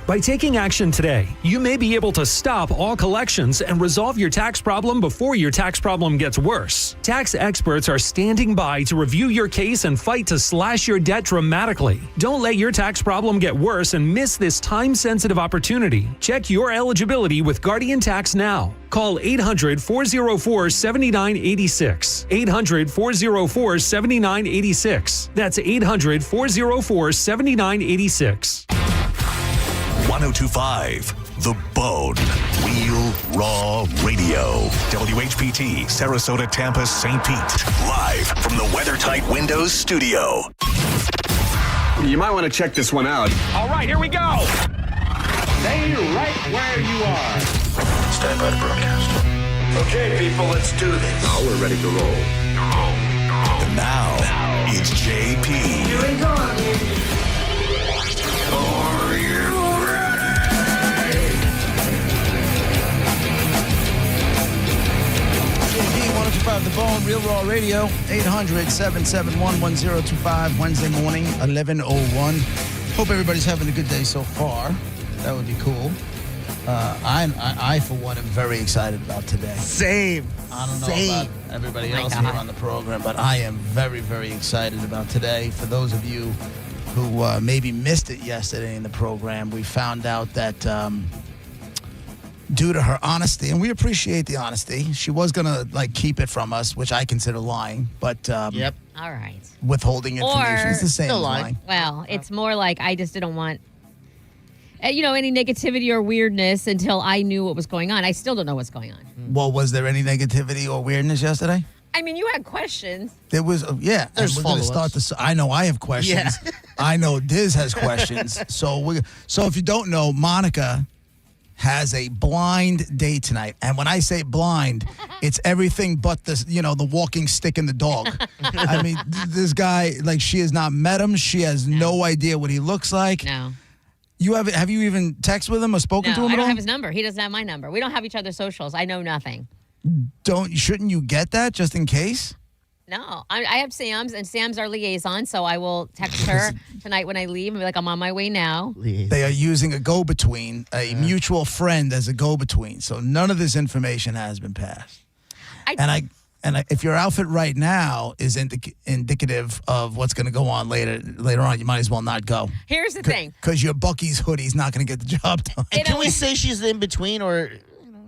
By taking action today, you may be able to stop all collections and resolve your tax problem before your tax problem gets worse. Tax experts are standing by to review your case and fight to slash your debt dramatically. Don't let your tax problem get worse and miss this time-sensitive opportunity. Check your eligibility with Guardian Tax now. Call 800-404-7986. 800-404-7986. That's 800-404-7986. 1025 The Bone. Real Raw Radio. WHPT, Sarasota, Tampa, St. Pete. Live from the WeatherTight Windows studio. You might want to check this one out. All right, here we go. Stay right where you are. Stand by the broadcast. Okay, people, let's do this. Now we're ready to roll. And now, it's JP. Here we go. Are you ready? JP 1025 The Bone, Real Raw Radio, 800-771-1025, Wednesday morning, 11:01. Hope everybody's having a good day so far. That would be cool. I for one, am very excited about today. Same. I don't know about everybody else here on the program, but I am very, very excited about today. For those of you who maybe missed it yesterday in the program, we found out that due to her honesty, and we appreciate the honesty, she was going to keep it from us, which I consider lying, but Yep. All right. withholding information is the same still as lying. lying. Well, it's more like I just didn't want, any negativity or weirdness until I knew what was going on. I still don't know what's going on. Well, was there any negativity or weirdness yesterday? I mean, you had questions. There was, yeah. There's and we're going to start follow-ups. this. I know I have questions. Yeah. I know Diz has questions. So if you don't know, Monica has a blind date tonight. And when I say blind, it's everything but the walking stick and the dog. I mean, this guy, she has not met him. She has no idea what he looks like. No. Have you even texted with him or spoken to him I at don't all? have his number. He doesn't have my number. We don't have each other's socials. I know nothing. Shouldn't you get that just in case? No. I have Sam's, and Sam's our liaison, so I will text her tonight when I leave and be like, I'm on my way now. They are using a go-between, a mutual friend as a go-between. So none of this information has been passed. If your outfit right now is indicative of what's going to go on later on, you might as well not go. Here's the thing. Because your Bucky's hoodie's not going to get the job done. Can we say she's in between, or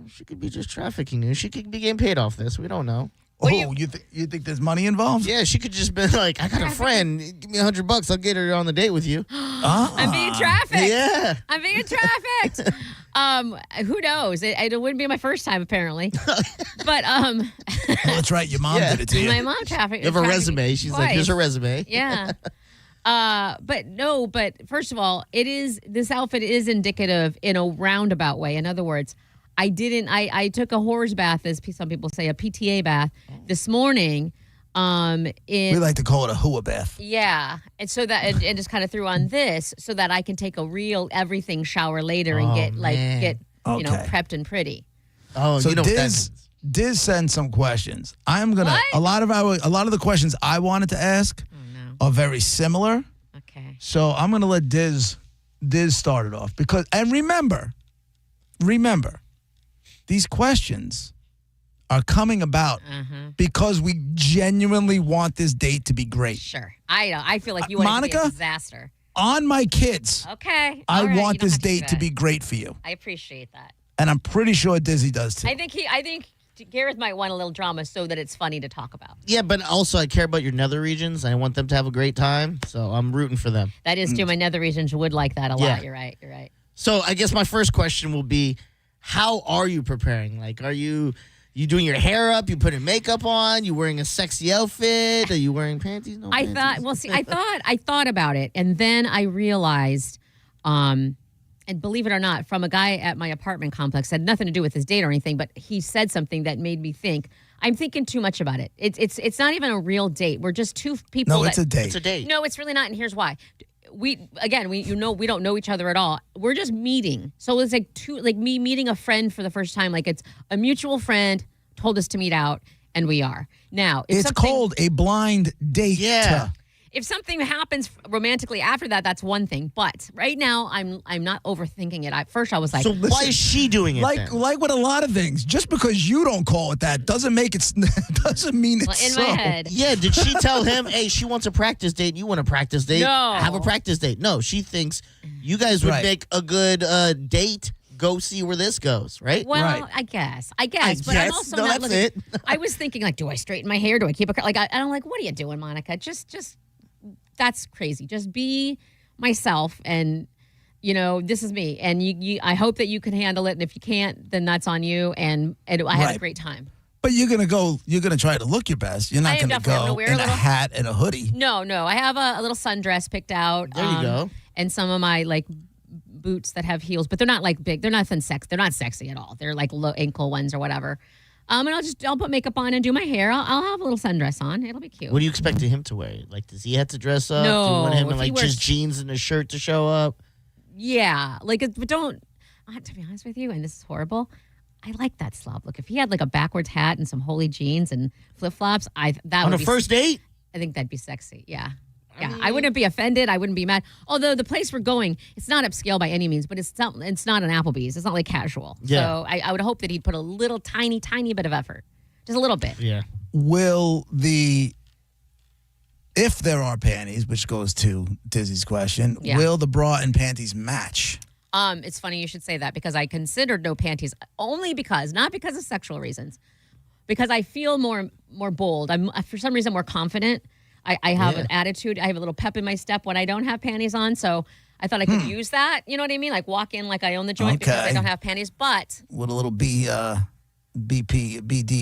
she could be just trafficking you? She could be getting paid off this. We don't know. You think there's money involved? Yeah, she could just be like, I got a friend. Give me $100. I'll get her on the date with you. I'm being trafficked. Yeah. I'm being trafficked. Who knows? It wouldn't be my first time, apparently. But Well, that's right. Your mom did it to you. my mom trafficked. You have a resume. She's like, here's her resume. Yeah. But first of all, this outfit is indicative in a roundabout way. In other words, I took a horse bath, as some people say, a PTA bath this morning. We like to call it a hua bath. Yeah. And so that, and just kind of threw on this so that I can take a real everything shower later and get prepped and pretty. Oh, So you know what that means. Diz sent some questions. I'm gonna What? a lot of the questions I wanted to ask are very similar. Okay. So I'm gonna let Diz start it off and remember, these questions are coming about because we genuinely want this date to be great. Sure. I know. I feel like you want it to be Monica? a disaster. On my kids, Okay. I All right. want You don't this have to do date to that. be great for you. I appreciate that. And I'm pretty sure Dizzy does too. I think Gareth might want a little drama so that it's funny to talk about. Yeah, but also I care about your nether regions. I want them to have a great time, so I'm rooting for them. That is true. My nether regions would like that a lot. Yeah. You're right. So I guess my first question will be, how are you preparing? Like, are you doing your hair up? You putting makeup on? You wearing a sexy outfit? Are you wearing panties? No panties? I thought about it, and then I realized, and believe it or not, from a guy at my apartment complex, had nothing to do with his date or anything, but he said something that made me think, I'm thinking too much about it. It's not even a real date. We're just two people. No, it's a date. It's a date. No, it's really not, and here's why. We don't know each other at all. We're just meeting. So it's like me meeting a friend for the first time. Like, it's a mutual friend told us to meet out, and we are. Now, It's called a blind date. Yeah. If something happens romantically after that, that's one thing. But right now, I'm not overthinking it. At first, I was like, So why is she doing it? Like then? with a lot of things, just because you don't call it that doesn't make it doesn't mean it's in so. my head. Yeah, did she tell him, hey, she wants a practice date, you want a practice date? No. Have a practice date. No, she thinks you guys would Right. make a good date. Go see where this goes, right? Well, Right. I guess. But I'm guess. also No, not that's looking. it. I was thinking, like, do I straighten my hair? Do I keep it? And I'm like, what are you doing, Monica? Just that's crazy. Just be myself, and this is me. And you I hope that you can handle it. And if you can't, then that's on you. And I had a Right. great time. But you're gonna try to look your best. You're I not am gonna definitely- I'm go gonna wear a in a little- hat and a hoodie. No. I have a little sundress picked out. There you go. And some of my like boots that have heels, but they're not like big. They're nothing sex. They're not sexy at all. They're like low ankle ones or whatever. And I'll put makeup on and do my hair. I'll have a little sundress on. It'll be cute. What do you expect him to wear? Like, does he have to dress up? No, Do you want him if in he like wears- just jeans and a shirt to show up? Yeah, but don't. To be honest with you, and this is horrible. I like that slob look. If he had like a backwards hat and some holy jeans and flip flops, that On would a be first date? I think that'd be sexy. Yeah. Yeah, I wouldn't be offended. I wouldn't be mad. Although the place we're going, it's not upscale by any means, but it's not an Applebee's. It's not like casual. Yeah. So I would hope that he'd put a little tiny bit of effort. Just a little bit. Yeah. Will if there are panties, which goes to Dizzy's question, Yeah. will the bra and panties match? It's funny you should say that because I considered no panties not because of sexual reasons, because I feel more bold. I'm for some reason more confident. I have an attitude. I have a little pep in my step when I don't have panties on. So I thought I could use that. You know what I mean? Like walk in like I own the joint because I Okay. don't have panties. But With a little BD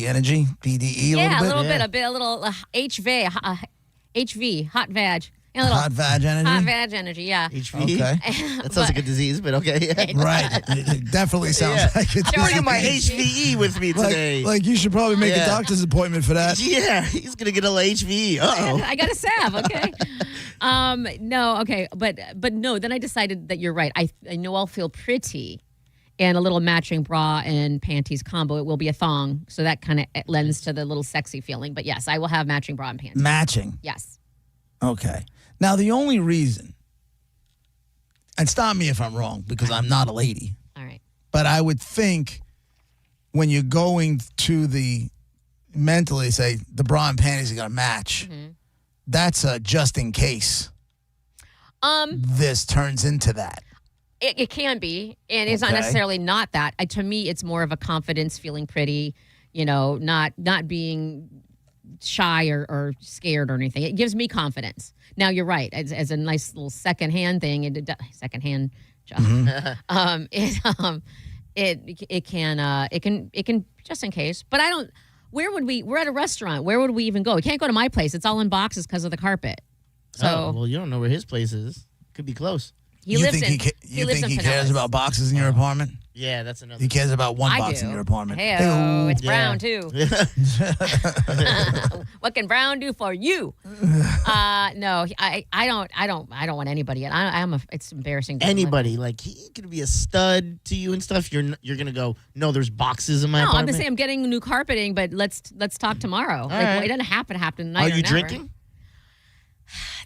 energy, BDE yeah, a little bit? a little HV, hot vag. A little Hot vag energy? hot vag energy, yeah. HV? Okay. That sounds like a disease, but okay. Right. It definitely sounds Yeah. like it's I'm bringing my HVE with me today. like you should probably make a Yeah. doctor's appointment for that. Yeah, he's going to get a little HVE. Uh-oh. I got a salve, okay? No, okay, but no. Then I decided that you're right. I know I'll feel pretty, and a little matching bra and panties combo. It will be a thong, so that kind of lends to the little sexy feeling. But yes, I will have matching bra and panties. Matching. Yes. Okay. Now, the only reason, and stop me if I'm wrong because I'm not a lady, All right. but I would think when you're going to mentally say the bra and panties are going to match, that's a just in case this turns into that. It can be, and it's not Okay. necessarily not that. To me, it's more of a confidence, feeling pretty, not being shy or scared or anything. It gives me confidence. Now you're right. As a nice little secondhand thing, secondhand job. It can just in case. But I don't. We're at a restaurant. Where would we even go? We can't go to my place. It's all in boxes because of the carpet. So Oh, well, you don't know where his place is. Could be close. he lives in. You lives think in he cares Pinellas. about boxes in your apartment? Yeah, that's another. He cares about one I box do. in your apartment. Hey, Ew. it's Yeah. brown too. What can brown do for you? No, I don't want anybody. It's embarrassing. to Anybody, like, he could be a stud to you and stuff. You're gonna go, no, there's boxes in my No, I'm apartment. just saying I'm getting new carpeting, but let's talk tomorrow. right. It doesn't happen to happen tonight. Are or you never. drinking?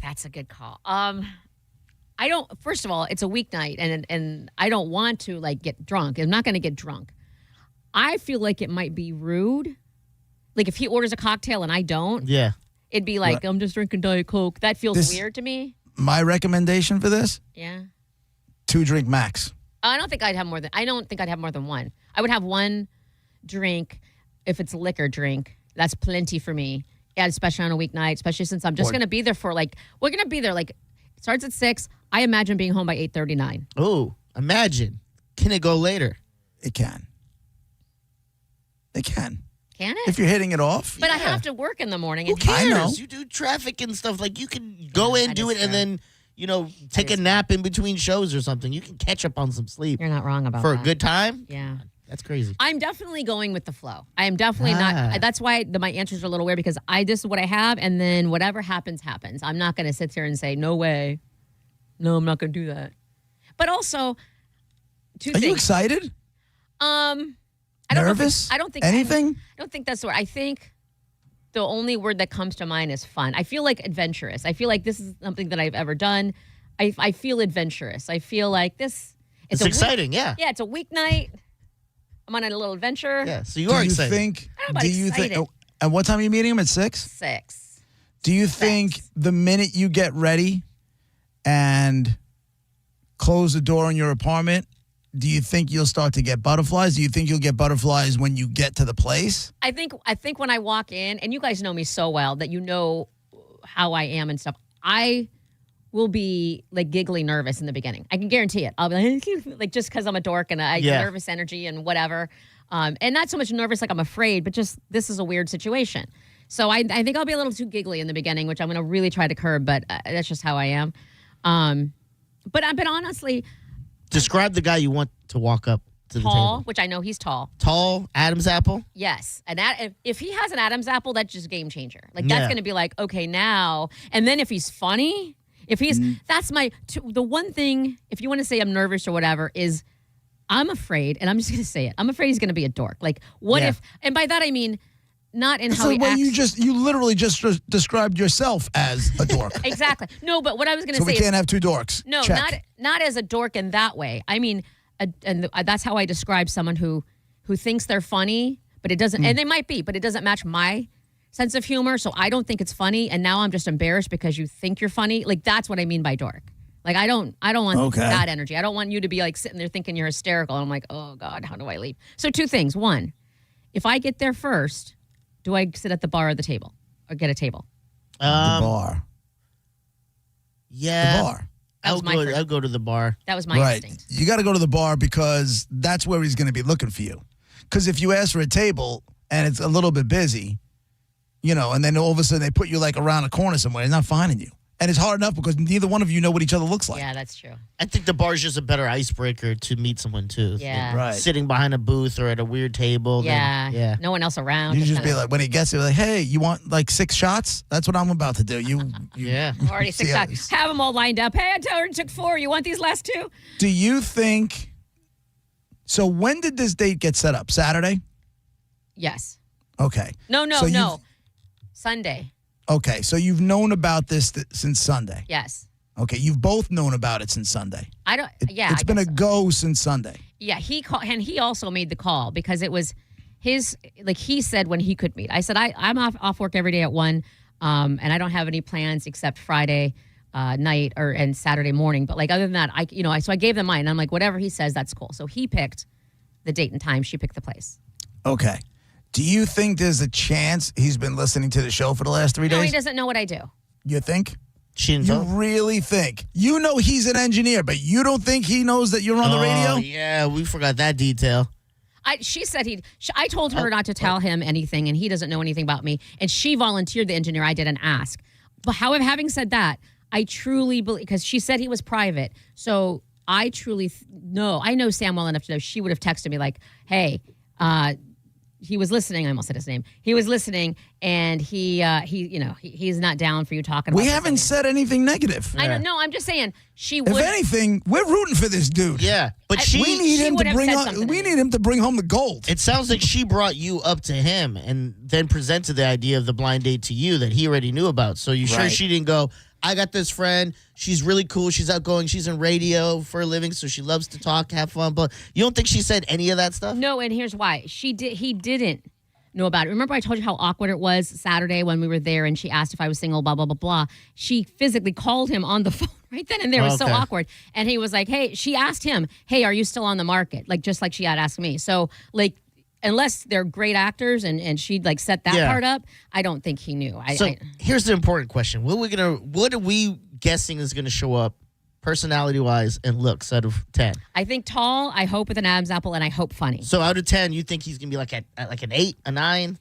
That's a good call. I don't. First of all, it's a weeknight, and I don't want to like get drunk. I'm not going to get drunk. I feel like it might be rude. Like if he orders a cocktail and I don't, Yeah. it'd be like I'm just drinking Diet Coke. That feels This- weird to me. My recommendation for this: Yeah. 2 drink max. I don't think I'd have more than one. I would have one drink if it's a liquor drink. That's plenty for me. Yeah, especially on a weeknight, especially since I'm just going to be there we're going to be there it starts at 6. I imagine being home by 8:39. Oh, imagine. Can it go later? It can. It can. Can it? If you're hitting it off. But I have to work in the morning. Who And I know. cares? You do traffic and stuff. Like, you can go in, that do is it, and true. then, take a nap in between shows or something. You can catch up on some sleep You're not wrong about for that. a good time. Yeah. That's crazy. I'm definitely going with the flow. I am definitely Ah. not. That's why my answers are a little weird because this is what I have, and then whatever happens, happens. I'm not going to sit there and say, no way. No, I'm not going to do that. But also, two Are things. you excited? I don't know if Nervous? I don't think Anything? I don't think that's the word. I think the only word that comes to mind is fun. I feel like adventurous. I feel like this is something that I've ever done. I feel adventurous. I feel like this. It's exciting, yeah. Yeah, it's a weeknight. I'm on a little adventure. Yeah, so you are excited. about excited. At what time are you meeting him? At 6? 6. Do you think the minute you get ready and close the door on your apartment, do you think you'll start to get butterflies? Do you think you'll get butterflies when you get to the place? I think when I walk in, and you guys know me so well that you know how I am and stuff, I will be like giggly nervous in the beginning. I can guarantee it. I'll be like just because I'm a dork and I get nervous energy and whatever. And not so much nervous like I'm afraid, but just this is a weird situation. So I think I'll be a little too giggly in the beginning, which I'm going to really try to curb, but that's just how I am. But honestly, describe the guy you want to walk up to the tall, table. which I know he's tall. Tall, Adam's apple. Yes, and if he has an Adam's apple, that's just game changer. Like that's going to be like, okay, now. And then if he's funny, that's the one thing. If you want to say I'm nervous or whatever, is I'm afraid, and I'm just going to say it. I'm afraid he's going to be a dork. Like what if? And by that I mean. Not in how he acts. You literally just described yourself as a dork. Exactly. No, but what I was going to so say we can't have two dorks. No, Check. not as a dork in that way. I mean, that's how I describe someone who thinks they're funny, but it doesn't, and they might be, but it doesn't match my sense of humor, so I don't think it's funny, and now I'm just embarrassed because you think you're funny. Like, that's what I mean by dork. Like, I don't want that energy. I don't want you to be, like, sitting there thinking you're hysterical, and I'm like, oh, God, how do I leave? So 2 things. 1, if I get there first, do I sit at the bar or the table or get a table? The bar. Yeah. The bar. I'll go to the bar. That was my instinct. You got to go to the bar because that's where he's going to be looking for you. Because if you ask for a table and it's a little bit busy, and then all of a sudden they put you like around a corner somewhere, he's not finding you. And it's hard enough because neither one of you know what each other looks like. Yeah, that's true. I think the bar is just a better icebreaker to meet someone, too. Yeah. Right. Sitting behind a booth or at a weird table. Yeah. No one else around. You just be like, when he gets there, like, hey, you want like 6 shots? That's what I'm about to do. Yeah. Already 6 shots. Have them all lined up. Hey, I already took 4. You want these last 2? Do you think, so when did this date get set up? Saturday? Yes. Okay. No. Sunday. Okay, so you've known about this since Sunday. Yes. Okay, you've both known about it since Sunday. It's been a go since Sunday. Yeah, he called, and he also made the call because it was his. Like he said when he could meet. I said I'm off work every day at 1, and I don't have any plans except Friday night and Saturday morning. But like other than that, so I gave them mine. And I'm like, whatever he says, that's cool. So he picked the date and time. She picked the place. Okay. Do you think there's a chance he's been listening to the show for the last 3 days? No, he doesn't know what I do. You think? She didn't You know? really think? You know he's an engineer, but you don't think he knows that you're on the radio? Yeah, we forgot that detail. She said I told her not to tell him anything, and he doesn't know anything about me. And she volunteered the engineer. I didn't ask. But however, having said that, I truly believe, because she said he was private. So I truly know. I know Sam well enough to know she would have texted me like, hey, he was listening. I almost said his name. He was listening, and he's not down for you talking about We this haven't anymore. said anything negative. I don't know. I'm just saying she would. If anything, we're rooting for this dude. Yeah, but We need she him would to have bring said home. something We to me. need him to bring home the gold. it sounds like she brought you up to him and then presented the idea of the blind date to you that he already knew about. So you sure Right. she didn't go, I got this friend. She's really cool. She's outgoing. She's in radio for a living, so she loves to talk, have fun. But you don't think she said any of that stuff? No, and here's why. He didn't know about it. Remember I told you how awkward it was Saturday when we were there and she asked if I was single, blah, blah, blah, blah. She physically called him on the phone right then and there. It was so Okay. awkward. And he was like, hey, she asked him, hey, are you still on the market? Like, just like she had asked me. So, like, unless they're great actors and she'd, like, set that part up, I don't think he knew. Here's the important question. What are we guessing is going to show up personality-wise and looks out of 10? I think tall, I hope with an Adam's apple, and I hope funny. So out of 10, you think he's going to be like at like an 8, a 9,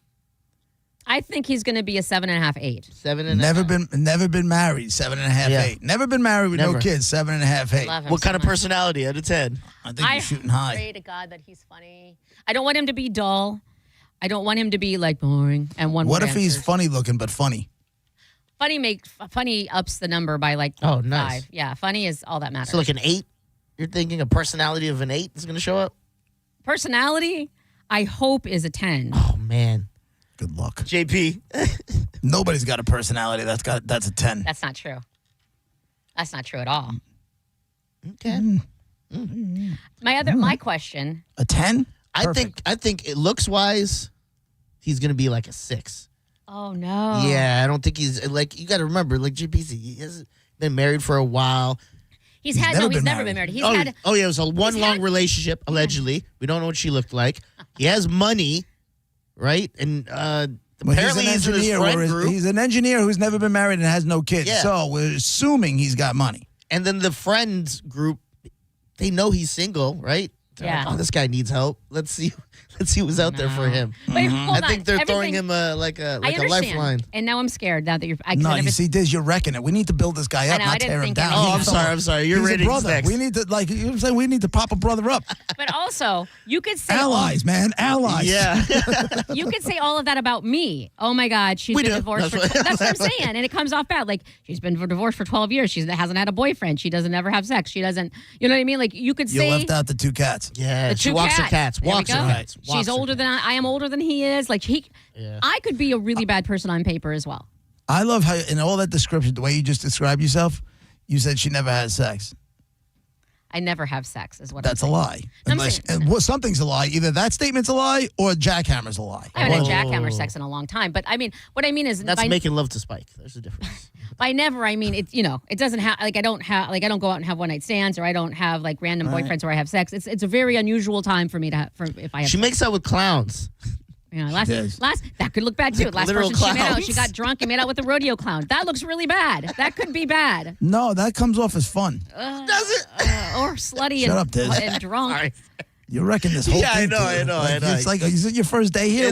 I think he's going to be a 7.5, 8. 7 and Never been married. 7.5, Yeah. 8. Never been married with Never. no kids. 7.5, 8. Love him What so kind of much. personality out of 10? I think you're shooting high. Pray to God that he's funny. I don't want him to be dull. I don't want him to be like boring and one. What word if he's answers. funny looking but funny? Funny ups the number by like Oh, nice. 5. Yeah, funny is all that matters. So like an 8? You're thinking a personality of an 8 is going to show up? Personality, I hope is a 10. Oh, man. Good luck. JP. Nobody's got a personality that's a 10. That's not true. That's not true at all. Okay. My question. A 10? I think it looks wise, he's gonna be like a 6. Oh no. Yeah, I don't think he's like. You got to remember, like JPC, he hasn't been married for a while. He's never never been been married. married. He's Oh, had yeah, it was a one long had- relationship allegedly. We don't know what she looked like. He has money, right? And apparently he's in his friend group. He's an engineer who's never been married and has no kids. Yeah. So we're assuming he's got money. And then the friends group, they know he's single, right? They're Yeah. like, oh, this guy needs help. Let's see who's out there for him. But hold I think on. they're throwing Everything- him like a I understand. lifeline. And now I'm scared now that you're. No, you see, Diz, you're wrecking it. We need to build this guy up, know, I not didn't tear him think down. anything. Oh, He's I'm sorry. Your he's a ratings brother. next. We need to, like, you know what I'm saying? We need to pop a brother up. But also, you could say Allies, man. Allies. Yeah. You could say all of that about me. Oh my God, she's We been do. divorced. That's what I'm saying, and it comes off bad. Like she's been divorced for 12 years. She hasn't had a boyfriend. She doesn't ever have sex. She doesn't. You know what I mean? Like you could You say. left out the 2 cats. Yeah, The she two walks cats. her cats. There we Walks her go. cats. walks She's her older cats. than I am. Older than he is. Like Yeah. I could be a really bad person on paper as well. I love how, in all that description, the way you just described yourself, you said she never had sex. I never have sex. Is what That's a I'm saying. lie. I'm Unless, saying- well, something's a lie. Either that statement's a lie or jackhammer's a lie. I haven't had jackhammer sex in a long time, but I mean, what I mean is That's by, making love to Spike. There's a difference. by never, I mean it. You know, it doesn't have like I don't go out and have one night stands, or I don't have like random boyfriends where I have sex. It's a very unusual time for me to have, if I have. She makes out with clowns. You know, does. last that could look bad too. Last Literal person she made out, clowns. she got drunk and made out with a rodeo clown. That looks really bad. That could be bad. No, that comes off as fun. Does it? Or slutty Shut and, up, Diz. and drunk. Sorry. You're wrecking this whole Yeah, I thing. know, too. I know, Like, I know. It's like, is it your first day here?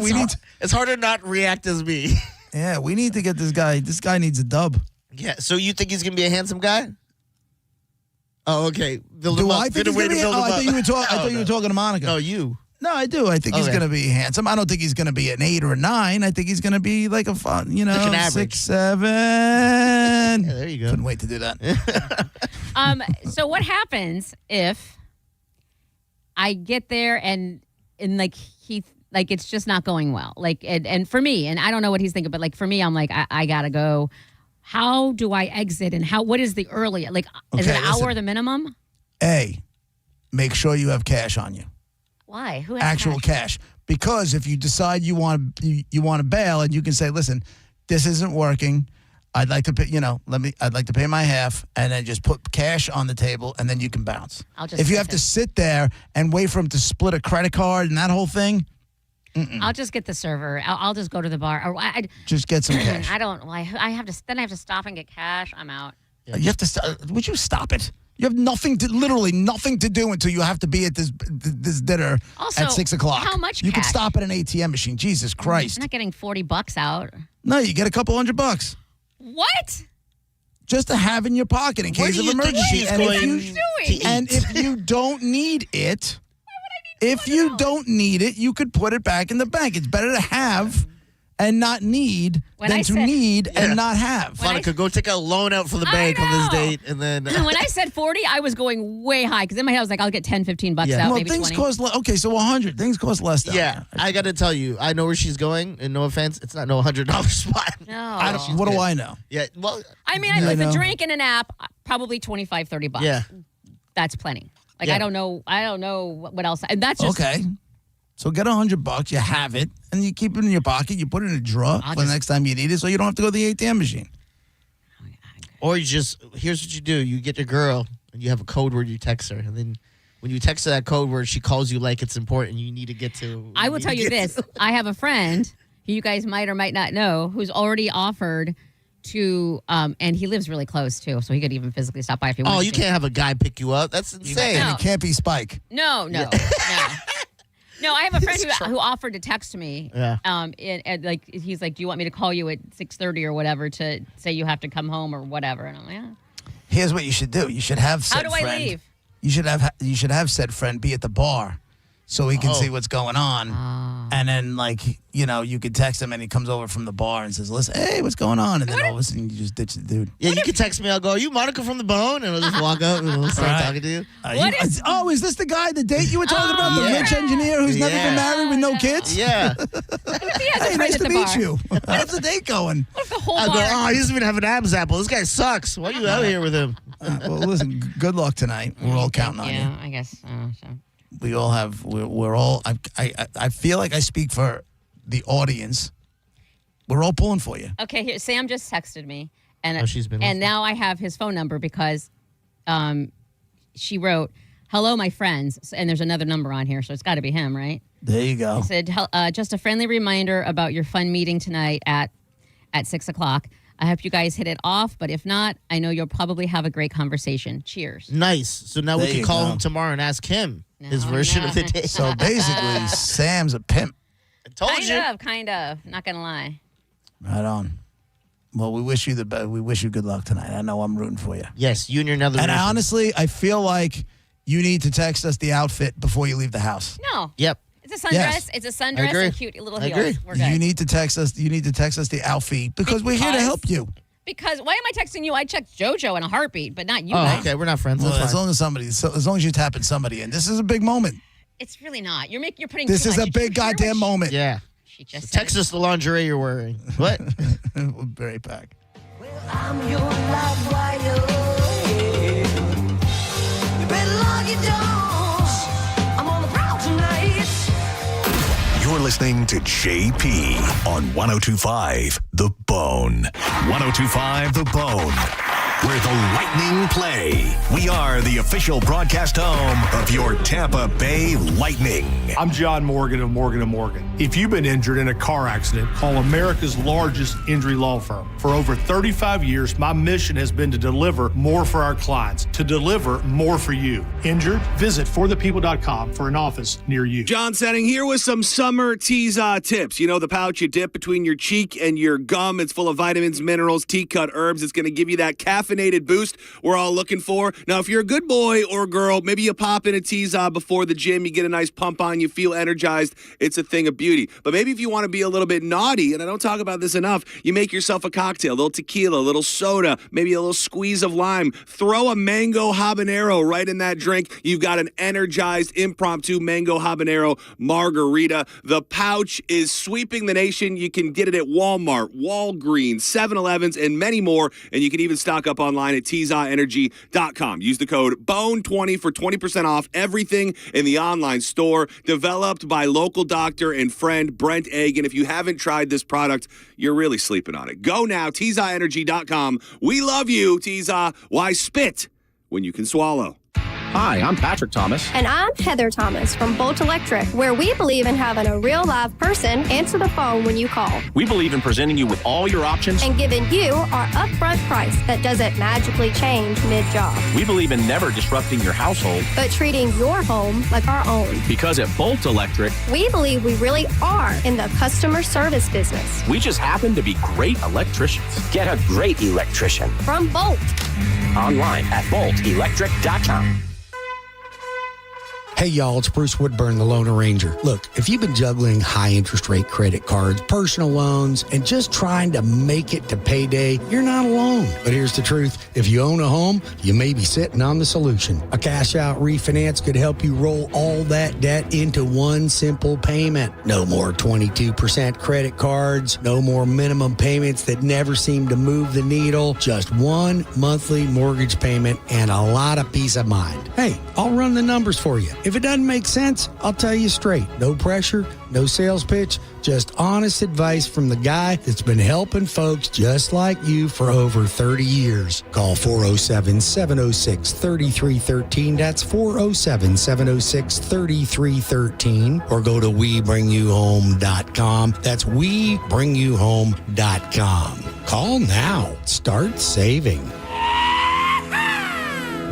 It's hard to not react as me. Yeah, we need to get this guy. This guy needs a dub. Yeah. So you think he's gonna be a handsome guy? Oh, okay. Build him Do up. I think Good he's way gonna to be? build Oh, him I up. thought you were talking. I Oh, thought you no. were talking to Monica. No, you. No, I do. I think he's Okay. going to be handsome. I don't think he's going to be an 8 or a 9. I think he's going to be like a fun, Like an average. 6, 7. Yeah, there you go. Couldn't wait to do that. So what happens if I get there and like he like it's just not going well? Like and for me, and I don't know what he's thinking, but like for me, I'm like I gotta go. How do I exit? And what is the earliest? Like is Okay, it an hour listen. the minimum? A, make sure you have cash on you. Why? Who has Actual cash. Because if you decide you want to bail and you can say, listen, this isn't working. I'd like to pay, I'd like to pay my half, and then just put cash on the table, and then you can bounce. I'll just If you get have to it. sit there and wait for him to split a credit card and that whole thing, I'll just get the server. I'll just go to the bar. Or just get some cash. I don't. I have to. Then I have to stop and get cash. I'm out. You have to. Would you stop it? You have literally nothing to do until you have to be at this dinner Also, at 6 o'clock. how much You could cash? stop at an ATM machine. Jesus Christ! I'm not getting $40 out. No, you get a couple $100 What? just to have in your pocket in Where case do of you think emergency. she's And if going you- to doing? eat? And if you don't need it, if you don't need it, you could put it back in the bank. It's better to have and not need When than I to said- need and not have. When I- Monica, go take a loan out for the I bank on this know. date, and then When I said 40, I was going way high because in my head I was like, I'll get 10, 15 bucks Yeah. out, Well, maybe things 20. cost okay, so 100. Things cost less. Down yeah, there. I got to tell you, I know where she's going, and no offense, it's not no $100 spot. No. What do I know? Yeah, well, I mean, Yeah, with no. a drink and an app, probably 25, 30 bucks. yeah. That's plenty. Like, Yeah. I don't know what else. And that's just, Okay. So get $100, you have it, and you keep it in your pocket. You put it in a drawer for the next time you need it, so you don't have to go to the ATM machine. Or you just, here's what you do. You get your girl, and you have a code word you text her, and then when you text her that code word, she calls you like it's important. You need to get to. I will tell you this. I have a friend who you guys might or might not know who's already offered to, and he lives really close too, so he could even physically stop by if he wanted Oh, to. you can't have a guy pick you up. That's insane. No. It can't be Spike. No. No, I have a friend who offered to text me. Yeah. And like he's like, do you want me to call you at 6:30 or whatever to say you have to come home or whatever? And I'm like, yeah. Here's what you should do. You should have said How do I friend. leave? You should have said friend be at the bar so he can see what's going on. And then, like, you know, you could text him and he comes over from the bar and says, listen, hey, what's going on? And then all of a sudden you just ditch the dude. Yeah, you can text me. I'll go, are you Monica from the Bone? And I'll just walk up and we'll start talking to you. Is this the guy, the date you were talking about? The rich engineer who's never been married with no kids? Yeah. He has a Hey, friend nice at to the meet bar. you. How's the date going? What if the whole I'll bar? go, oh, he doesn't even have an Adam's apple. This guy sucks. Why are you out here with him? Well, listen, good luck tonight. We're all counting on you. Yeah, I guess. So. We all have, we're all, I feel like I speak for the audience. We're all pulling for you. Okay, here, Sam just texted me, and she's been and listening. now I have his phone number because, she wrote, "Hello, my friends," and there's another number on here, so it's got to be him, right? There you go. Said, just a friendly reminder about your fun meeting tonight at 6:00. I hope you guys hit it off, but if not, I know you'll probably have a great conversation. Cheers. Nice. So now There we can you call go. him tomorrow and ask him his version of the day. So basically, Sam's a pimp. I told you. Kind of. Not gonna lie. Right on. Well, we wish you the best. We wish you good luck tonight. I know I'm rooting for you. Yes, you and your another. And version. honestly, I feel like you need to text us the outfit before you leave the house. No. Yep. It's a sundress. Yes. It's a sundress agree. and cute little I heels. agree. We're good. You need to text us. You need to text us the outfit because we're here to help you. Because why am I texting you? I checked JoJo in a heartbeat, but not you Oh, guys. okay. We're not friends. Well, That's as fine. long as you're tapping somebody in, this is a big moment. It's really not. You're putting. This too is much. a Did you big hear what goddamn moment. Yeah. She just said Text us the lingerie you're wearing. What? We'll be right back. I'm your live wire. You better lock your doors. I'm on the prowl tonight. You're listening to JP on 102.5 The Bone. 102.5 The Bone, where the Lightning play. We are the official broadcast home of your Tampa Bay Lightning. I'm John Morgan of Morgan & Morgan. If you've been injured in a car accident, call America's largest injury law firm. For over 35 years, my mission has been to deliver more for our clients, to deliver more for you. Injured? Visit forthepeople.com for an office near you. John Setting here with some summer Tease tips. You know, the pouch you dip between your cheek and your gum. It's full of vitamins, minerals, tea-cut herbs. It's going to give you that caffeinated boost we're all looking for. Now, if you're a good boy or girl, maybe you pop in a Tease before the gym. You get a nice pump on. You feel energized. It's a thing of beauty. But maybe if you want to be a little bit naughty, and I don't talk about this enough, you make yourself a cocktail, a little tequila, a little soda, maybe a little squeeze of lime. Throw a mango habanero right in that drink. You've got an energized impromptu mango habanero margarita. The pouch is sweeping the nation. You can get it at Walmart, Walgreens, 7-Elevens, and many more. And you can even stock up online at TeaseEnergy.com. Use the code BONE20 for 20% off everything in the online store. Developed by local doctor and friend Brent Egg. And if you haven't tried this product, you're really sleeping on it. Go now, TeaseEnergy.com. We love you, Tease. Why spit when you can swallow? Hi, I'm Patrick Thomas. And I'm Heather Thomas from Bolt Electric, where we believe in having a real live person answer the phone when you call We believe in presenting you with all your options. and giving you our upfront price that doesn't magically change mid-job, We believe in never disrupting your household but treating your home like our own. because at Bolt Electric, We believe we really are in the customer service business. we just happen to be great electricians. Get a great electrician From Bolt. online at boltelectric.com. Hey, y'all, it's Bruce Woodburn, the Lone Ranger. Look, if you've been juggling high interest rate credit cards, personal loans, and just trying to make it to payday, you're not alone. But here's the truth. If you own a home, you may be sitting on the solution. A cash out refinance could help you roll all that debt into one simple payment. No more 22% credit cards, no more minimum payments that never seem to move the needle, just one monthly mortgage payment and a lot of peace of mind. Hey, I'll run the numbers for you. If it doesn't make sense, I'll tell you straight. No pressure, no sales pitch, just honest advice from the guy that's been helping folks just like you for over 30 years. Call 407-706-3313. That's 407-706-3313. Or go to WeBringYouHome.com. That's WeBringYouHome.com. Call now. Start saving.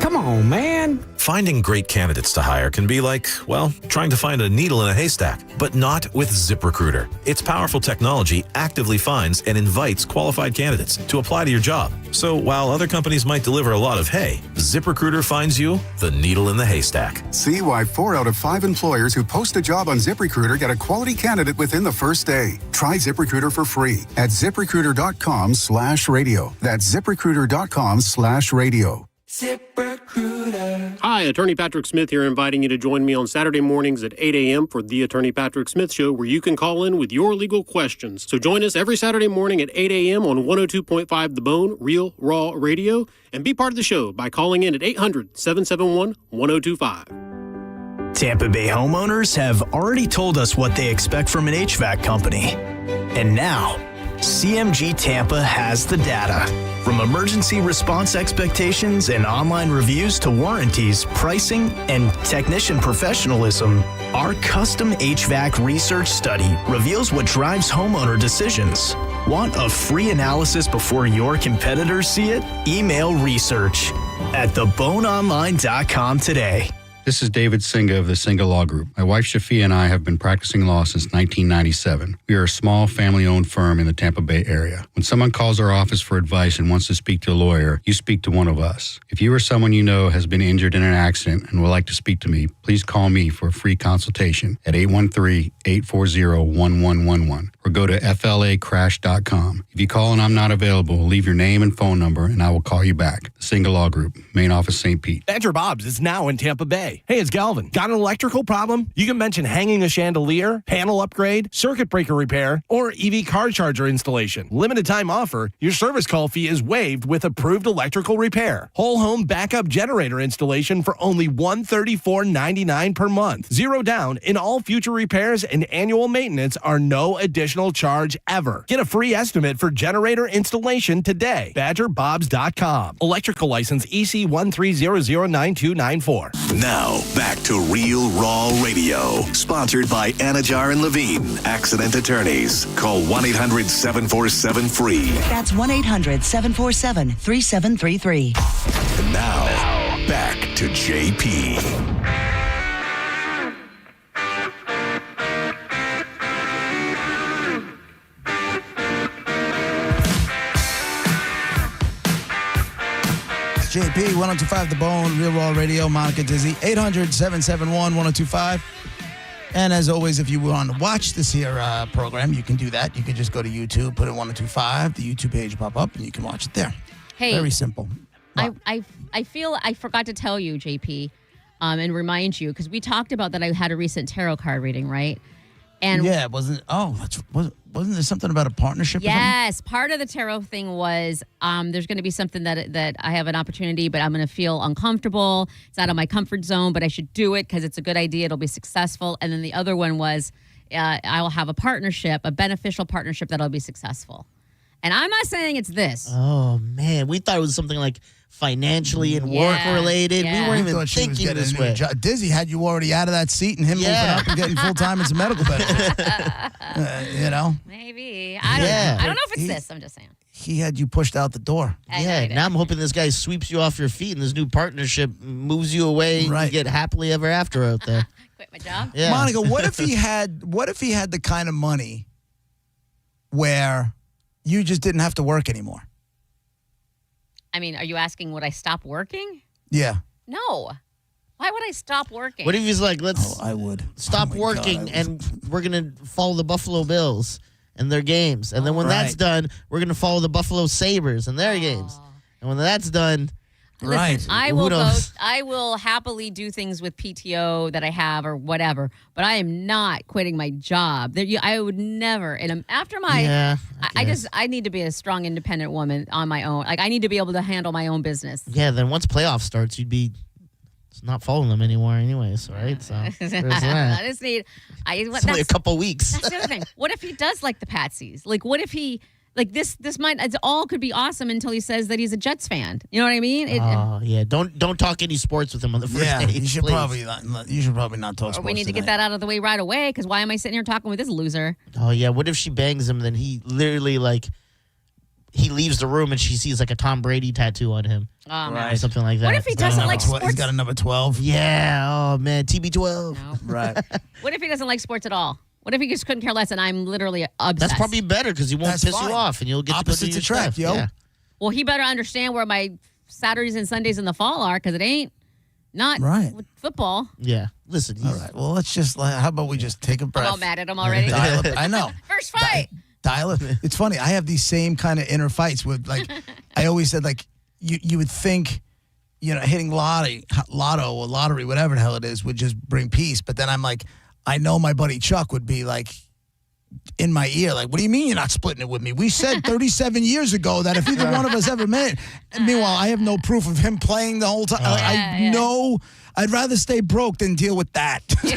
Come on, Oh, man. Finding great candidates to hire can be like, well, trying to find a needle in a haystack, but not with ZipRecruiter. Its powerful technology actively finds and invites qualified candidates to apply to your job. So while other companies might deliver a lot of hay, ZipRecruiter finds you the needle in the haystack. See why 4 out of 5 employers who post a job on ZipRecruiter get a quality candidate within the first day. Try ZipRecruiter for free at ZipRecruiter.com/radio. That's ZipRecruiter.com/radio. ZipRecruiter. Hi, Attorney Patrick Smith here, inviting you to join me on Saturday mornings at 8 a.m. for the Attorney Patrick Smith Show, where you can call in with your legal questions. So join us every Saturday morning at 8 a.m. on 102.5 The Bone, Real Raw Radio, and be part of the show by calling in at 800-771-1025. Tampa Bay homeowners have already told us what they expect from an HVAC company. And now, CMG Tampa has the data. From emergency response expectations and online reviews to warranties, pricing, and technician professionalism, our custom HVAC research study reveals what drives homeowner decisions. Want a free analysis before your competitors see it? Email research at theboneonline.com today. This is David Singa of the Singa Law Group. My wife Shafia and I have been practicing law since 1997. We are a small family-owned firm in the Tampa Bay area. When someone calls our office for advice and wants to speak to a lawyer, you speak to one of us. If you or someone you know has been injured in an accident and would like to speak to me, please call me for a free consultation at 813-840-1111 or go to flacrash.com. If you call and I'm not available, leave your name and phone number and I will call you back. The Singa Law Group, main office St. Pete. Badger Bob's is now in Tampa Bay. Hey, it's Galvin. Got an electrical problem? You can mention hanging a chandelier, panel upgrade, circuit breaker repair, or EV car charger installation. Limited time offer. Your service call fee is waived with approved electrical repair. Whole home backup generator installation for only $134.99 per month. Zero down in all future repairs, and annual maintenance are no additional charge ever. Get a free estimate for generator installation today. BadgerBobs.com. Electrical license EC 130092994. Now, back to Real Raw Radio. Sponsored by Anajar and Levine, Accident Attorneys. Call 1-800-747-FREE. That's 1-800-747-3733. And now, back to JP. JP, 1025 The Bone, Real Raw Radio, Monica Dizzy, 800-771-1025. And as always, if you want to watch this here program, you can do that. You can just go to YouTube, put in 1025, the YouTube page pop up, and you can watch it there. Hey. Very simple. I feel I forgot to tell you, JP, and remind you, because we talked about that I had a recent tarot card reading, right? And yeah, wasn't there something about a partnership? Yes, part of the tarot thing was there's going to be something that I have an opportunity, but I'm going to feel uncomfortable. It's out of my comfort zone, but I should do it because it's a good idea. It'll be successful. And then the other one was I will have a partnership, a beneficial partnership that'll be successful. And I'm not saying it's this. Oh, man. We thought it was something like financially and work related. Yeah. We weren't even thinking this way. Dizzy had you already out of that seat and him moving up and getting full-time into medical benefits. You know? Maybe. I don't know if it's this. I'm just saying. He had you pushed out the door. Yeah, now I'm hoping this guy sweeps you off your feet and this new partnership moves you away and you get happily ever after out there. Quit my job. Yeah. Monica, what if he had the kind of money where you just didn't have to work anymore? I mean, are you asking would I stop working? Yeah. No. Why would I stop working? What if he's like, let's I would stop working and we're going to follow the Buffalo Bills and their games. And then when that's done, we're going to follow the Buffalo Sabres and their games. And when that's done, Listen, I will happily do things with PTO that I have or whatever, but I am not quitting my job. I would never. And after my, I need to be a strong, independent woman on my own. Like I need to be able to handle my own business. Yeah. Then once playoff starts, you'd be not following them anymore, anyways, right? So there's that. I just need. It's only a couple weeks. That's the other thing. What if he does like the Patsies? Like, what if he? Like this might it all could be awesome until he says that he's a Jets fan. You know what I mean? Yeah. Don't talk any sports with him on the first date. You should probably not talk sports. We need to get that out of the way right away because why am I sitting here talking with this loser? Oh yeah. What if she bangs him? Then he literally he leaves the room and she sees like a Tom Brady tattoo on him. Oh, Right. Or something like that. What if he doesn't like sports? He's got a number 12. Yeah. Oh, man. TB12. No. Right. What if he doesn't like sports at all? What if he just couldn't care less and I'm literally obsessed? That's probably better because he won't That's piss fine. you off and you'll get Opposites to go do your attract, stuff. yo. Yeah. Well, he better understand where my Saturdays and Sundays in the fall are because it ain't not Right. with football. Yeah. Listen. All right. Well, let's just, how about we just take a breath? I'm all mad at him already. Dial it. I know. First fight. Dial it. It's funny. I have these same kind of inner fights with, like, I always said, like, you would think, hitting lotto or lottery, whatever the hell it is, would just bring peace. But then I'm like, I know my buddy Chuck would be like, in my ear, like, what do you mean you're not splitting it with me? We said 37 years ago that if either one of us ever met, and meanwhile, I have no proof of him playing the whole time. I know I'd rather stay broke than deal with that. You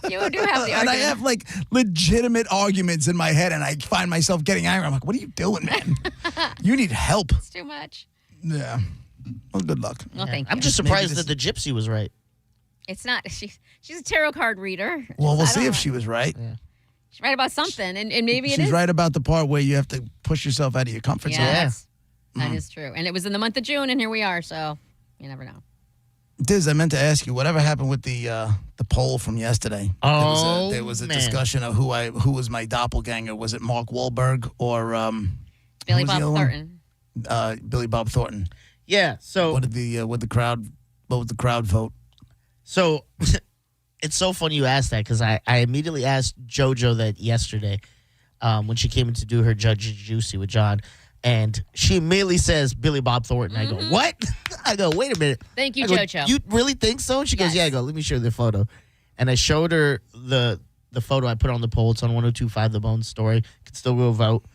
do have the argument. And I have like legitimate arguments in my head, and I find myself getting angry. I'm like, what are you doing, man? You need help. It's too much. Yeah. Well, good luck. Well, thank you. I'm just surprised that the gypsy was right. It's not. She's a tarot card reader. Well, we'll I see don't if know. she was right. Yeah. She's right about something, and maybe it She's is. right about the part where you have to push yourself out of your comfort zone. Yes, that is true. And it was in the month of June, and here we are. So you never know. Diz, I meant to ask you, whatever happened with the poll from yesterday? Oh, there was a man. discussion of who was my doppelganger. Was it Mark Wahlberg or Billy who was Bob the other one? Thornton. Billy Bob Thornton. Yeah. So What was the crowd vote? So it's so funny you asked that because I immediately asked JoJo that yesterday when she came in to do her Judge Juicy with John. And she immediately says Billy Bob Thornton. I go, what? I go, wait a minute. Thank you, I go, JoJo. You really think so? And she goes, yeah. I go, let me show you the photo. And I showed her the photo I put on the poll. It's on 102.5 The Bone story. You can still go vote.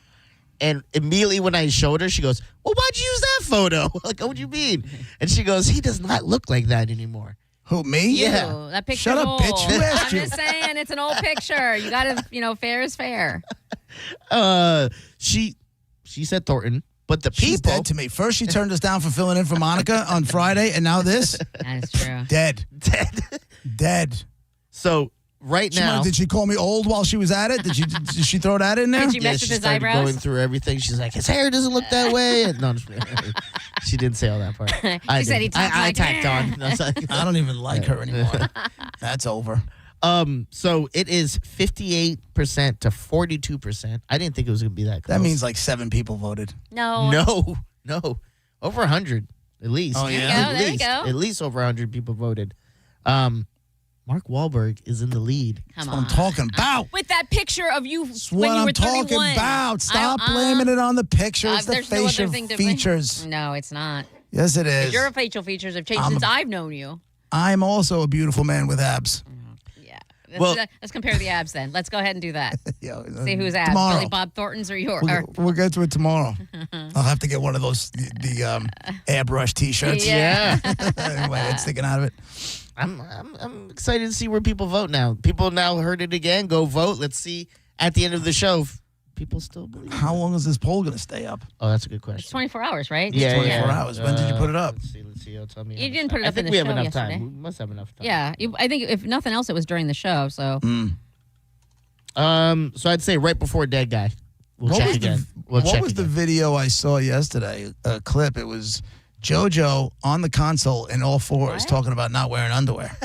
And immediately when I showed her, she goes, well, why'd you use that photo? Like, what do you mean? And she goes, he does not look like that anymore. Who, me? Yeah. That picture's Shut up, old. bitch. Who asked I'm you? just saying, it's an old picture. You got to, fair is fair. She said Thornton, but the She's people. dead to me. First, she turned us down for filling in for Monica on Friday, and now this? That is true. Dead. Dead. So right now, Did she call me old while she was at it? Did she throw that in there? Did you mess with she his started eyebrows? going through everything. She's like, his hair doesn't look that way. And no, I'm just kidding. She didn't say all that part. She said he talked I like tacked that. on. I was like, I don't even like her anymore. That's over. So it is 58% to 42%. I didn't think it was going to be that close. That means like 7 people voted. No. No. Over 100, at least. Oh, yeah? At There you least, go. At least over 100 people voted. Mark Wahlberg is in the lead. Come That's on. what I'm talking about. With that picture of you That's when what you were I'm 31. talking about. Stop I- blaming it on the picture. It's the there's no other facial thing to blame. features. No, it's not. Yes, it is. Your facial features have changed since I've known you. I'm also a beautiful man with abs. Yeah. Well- Let's compare the abs then. Let's go ahead and do that. Yo, See who's abs. tomorrow. Billy Bob Thornton's or yours. We'll get to it tomorrow. I'll have to get one of those the airbrush T-shirts. Yeah. My head sticking out of it. I'm excited to see where people vote now. People now heard it again. Go vote. Let's see at the end of the show if people still believe. How long is this poll going to stay up? Oh, that's a good It's question. 24 hours, right? Yeah, 24 hours. When did you put it up? Let's see. Tell me. You didn't put it I up think in the we have show enough yesterday. time. We must have enough time. Yeah. I think if nothing else, it was during the show. So So I'd say right before Dead Guy. We'll What check was again. What was the video I saw yesterday? A clip. It was JoJo on the console in all fours talking about not wearing underwear.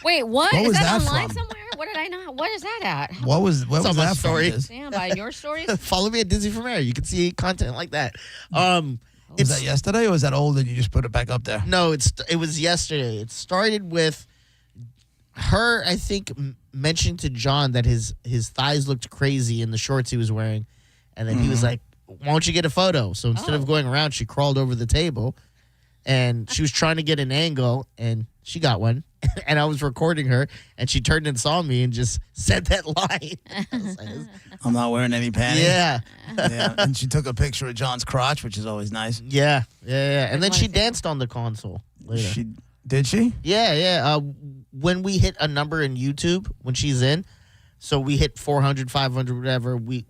wait, what? What Is was that that online from? somewhere? What did I not? What is that at? What was It's on my that story. from? Diz? Damn, by your stories. Follow me at Disney from Air. You can see content like that. Was that yesterday or was that old and you just put it back up there? No, it was yesterday. It started with her, I think, mentioning to John that his thighs looked crazy in the shorts he was wearing, and then he was like, "Why don't you get a photo?" So instead of going around, she crawled over the table, and she was trying to get an angle, and she got one. And I was recording her, and she turned and saw me and just said that line. I was like, I'm not wearing any panties. yeah. Yeah. And she took a picture of John's crotch, which is always nice. Yeah. And then she danced on the console later. Did she? Yeah. When we hit a number in YouTube, when she's in, so we hit 400, 500, whatever, we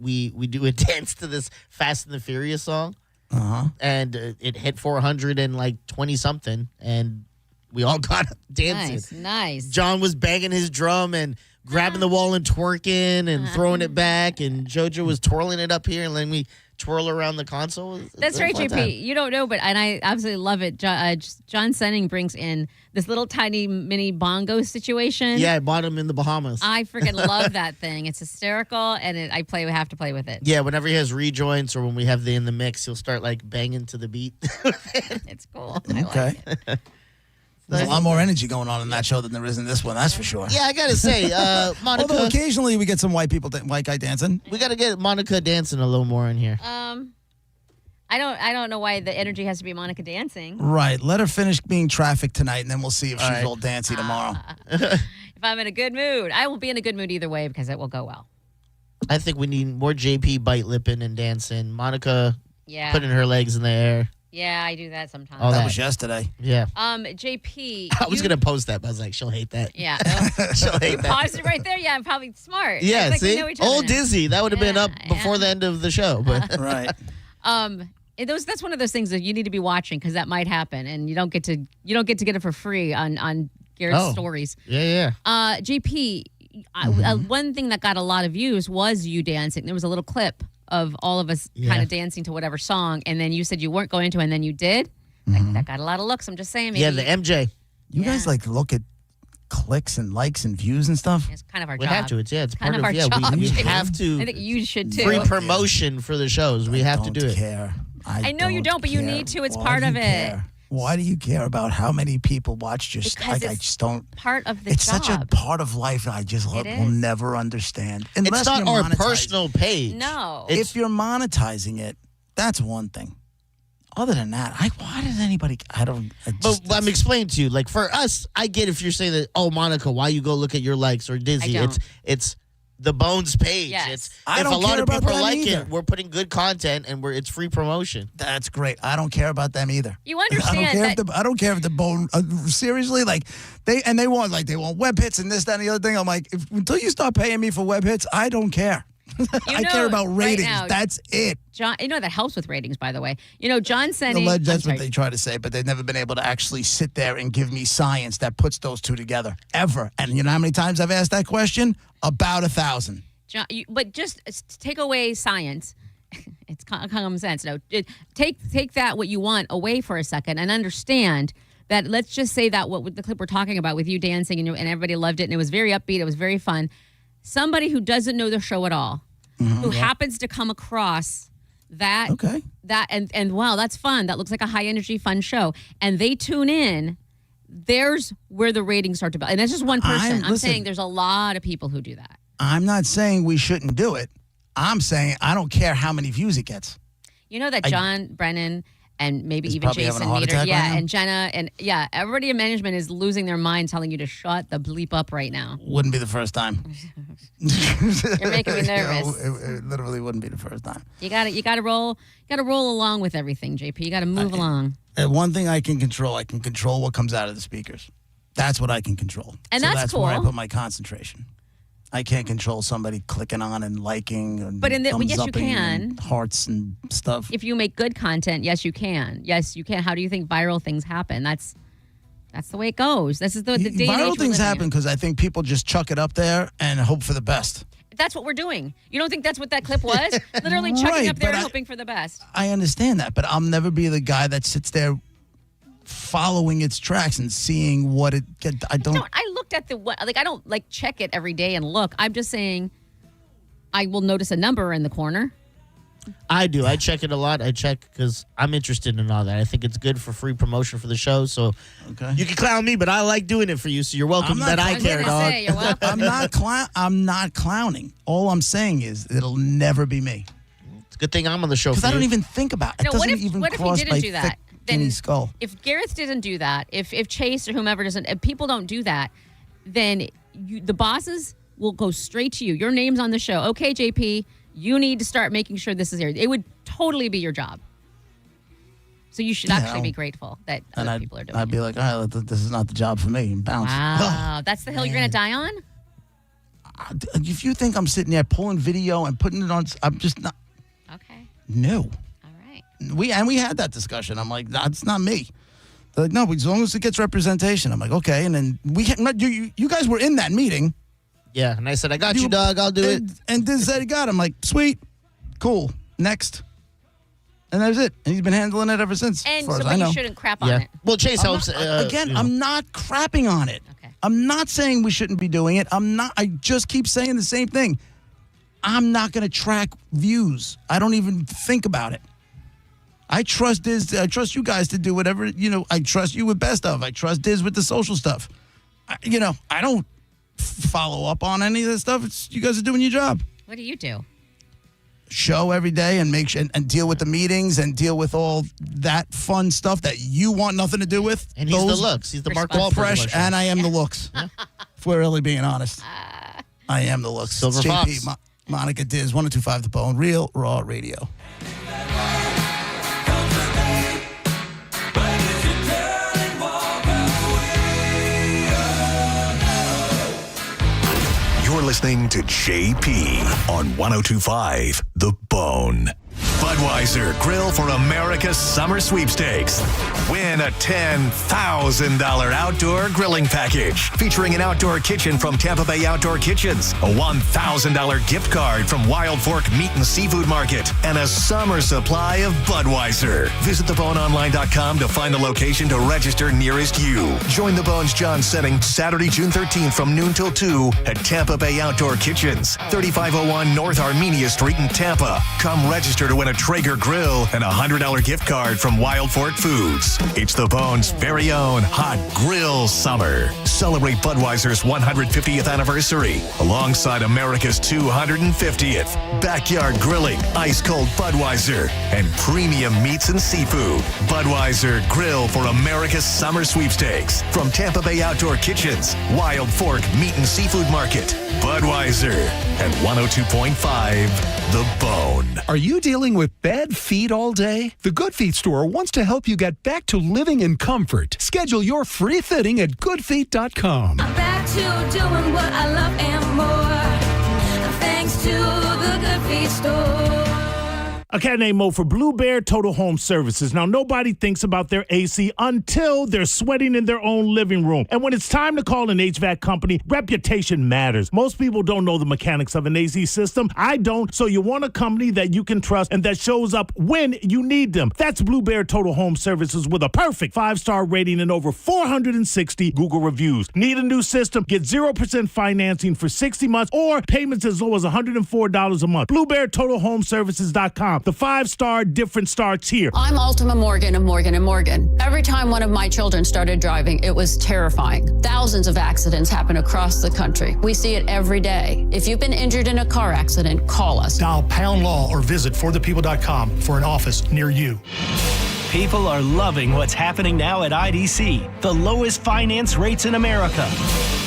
do a dance to this Fast and the Furious song. Uh-huh. And it hit 400 and like 20-something, and we all got up dancing. Nice. John was banging his drum and grabbing the wall and twerking and throwing it back, and JoJo was twirling it up here and letting me twirl around the console. That's right, JP. You don't know, and I absolutely love it. John Senning brings in this little tiny mini bongo situation. Yeah, I bought them in the Bahamas. I freaking love that thing. It's hysterical, and I have to play with it. Yeah, whenever he has rejoins or when we have the in the mix, he'll start like banging to the beat. It's cool. Okay. There's a lot more energy going on in that show than there is in this one, that's for sure. Yeah, I gotta say, Monica. Although occasionally we get some white guy dancing. We gotta get Monica dancing a little more in here. I don't know why the energy has to be Monica dancing. Right. Let her finish being trafficked tonight, and then we'll see if she's all dancy tomorrow. If I'm in a good mood, I will be in a good mood either way because it will go well. I think we need more JP bite lipping and dancing. Monica putting her legs in the air. Yeah, I do that sometimes. Oh, that was yesterday. Yeah. JP. I was going to post that, but I was like, she'll hate that. Yeah. She'll hate that. Paused it right there. Yeah, I'm probably smart. Yeah, like see? we know each other Old now. Dizzy. That would have been up before the end of the show. But Right. That's one of those things that you need to be watching because that might happen, and you don't get to get it for free on Garrett's stories. Yeah. JP, one thing that got a lot of views was you dancing. There was a little clip of all of us kind of dancing to whatever song, and then you said you weren't going to, and then you did. That got a lot of looks. I'm just saying. Maybe the MJ. You guys look at clicks and likes and views and stuff? It's kind of our We job. have to. It's kind of our job. We have to. I think you should too. Free promotion for the shows. We have to do it. Care. I know you don't, but you need to. It's part of it. Why do you care about how many people watched your stuff? I just don't. Part of the It's job. such a part of life that I just will never understand. Unless It's not you're our monetizing. personal page. No. If you're monetizing it, that's one thing. Other than that, why does anybody? I don't. But I'm explaining to you, like for us, I get if you're saying that. Oh, Monica, why you go look at your likes or Dizzy? I don't. It's the Bones page. Yes. It's I if don't a lot care of people about are that liking either. it, we're putting good content and it's free promotion. That's great. I don't care about them either. You understand I don't care if the bone. Seriously, they want web hits and this, that, and the other thing. I'm like, until you start paying me for web hits, I don't care. I care about ratings. now, That's it. John, that helps with ratings, by the way. John Senning. That's what they try to say, but they've never been able to actually sit there and give me science that puts those two together ever. And you know how many times I've asked that question? About 1,000. John, but just take away science. It's common sense. No, take that what you want away for a second and understand that. Let's just say that what the clip we're talking about with you dancing and everybody loved it and it was very upbeat. It was very fun. Somebody who doesn't know the show at all, who happens to come across that, and wow, that's fun. That looks like a high energy, fun show, and they tune in. There's where the ratings start to build, and that's just one person. I'm saying there's a lot of people who do that. I'm not saying we shouldn't do it. I'm saying I don't care how many views it gets. You know that John Brennan and maybe even probably having Jason a heart Meter, attack right now? and Jenna, and everybody in management is losing their mind, telling you to shut the bleep up right now. Wouldn't be the first time. You're making me nervous. It literally wouldn't be the first time. You got to roll along with everything, JP. You got to move along. One thing I can control what comes out of the speakers. That's what I can control. And so that's where I cool. put my concentration. I can't control somebody clicking on and liking and But yes, you thumbs-upping can. and hearts and stuff. If you make good content, yes, you can. Yes, you can. How do you think viral things happen? That's the way it goes. This is the day and age Viral we're things living happen in. because I think people just chuck it up there and hope for the best. That's what we're doing. You don't think that's what that clip was? Literally chucking Right, up there but and hoping for the best. I understand that, but I'll never be the guy that sits there following its tracks and seeing what it get. I looked at I don't check it every day and look. I'm just saying I will notice a number in the corner. I do. I check it a lot. I check because I'm interested in all that. I think it's good for free promotion for the show. So you can clown me, but I like doing it for you. So you're welcome that I care, dog. You're welcome. I'm not clowning. All I'm saying is it'll never be me. It's a good thing I'm on the show. Because I don't even think about it. No, It doesn't what if even he cross didn't my do that? thick, skinny skull. If Gareth didn't do that, if Chase or whomever doesn't, if people don't do that, then the bosses will go straight to you. Your name's on the show. Okay, JP, you need to start making sure this is here. It would totally be your job. So you should actually be grateful that other people are doing I'd be like, all right, this is not the job for me, and bounce. Wow, that's the hill you're going to die on? If you think I'm sitting there pulling video and putting it on, I'm just not. Okay. No. All right. We had that discussion. I'm like, that's not me. They're like, no, as long as it gets representation. I'm like, okay. And then you guys were in that meeting. Yeah, and I said, I got you, dog. I'll do it. And this said he got. I'm like, sweet, cool, next. And that's it. And he's been handling it ever since. And as far as so I know. you shouldn't crap on it. Well, Chase helps. I'm not crapping on it. Okay. I'm not saying we shouldn't be doing it. I just keep saying the same thing. I'm not going to track views. I don't even think about it. I trust Diz. I trust you guys to do whatever, I trust you with best of. I trust Diz with the social stuff. I don't follow up on any of this stuff. It's you guys are doing your job. What do you do? Show every day and make sure and deal with the meetings and deal with all that fun stuff that you want nothing to do with. And he's the looks. He's the Mark All Wahlberg fresh, emotion. and I am the looks. If we're really being honest, I am the looks. Silver It's Fox. JP, Monica Diz, 102.5 The Bone, Real Raw Radio. You're listening to JP on 102.5 The Bone. Budweiser Grill for America's Summer Sweepstakes. Win a $10,000 outdoor grilling package featuring an outdoor kitchen from Tampa Bay Outdoor Kitchens, a $1,000 gift card from Wild Fork Meat and Seafood Market, and a summer supply of Budweiser. Visit theboneonline.com to find the location to register nearest you. Join the Bones John Setting Saturday, June 13th from noon till 2 at Tampa Bay Outdoor Kitchens, 3501 North Armenia Street in Tampa. Come register to win a Traeger grill and a $100 gift card from Wild Fork Foods. It's the Bone's very own hot grill summer. Celebrate Budweiser's 150th anniversary alongside America's 250th. Backyard grilling, ice cold Budweiser, and premium meats and seafood. Budweiser Grill for America's Summer Sweepstakes from Tampa Bay Outdoor Kitchens, Wild Fork Meat and Seafood Market. Budweiser at 102.5 The Bone. Are you dealing with bad feet all day? The Good Feet store wants to help you get back to living in comfort. Schedule your free fitting at goodfeet.com. I'm back to doing what I love and more. Thanks to the Good Feet store. A cat named Mo for Blue Bear Total Home Services. Now, nobody thinks about their AC until they're sweating in their own living room. And when it's time to call an HVAC company, reputation matters. Most people don't know the mechanics of an AC system. I don't, so you want a company that you can trust and that shows up when you need them. That's Blue Bear Total Home Services with a perfect 5-star rating and over 460 Google reviews. Need a new system? Get 0% financing for 60 months or payments as low as $104 a month. BlueBearTotalHomeservices.com. The 5-star difference starts here. I'm Ultima Morgan of Morgan & Morgan. Every time one of my children started driving, it was terrifying. Thousands of accidents happen across the country. We see it every day. If you've been injured in a car accident, call us. Dial Pound Law or visit forthepeople.com for an office near you. People are loving what's happening now at IDC, the lowest finance rates in America.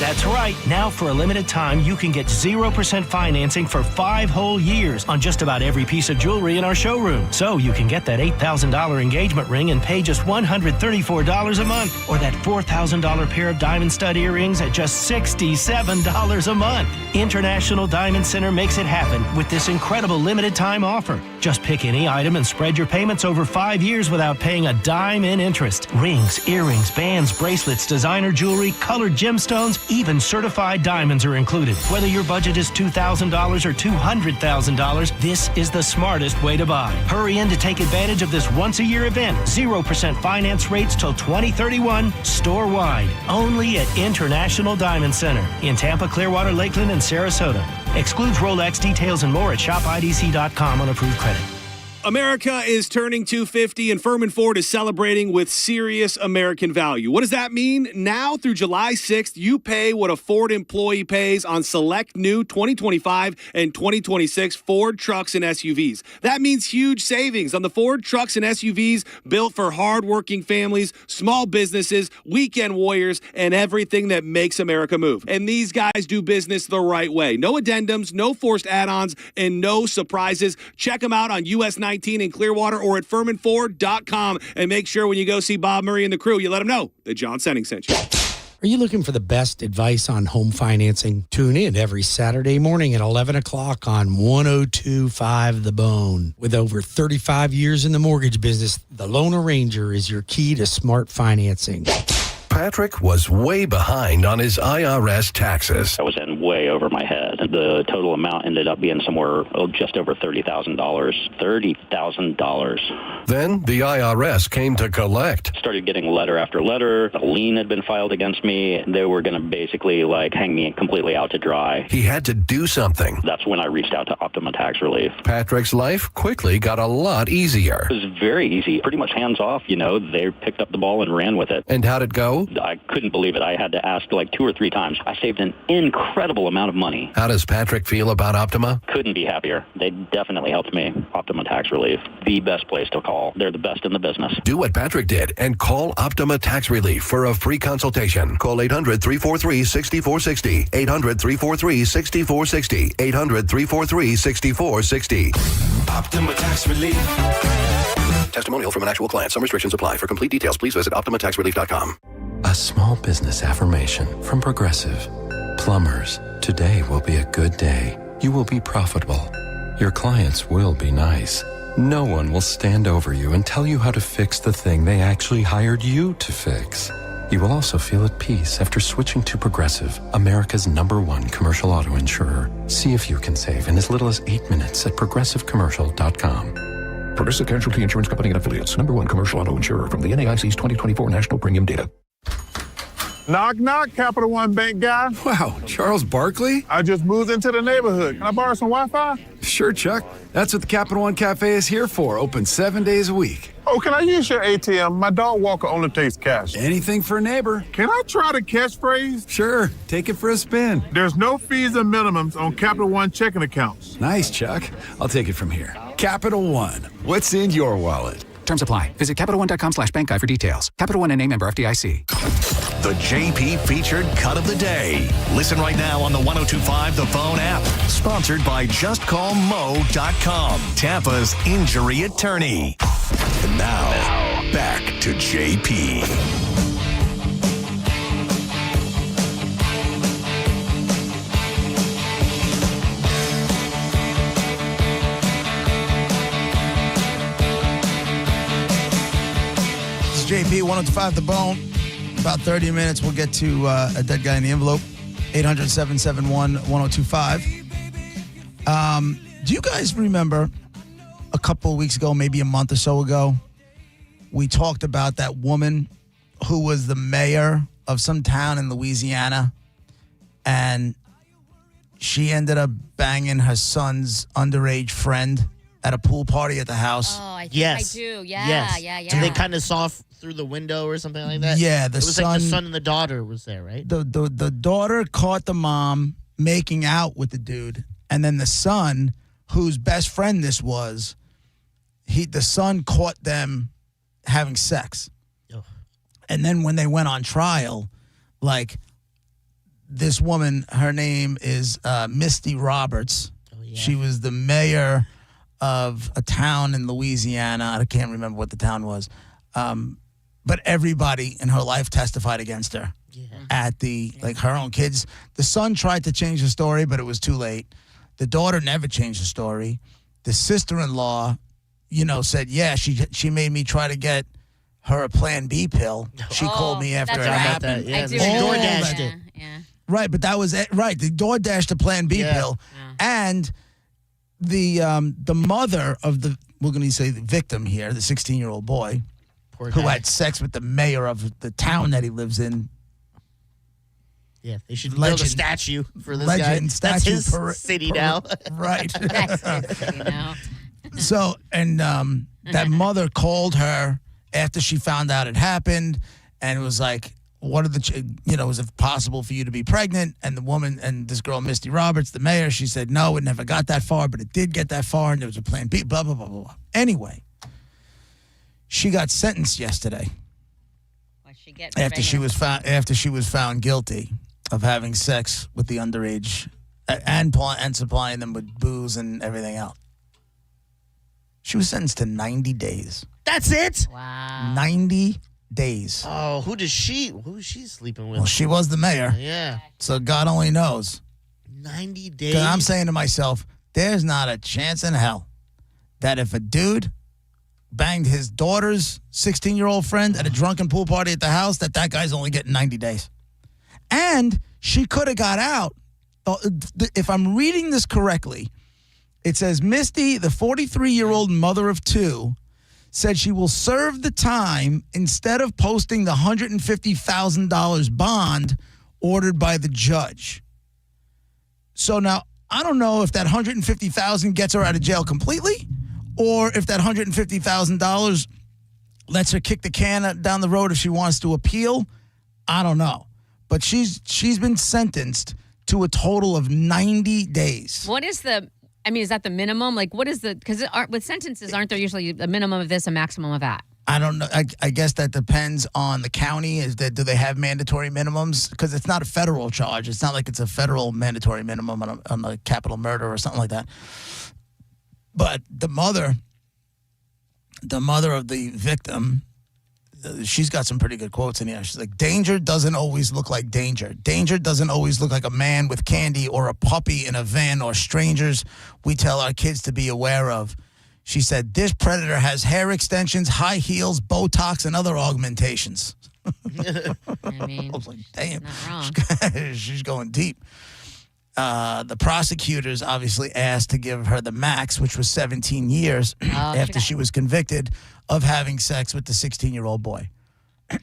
That's right. Now, for a limited time, you can get 0% financing for 5 whole years on just about every piece of jewelry in our showroom. So you can get that $8,000 engagement ring and pay just $134 a month, or that $4,000 pair of diamond stud earrings at just $67 a month. International Diamond Center makes it happen with this incredible limited time offer. Just pick any item and spread your payments over 5 years without paying a dime in interest. Rings, earrings, bands, bracelets, designer jewelry, colored gemstones, even certified diamonds are included. Whether your budget is $2,000 or $200,000, this is the smartest way to buy. Hurry in to take advantage of this once-a-year event. 0% finance rates till 2031, store-wide. Only at International Diamond Center in Tampa, Clearwater, Lakeland, and Sarasota. Excludes Rolex. Details and more at shopidc.com on approved credit. America is turning 250 and Furman Ford is celebrating with serious American value. What does that mean? Now through July 6th, you pay what a Ford employee pays on select new 2025 and 2026 Ford trucks and SUVs. That means huge savings on the Ford trucks and SUVs built for hardworking families, small businesses, weekend warriors, and everything that makes America move. And these guys do business the right way. No addendums, no forced add-ons, and no surprises. Check them out on US 19 in Clearwater or at FurmanFord.com, and make sure when you go see Bob Murray and the crew, you let them know that John Senning sent you. Are you looking for the best advice on home financing? Tune in every Saturday morning at 11 o'clock on 102.5 The Bone. With over 35 years in the mortgage business, the Loan Arranger is your key to smart financing. Patrick was way behind on his IRS taxes. I was in way over my head. The total amount ended up being somewhere just over $30,000. $30,000. Then the IRS came to collect. Started getting letter after letter. A lien had been filed against me. They were going to basically hang me completely out to dry. He had to do something. That's when I reached out to Optima Tax Relief. Patrick's life quickly got a lot easier. It was very easy, pretty much hands off. They picked up the ball and ran with it. And how'd it go? I couldn't believe it. I had to ask 2 or 3 times. I saved an incredible amount of money. How does Patrick feel about Optima? Couldn't be happier. They definitely helped me. Optima Tax Relief, the best place to call. They're the best in the business. Do what Patrick did and call Optima Tax Relief for a free consultation. Call 800-343-6460. 800-343-6460. 800-343-6460. Optima Tax Relief. Testimonial from an actual client. Some restrictions apply. For complete details, please visit OptimaTaxRelief.com. A small business affirmation from Progressive. Plumbers, today will be a good day. You will be profitable. Your clients will be nice. No one will stand over you and tell you how to fix the thing they actually hired you to fix. You will also feel at peace after switching to Progressive, America's #1 commercial auto insurer. See if you can save in as little as 8 minutes at progressivecommercial.com. Progressive Casualty Insurance Company and Affiliates. #1 commercial auto insurer from the NAIC's 2024 national premium data. Knock, knock, Capital One Bank guy. Wow, Charles Barkley? I just moved into the neighborhood. Can I borrow some Wi-Fi? Sure, Chuck. That's what the Capital One Cafe is here for. Open 7 days a week. Oh, can I use your ATM? My dog walker only takes cash. Anything for a neighbor. Can I try the catchphrase? Sure, take it for a spin. There's no fees and minimums on Capital One checking accounts. Nice, Chuck. I'll take it from here. Capital One. What's in your wallet? Terms apply. Visit CapitalOne.com/bank guide for details. Capital One and a member FDIC. The JP featured cut of the day. Listen right now on the 102.5 The Phone app. Sponsored by JustCallMo.com, Tampa's injury attorney. And now, back to JP. JP, 105 The Bone. About 30 minutes, we'll get to a dead guy in the envelope. 800-771-1025. Do you guys remember a couple of weeks ago, maybe a month or so ago, we talked about that woman who was the mayor of some town in Louisiana, and she ended up banging her son's underage friend at a pool party at the house? Oh, I think Yes. I do. Yeah, Yes. yeah. And they kind of saw through the window or something like that. Yeah, it was like the son and the daughter was there, right? The daughter caught the mom making out with the dude, and then the son, whose best friend this was, the son caught them having sex. Ugh. And then when they went on trial, this woman, her name is Misty Roberts. Oh, yeah. She was the mayor of a town in Louisiana. I can't remember what the town was. But everybody in her life testified against her at her own kids. The son tried to change the story, but it was too late. The daughter never changed the story. The sister-in-law, said, yeah, she made me try to get her a Plan B pill. She called me after it happened. Yeah, do she remember DoorDashed that. it. Yeah. Right, but that was it. Right, the DoorDash the Plan B pill. And the mother of the victim here, the 16-year-old boy, who had sex with the mayor of the town that he lives in. Yeah, they should build a statue for this guy. That's his city now. Right. That's his city now. So, and that mother called her after she found out it happened, and it was like, what are is it possible for you to be pregnant? And the woman, and this girl, Misty Roberts, the mayor, she said, no, it never got that far, but it did get that far, and there was a Plan B, blah, blah, blah, blah, blah. Anyway, she got sentenced yesterday after she was found guilty of having sex with the underage and supplying them with booze and everything else. She was sentenced to 90 days. That's it? Wow. 90 days. Oh, who is she sleeping with? Well, she was the mayor. Yeah. So God only knows. 90 days. 'Cause I'm saying to myself, there's not a chance in hell that if a dude banged his daughter's 16-year-old friend at a drunken pool party at the house, that guy's only getting 90 days. And she could have got out. If I'm reading this correctly, it says Misty, the 43-year-old mother of two, said she will serve the time instead of posting the $150,000 bond ordered by the judge. So now, I don't know if that $150,000 gets her out of jail completely, or if that $150,000 lets her kick the can down the road if she wants to appeal. I don't know. But she's been sentenced to a total of 90 days. What is is that the minimum? Like, what is because with sentences, aren't there usually a minimum of this, a maximum of that? I don't know. I guess that depends on the county. Do they have mandatory minimums? Because it's not a federal charge. It's not like it's a federal mandatory minimum on a capital murder or something like that. But the mother of the victim, she's got some pretty good quotes in here. She's like, danger doesn't always look like danger. Danger doesn't always look like a man with candy or a puppy in a van or strangers we tell our kids to be aware of. She said, this predator has hair extensions, high heels, Botox, and other augmentations. I was like, damn. She's going deep. The prosecutors obviously asked to give her the max, which was 17 years after she was convicted of having sex with the 16-year-old boy.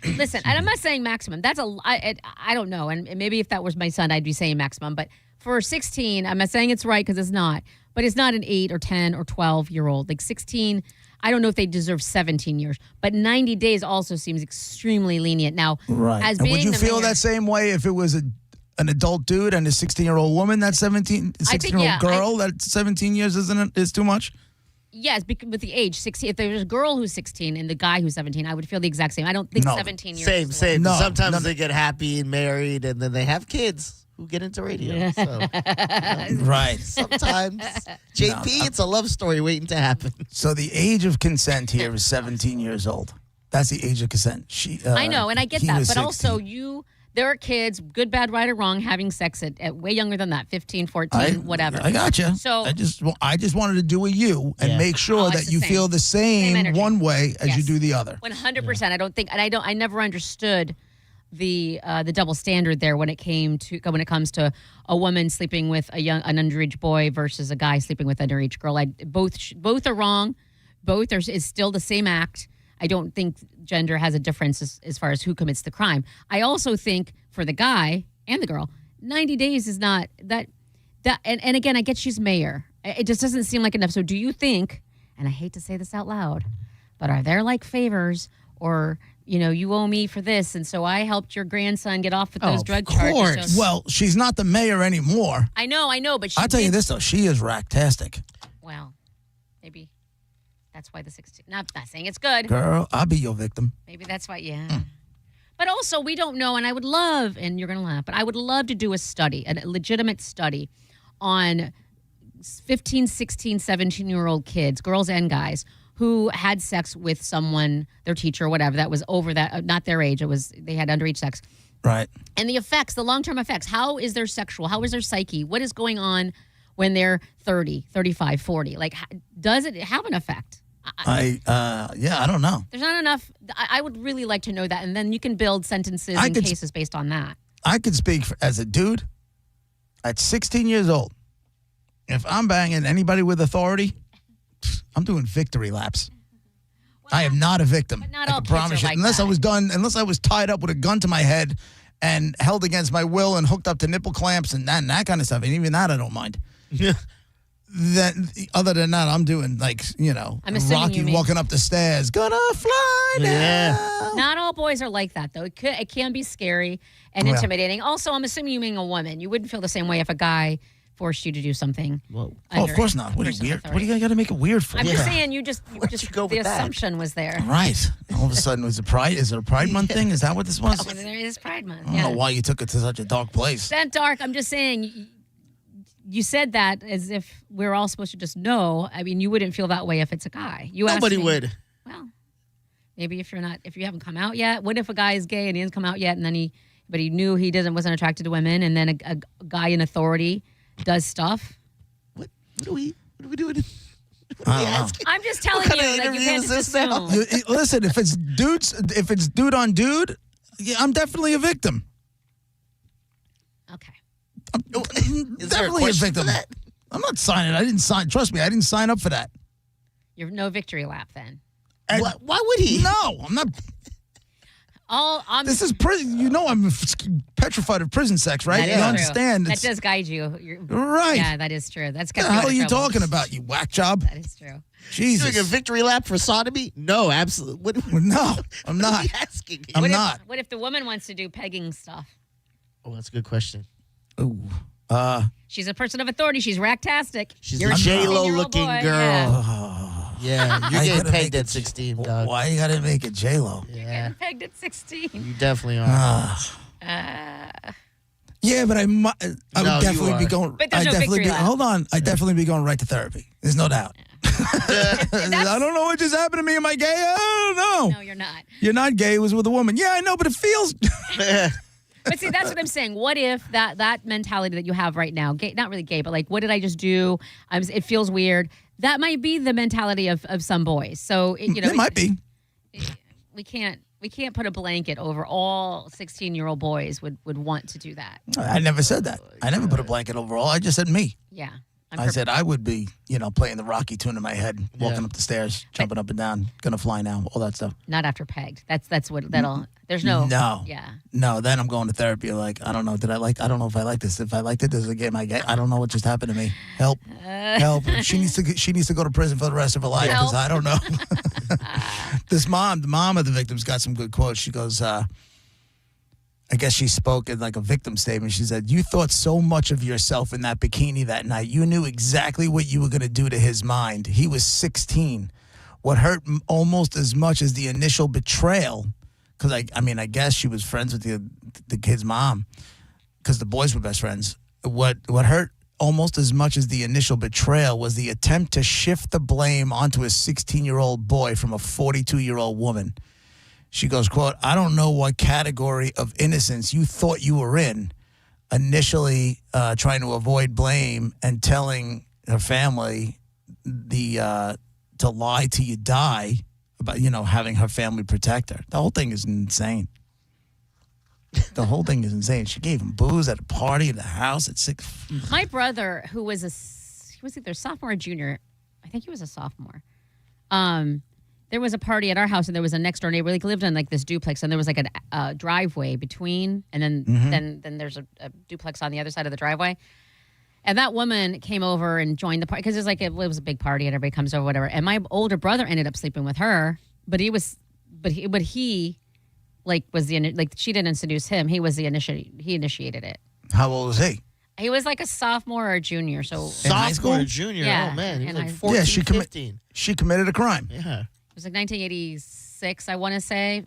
Listen, and I'm not saying maximum. That's I don't know. And maybe if that was my son, I'd be saying maximum. But for 16, I'm not saying it's right because it's not. But it's not an 8 or 10 or 12-year-old. Like 16, I don't know if they deserve 17 years. But 90 days also seems extremely lenient. Now, right. As and being would you feel that same way if it was an adult dude and a 16-year-old woman? That 16-year-old girl, that 17 years is too much? Yes, with the age, 16. If there's a girl who's 16 and the guy who's 17, I would feel the exact same. I don't think 17 years. Same. No, sometimes they get happy and married, and then they have kids who get into radio. So, right. Sometimes. JP, it's a love story waiting to happen. So the age of consent here is 17 years old. That's the age of consent. I know, and I get that. But 16. also, there are kids, good, bad, right, or wrong, having sex at way younger than that, 15, 14, whatever. I got you. So I just wanted to do a you and make sure that you feel the same one way as you do the other. 100%. I don't think, and I never understood the double standard there when it comes to a woman sleeping with an underage boy versus a guy sleeping with an underage girl. Both are wrong. Both is still the same act. I don't think gender has a difference as far as who commits the crime. I also think for the guy and the girl, 90 days is not that. And again, I get she's mayor. It just doesn't seem like enough. So do you think, and I hate to say this out loud, but are there like favors or, you owe me for this, and so I helped your grandson get off with those drug charges. So, well, she's not the mayor anymore. I know, but I'll tell you this, though. She is racktastic. Well, maybe that's why the 16. Not saying it's good. Girl, I'll be your victim. Maybe that's why, yeah. But also, we don't know, and I would love, and you're going to laugh, but I would love to do a study, a legitimate study on 15, 16, 17-year-old kids, girls and guys, who had sex with someone, their teacher or whatever, that was over that, not their age. They had underage sex. Right. And the effects, the long-term effects. How is their psyche? What is going on when they're 30, 35, 40? Like, does it have an effect? I don't know. There's not enough. I would really like to know that, and then you can build sentences and cases based on that. I could speak as a dude. At 16 years old, if I'm banging anybody with authority, I'm doing victory laps. I am not a victim. But not I all can kids promise are you. like Unless I was tied up with a gun to my head and held against my will and hooked up to nipple clamps and that kind of stuff. And even that I don't mind. Then, other than that, I'm doing Rocky walking up the stairs. Gonna fly now. Yeah. Not all boys are like that, though. It can be scary and intimidating. Also, I'm assuming you mean a woman. You wouldn't feel the same way if a guy forced you to do something. Whoa. Of course not. What are you weird? What do you got to make it weird for? I'm just saying the assumption was there. Right. All of a sudden, is it a Pride Month thing? Is that what this was? There is Pride Month. I don't know why you took it to such a dark place. It's not dark. I'm just saying. You said that as if we're all supposed to just know. I mean, you wouldn't feel that way if it's a guy. Nobody would. Well, maybe if you haven't come out yet. What if a guy is gay and he hasn't come out yet, and then he knew he wasn't attracted to women, and then a guy in authority does stuff? What are we doing? I'm just telling you, like, you can't just assume. Listen, if it's dude on dude, yeah, I'm definitely a victim. Okay. Is there a Definitely a question victim. for that? I'm not signing. I didn't sign. Trust me, I didn't sign up for that. You're no victory lap then. And why would he? No, I'm not. This is prison. You know, I'm petrified of prison sex, right? That You is true. understand? That It's- does guide you. Right. Yeah, that is true. That's What kept the you hell out are of you trouble. talking about, you whack job? That is true. Jesus. Doing a victory lap for sodomy? No, absolutely. No, I'm not. What are you asking? I'm what not. What if the woman wants to do pegging stuff? Oh, that's a good question. Ooh. She's a person of authority. She's racktastic. She's You're a J-Lo 16-year-old looking boy. girl. Yeah. Yeah, you're I getting gotta pegged make at 16, dog. Why you gotta make it J-Lo? Yeah, Pegged at 16. you definitely are. Yeah, but I No, would you definitely be are. going. But there's I'd no definitely victory be. lap. Hold on, I'd definitely be going right to therapy. There's no doubt. I don't know what just happened to me. Am I gay? I don't know. No, you're not. You're not gay. It was with a woman. Yeah, I know, but it feels. But see, that's what I'm saying. What if that mentality that you have right now, gay, not really gay, but like, what did I just do? It feels weird. That might be the mentality of some boys. So It might be. We can't put a blanket over all 16-year-old boys would want to do that. I never said that. I never put a blanket over all. I just said me. Yeah. I said I would be, playing the Rocky tune in my head, walking up the stairs, jumping up and down, gonna fly now, all that stuff. Not after pegged. That's what that'll. There's no. No. Yeah. No, then I'm going to therapy. Like, I don't know. I don't know if I like this. If I liked it, does it get my gay? I don't know what just happened to me. Help. Help. She needs to go to prison for the rest of her life because I don't know. This mom, the mom of the victim's got some good quotes. She goes, I guess she spoke in like a victim statement. She said, "You thought so much of yourself in that bikini that night. You knew exactly what you were going to do to his mind. He was 16. What hurt almost as much as the initial betrayal, because I guess she was friends with the kid's mom, because the boys were best friends. What hurt almost as much as the initial betrayal was the attempt to shift the blame onto a 16-year-old boy from a 42-year-old woman." She goes, quote, "I don't know what category of innocence you thought you were in, initially trying to avoid blame and telling her family to lie till you die about, having her family protect her. The whole thing is insane. The whole thing is insane. She gave him booze at a party at the house at 6. My brother, who was he was either sophomore or junior, I think he was a sophomore. There was a party at our house, and there was a next door neighbor. Like, lived in like this duplex, and there was like a driveway between, and then there's a duplex on the other side of the driveway. And that woman came over and joined the party because it was a big party, and everybody comes over, whatever. And my older brother ended up sleeping with her, but he was she didn't seduce him. He was he initiated it. How old was he? He was like a sophomore or a junior. So Sophomore or junior? Yeah. Oh, man. He was like And 14, she 15. She committed a crime. Yeah. It was like 1986, I want to say,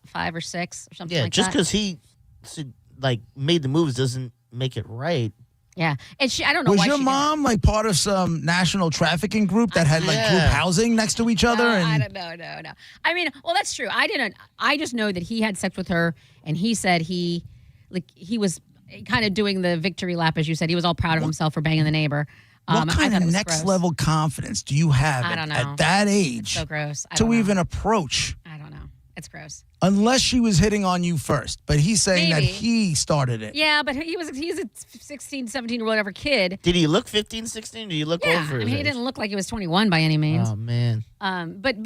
5 or 6 or something Yeah, like just that. because he made the moves doesn't make it right. Yeah, and I don't know Was why your she mom like part of some national trafficking group that had like group housing next to each other? I And don't know, no. I mean, well, that's true. I just know that he had sex with her, and he said he was kind of doing the victory lap, as you said. He was all proud of himself for banging the neighbor. what I kind thought of it was next gross. level confidence do you have I don't know. at that age So gross. I to don't know. even approach? I don't know. It's gross. Unless she was hitting on you first, but he's saying Maybe. that he started it. Yeah, but he's a 16, 17 or whatever kid. Did he look 15, 16? Did he look Yeah, over I his mean, he age? didn't look like he was 21 by any means. Oh, man. But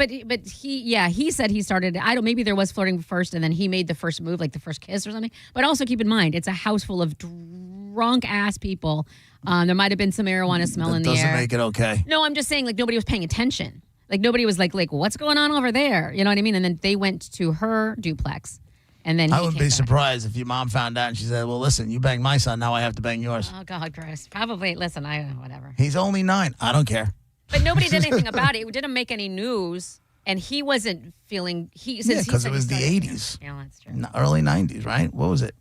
he said he started. Maybe there was flirting first, and then he made the first move, like the first kiss or something. But also keep in mind, it's a house full of drunk ass people. There might have been some marijuana smell in the air. Doesn't make it okay. No, I'm just saying, like, nobody was paying attention. Like, nobody was like, what's going on over there? You know what I mean? And then they went to her duplex, and then I he wouldn't came be back. surprised if your mom found out and she said, "Well, listen, you banged my son, now I have to bang yours." Oh God, gross. Probably. Listen, whatever. He's only 9. I don't care. But nobody did anything about it. It didn't make any news, and he wasn't feeling. Yeah, because it was the 80s. Yeah, that's true. Early 90s, right? What was it?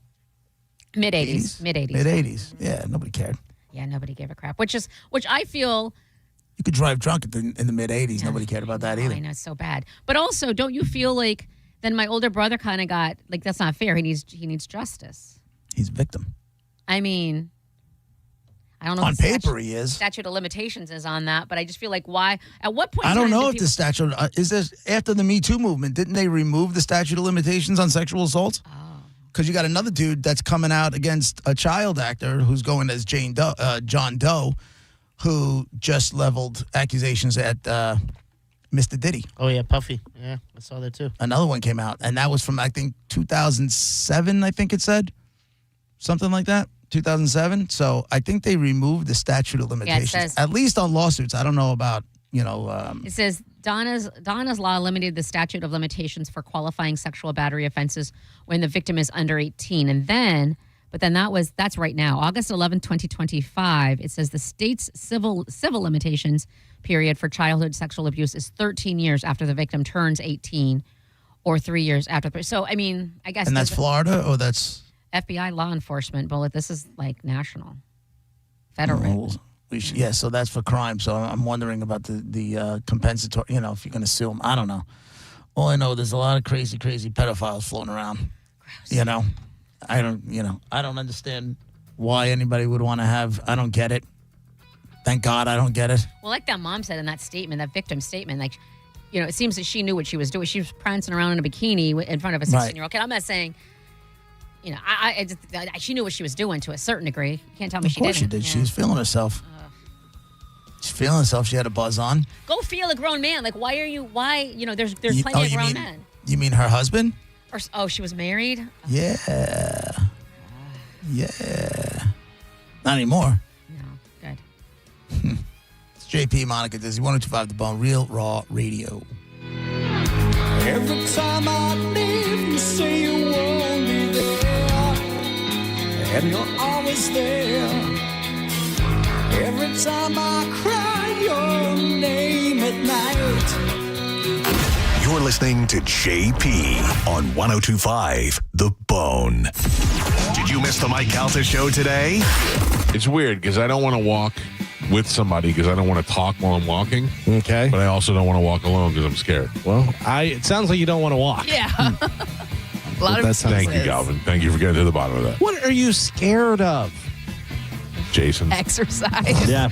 Mid 80s. Mid 80s. Mid 80s. Yeah, nobody cared. Yeah, nobody gave a crap. Which I feel. You could drive drunk in the mid 80s. Nobody cared about that either. I know, it's so bad. But also, don't you feel like then my older brother kind of got like that's not fair. He needs justice. He's a victim. I mean, I don't know. On if the paper, he is. Statute of limitations is on that, but I just feel like why? At what point? I don't in time know do if the statute is this after the Me Too movement. Didn't they remove the statute of limitations on sexual assault? Oh. Because you got another dude that's coming out against a child actor who's going as John Doe, who just leveled accusations at Mr. Diddy. Oh, yeah, Puffy. Yeah, I saw that too. Another one came out, and that was from, I think, 2007, I think it said. Something like that, 2007. So I think they removed the statute of limitations, says- at least on lawsuits. I don't know about, It says Donna's law limited the statute of limitations for qualifying sexual battery offenses when the victim is under 18. And then, that's right now, August 11, 2025. It says the state's civil limitations period for childhood sexual abuse is 13 years after the victim turns 18 or 3 years after. So, I mean, I guess. And that's Florida or that's? FBI law enforcement, Bullet. This is like national, federal. So that's for crime. So I'm wondering about the compensatory, if you're going to sue them. I don't know. All I know, there's a lot of crazy pedophiles floating around. Gross. I don't understand why anybody would want to have, I don't get it. Thank God I don't get it. Well, like that mom said in that statement, that victim statement, like, it seems that she knew what she was doing. She was prancing around in a bikini in front of a 16-year-old kid. I'm not saying, she knew what she was doing to a certain degree. You can't tell me she didn't. Of course she did. She was feeling herself. She's feeling herself. She had a buzz on. Go feel a grown man. Like, there's plenty of grown men. You mean her husband? Or she was married? Yeah. Not anymore. No, good. It's JP, Monica Dizzy, 102.5 The Bone, Real Raw Radio. Every time I leave, you say you won't be there, and you're always there. Every time I cry your name at night. You're listening to JP on 102.5 The Bone. Did you miss the Mike Calta show today? It's weird because I don't want to walk with somebody because I don't want to talk while I'm walking. Okay. But I also don't want to walk alone because I'm scared. Well, it sounds like you don't want to walk. Yeah. A lot of people Thank you, Galvin. Thank you for getting to the bottom of that. What are you scared of? Jason. Exercise. Yeah.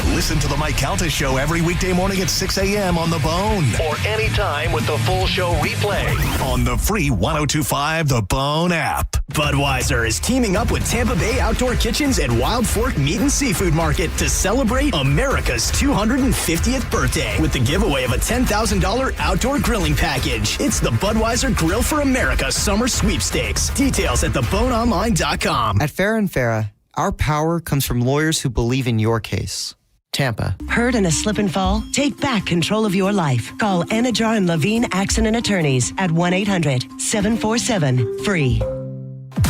Listen to the Mike Calta show every weekday morning at 6 a.m. on The Bone. Or anytime with the full show replay on the free 102.5 The Bone app. Budweiser is teaming up with Tampa Bay Outdoor Kitchens and Wild Fork Meat and Seafood Market to celebrate America's 250th birthday with the giveaway of a $10,000 outdoor grilling package. It's the Budweiser Grill for America Summer Sweepstakes. Details at theboneonline.com. At Farrah & Farrah, our power comes from lawyers who believe in your case. Tampa. Hurt in a slip and fall? Take back control of your life. Call Anajar and Levine Accident Attorneys at 1-800-747-FREE.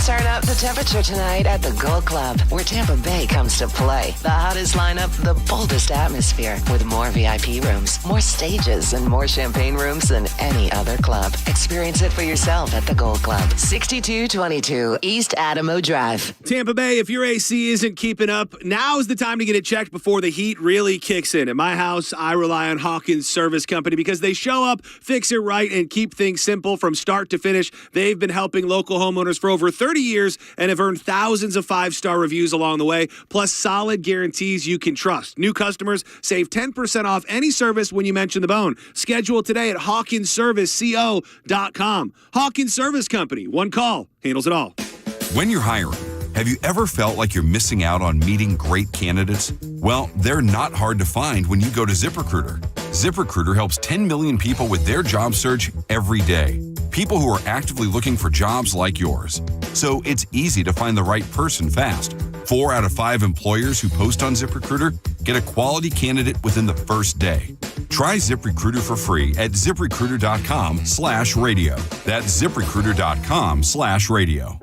Turn up the temperature tonight at the Gold Club, where Tampa Bay comes to play. The hottest lineup, the boldest atmosphere, with more VIP rooms, more stages, and more champagne rooms than any other club. Experience it for yourself at the Gold Club, 6222 East Adamo Drive. Tampa Bay, if your AC isn't keeping up, now's the time to get it checked before the heat really kicks in. At my house, I rely on Hawkins Service Company because they show up, fix it right, and keep things simple from start to finish. They've been helping local homeowners for over 30 years and have earned thousands of 5-star reviews along the way, plus solid guarantees you can trust. New customers save 10% off any service when you mention The Bone. Schedule today at HawkinsServiceCO.com. Hawkins Service Company. One call handles it all. When you're hiring, have you ever felt like you're missing out on meeting great candidates? Well, they're not hard to find when you go to ZipRecruiter. ZipRecruiter helps 10 million people with their job search every day. People who are actively looking for jobs like yours. So it's easy to find the right person fast. 4 out of 5 employers who post on ZipRecruiter get a quality candidate within the first day. Try ZipRecruiter for free at ZipRecruiter.com/radio. That's ZipRecruiter.com/radio.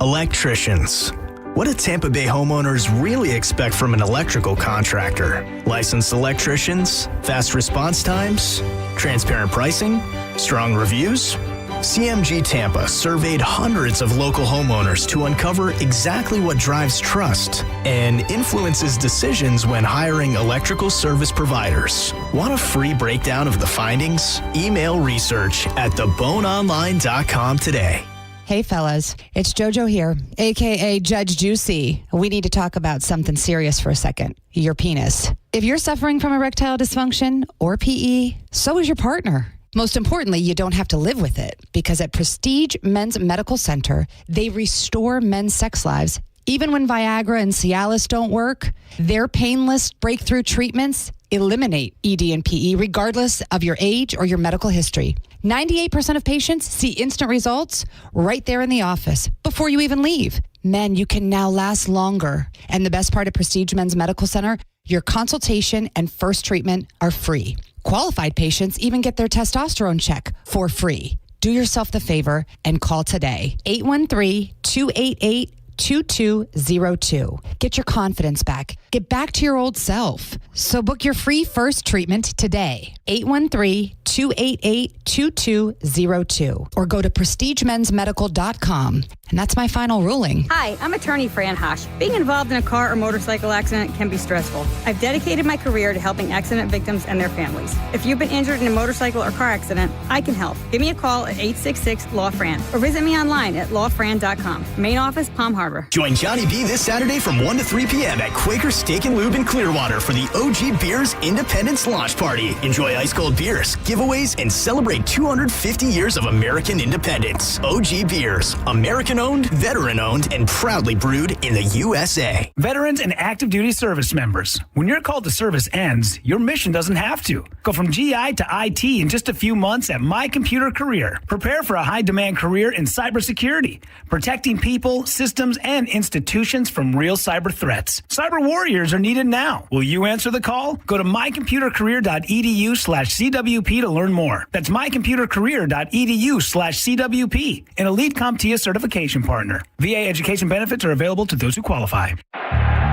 Electricians. What do Tampa Bay homeowners really expect from an electrical contractor? Licensed electricians, fast response times, transparent pricing, strong reviews? CMG Tampa surveyed hundreds of local homeowners to uncover exactly what drives trust and influences decisions when hiring electrical service providers. Want a free breakdown of the findings? Email research@theboneonline.com today. Hey, fellas. It's JoJo here, a.k.a. Judge Juicy. We need to talk about something serious for a second. Your penis. If you're suffering from erectile dysfunction or PE, so is your partner. Most importantly, you don't have to live with it because at Prestige Men's Medical Center, they restore men's sex lives. Even when Viagra and Cialis don't work, their painless breakthrough treatments eliminate ED and PE regardless of your age or your medical history. 98% of patients see instant results right there in the office before you even leave. Men, you can now last longer. And the best part of Prestige Men's Medical Center, your consultation and first treatment are free. Qualified patients even get their testosterone check for free. Do yourself the favor and call today. 813-288-2202. Get your confidence back. Get back to your old self. So book your free first treatment today. 813-288-2202. Or go to prestigemensmedical.com. And that's my final ruling. Hi, I'm attorney Fran Hosh. Being involved in a car or motorcycle accident can be stressful. I've dedicated my career to helping accident victims and their families. If you've been injured in a motorcycle or car accident, I can help. Give me a call at 866-LAW-FRAN or visit me online at lawfran.com. Main office, Palm Harbor. Join Johnny B this Saturday from 1 to 3 p.m. at Quaker Steak and Lube in Clearwater for the OG Beers Independence Launch Party. Enjoy ice cold beers, giveaways, and celebrate 250 years of American independence. OG Beers, American-owned, veteran-owned, and proudly brewed in the USA. Veterans and active duty service members, when your call to service ends, your mission doesn't have to. Go from GI to IT in just a few months at My Computer Career. Prepare for a high-demand career in cybersecurity, protecting people, systems, and institutions from real cyber threats. Cyber warriors are needed now. Will you answer the call? Go to mycomputercareer.edu/CWP to learn more. That's mycomputercareer.edu/CWP, an Elite CompTIA certification partner. VA education benefits are available to those who qualify.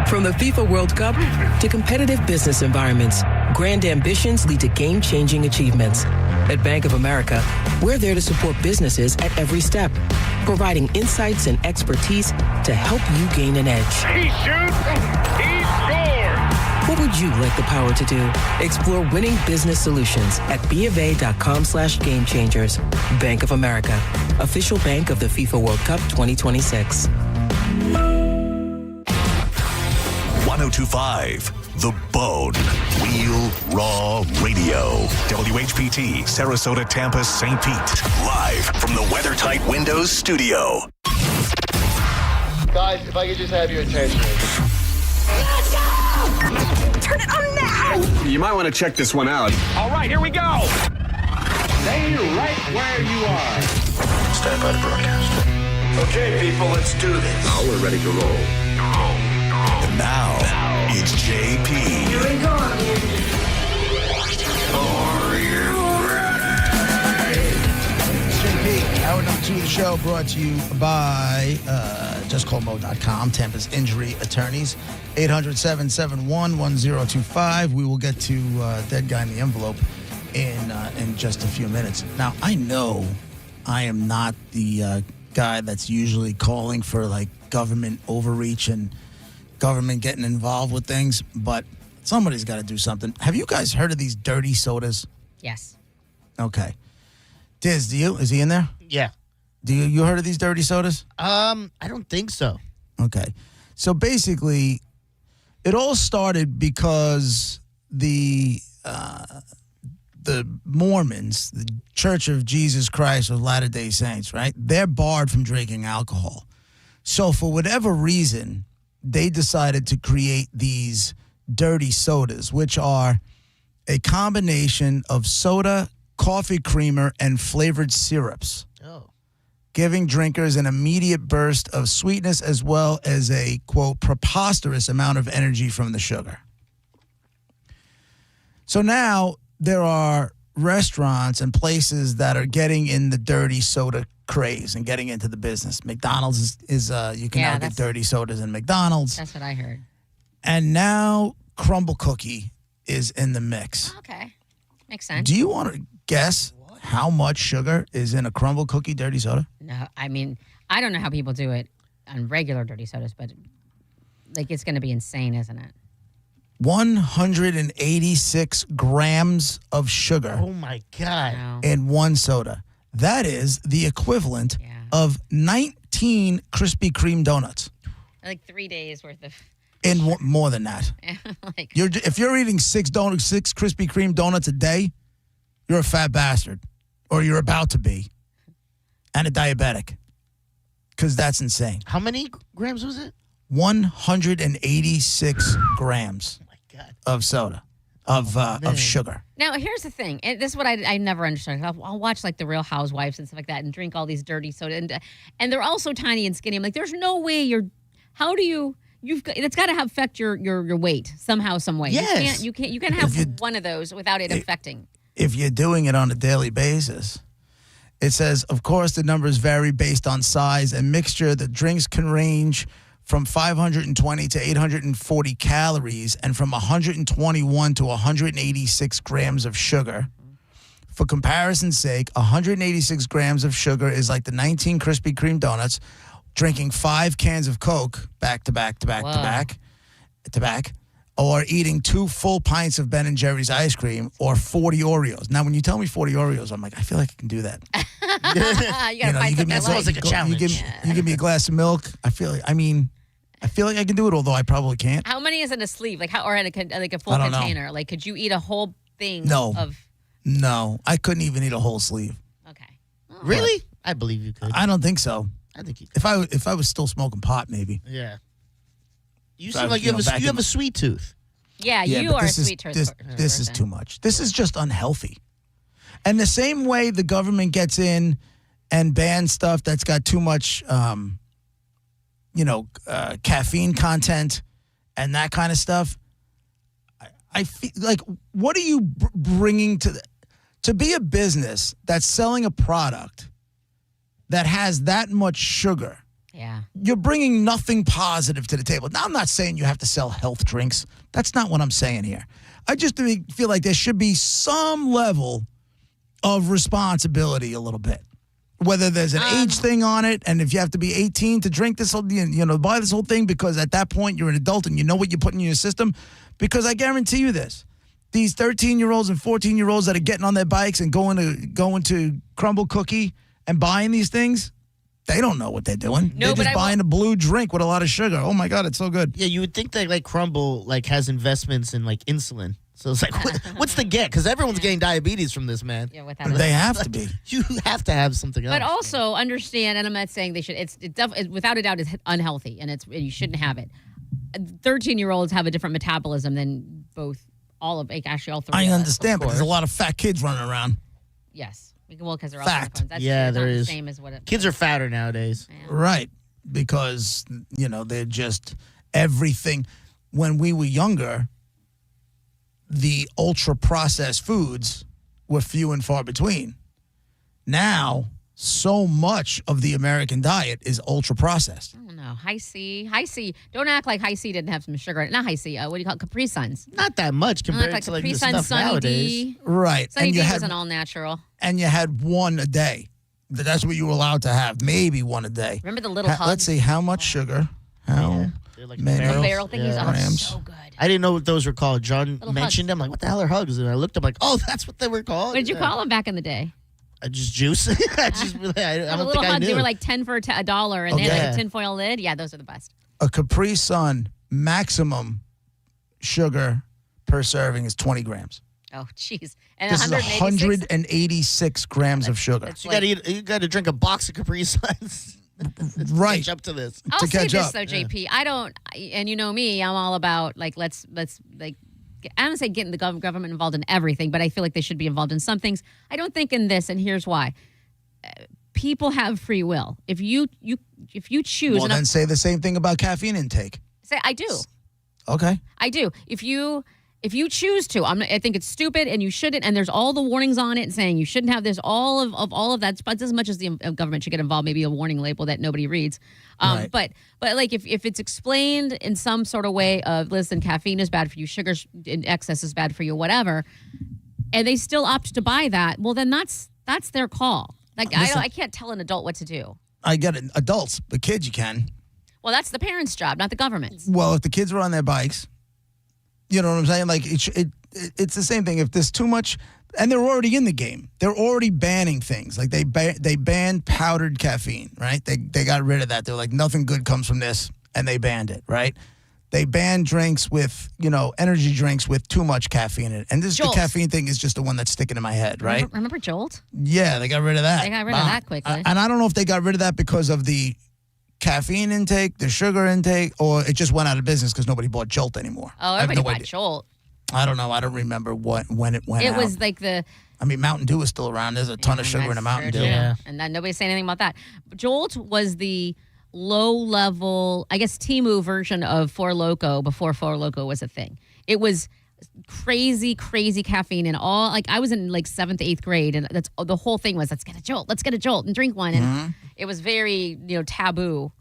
From the FIFA World Cup to competitive business environments, grand ambitions lead to game-changing achievements. At Bank of America, we're there to support businesses at every step, providing insights and expertise to help you gain an edge. He shoots, he scores! What would you like the power to do? Explore winning business solutions at BofA.com/gamechangers. Bank of America, official bank of the FIFA World Cup 2026. 1025 The Bone. Real Raw Radio. WHPT, Sarasota, Tampa, St. Pete. Live from the WeatherTight Windows studio. Guys, if I could just have your attention. Let's go! Turn it on now! You might want to check this one out. All right, here we go! Stay right where you are. Stand by to broadcast. Okay, people, let's do this. Now we're ready to roll. And now, it's JP. Here we go. Are you ready? JP, hour number 2 of the show brought to you by JustCallMo.com, Tampa's injury attorneys. 800-771-1025. We will get to Dead Guy in the Envelope in just a few minutes. Now, I know I am not the guy that's usually calling for like government overreach and government getting involved with things, but somebody's got to do something. Have you guys heard of these dirty sodas? Yes. Okay. Diz, do you? Is he in there? Yeah. Do you heard of these dirty sodas? I don't think so. Okay. So basically, it all started because the Mormons, the Church of Jesus Christ of Latter-day Saints, right? They're barred from drinking alcohol. So for whatever reason, they decided to create these dirty sodas, which are a combination of soda, coffee creamer, and flavored syrups. Giving drinkers an immediate burst of sweetness as well as a, quote, preposterous amount of energy from the sugar. So now there are restaurants and places that are getting in the dirty soda craze and getting into the business. McDonald's is you can now get dirty sodas in McDonald's. That's what I heard. And now Crumble Cookie is in the mix. Okay. Makes sense. Do you want to guess how much sugar is in a Crumble Cookie dirty soda? No, I mean, I don't know how people do it on regular dirty sodas, but like it's going to be insane, isn't it? 186 grams of sugar. Oh my God. In one soda. That is the equivalent of 19 Krispy Kreme donuts. Like 3 days worth of. And more than that. Like, If you're eating 6 Krispy Kreme donuts a day, you're a fat bastard. Or you're about to be. And a diabetic. Because that's insane. How many grams was it? 186 grams of soda, of sugar. now, here's the thing. And this is what I never understood. I'll watch like the Real Housewives and stuff like that and drink all these dirty soda. And they're all so tiny and skinny. I'm like, there's no way how do you... it's got to affect your weight somehow, some way. Yes. You can't have one of those without it affecting. If you're doing it on a daily basis, it says, of course, the numbers vary based on size and mixture. The drinks can range from 520 to 840 calories and from 121 to 186 grams of sugar. For comparison's sake, 186 grams of sugar is like the 19 Krispy Kreme donuts, drinking 5 cans of Coke back to back to back to back to back, or eating 2 full pints of Ben & Jerry's ice cream, or 40 Oreos. Now, when you tell me 40 Oreos, I'm like, I feel like I can do that. You gotta find something that sounds like a challenge. You give me a glass of milk. I feel like I can do it, although I probably can't. How many is in a sleeve? Or in a full I don't know. container? Like, could you eat a whole thing No. of... No, I couldn't even eat a whole sleeve. Okay. Really? I believe you could. I don't think so. I think you could. If I was still smoking pot, maybe. Yeah. You So seem I- like you you know, back have in- a sweet tooth. Yeah, Yeah, you but are a this is- sweet tooth. This is too much. This is just unhealthy. And the same way the government gets in and bans stuff that's got too much, caffeine content and that kind of stuff. I feel like, what are you bringing to be a business that's selling a product that has that much sugar? Yeah. You're bringing nothing positive to the table. Now, I'm not saying you have to sell health drinks. That's not what I'm saying here. I just feel like there should be some level of responsibility a little bit. Whether there's an age thing on it, and if you have to be 18 to drink this whole, buy this whole thing, because at that point you're an adult and you know what you're putting in your system. Because I guarantee you this, these 13-year-olds and 14-year-olds that are getting on their bikes and going to Crumble Cookie and buying these things, they don't know what they're doing. No, they're but just buying a blue drink with a lot of sugar. Oh my God, it's so good. Yeah, you would think that like Crumble has investments in like insulin. So it's like, what's the get? Because everyone's getting diabetes from this, man. Yeah, without They have to be. You have to have something else. But also understand, and I'm not saying they should. It without a doubt is unhealthy, and you shouldn't have it. 13-year-olds have a different metabolism than all three. I of us, understand, of but there's a course. lot of fat kids running around. Yes, well, because they're all Fact. on the phones. Yeah, That's there not is. the same as what it. Kids are fatter nowadays. Right. Because, they're just everything. When we were younger, the ultra-processed foods were few and far between. Now, so much of the American diet is ultra-processed. I don't know. High C. Don't act like High C didn't have some sugar in it. Not High C. What do you call it? Capri Suns. Not that much compared like to like Capri the Suns, stuff Sunny nowadays. D. Right. Sunny and D you wasn't had all natural. and you had one a day. That's what you were allowed to have. Maybe one a day. Remember the little hugs? Let's see, how much sugar? How many barrel thingies. Oh, grams? so good. I didn't know what those were called. John Little mentioned them. Like, what the hell are hugs? And I looked up like, oh, that's what they were called. What did you call them back in the day? Just juice. I The don't little think I hugs. knew. They were like 10 for $1, and they had like Okay. a tinfoil lid. Yeah, those are the best. A Capri Sun maximum sugar per serving is 20 grams. Oh, jeez. And This is 186. 186 grams of sugar. That's You got to drink a box of Capri Suns. Right. Catch up to this. I'll to say catch this up. though, JP. I don't, and you know me, I'm all about like let's like. I don't say getting the government involved in everything, but I feel like they should be involved in some things. I don't think in this, and here's why. People have free will. If you choose, Well, and then say the same thing about caffeine intake. say I do. Okay. I do. If you choose to, I think it's stupid and you shouldn't. And there's all the warnings on it saying you shouldn't have this. All of that. But as much as the government should get involved, maybe a warning label that nobody reads. Right. But like if it's explained in some sort of way of listen, caffeine is bad for you, sugar in excess is bad for you, whatever, and they still opt to buy that, well then that's their call. Like I can't tell an adult what to do. I get it. Adults, but kids you can. Well, that's the parents' job, not the government's. Well, if the kids were on their bikes, You know what I'm saying? Like it's the same thing. If there's too much, and they're already in the game, they're already banning things. Like they banned powdered caffeine, right? They got rid of that. They're like, nothing good comes from this, and they banned it, right? They banned drinks with, energy drinks with too much caffeine in it. And Jolt. the caffeine thing is just the one that's sticking in my head, right? Remember Jolt? Yeah, they got rid of that. They got rid of that quickly. And I don't know if they got rid of that because of the caffeine intake, the sugar intake, or it just went out of business because nobody bought Jolt anymore. Oh, everybody bought Jolt. I don't know. I don't remember when it went out. It was like I mean, Mountain Dew is still around. There's a ton of sugar in a Mountain Dew. Yeah. And then nobody's saying anything about that. Jolt was the low-level, I guess, Temu version of Four Loko before Four Loko was a thing. It was crazy caffeine and all. Like, I was in like 7th, 8th grade, and that's the whole thing was, let's get a Jolt and drink one. And it was very, taboo.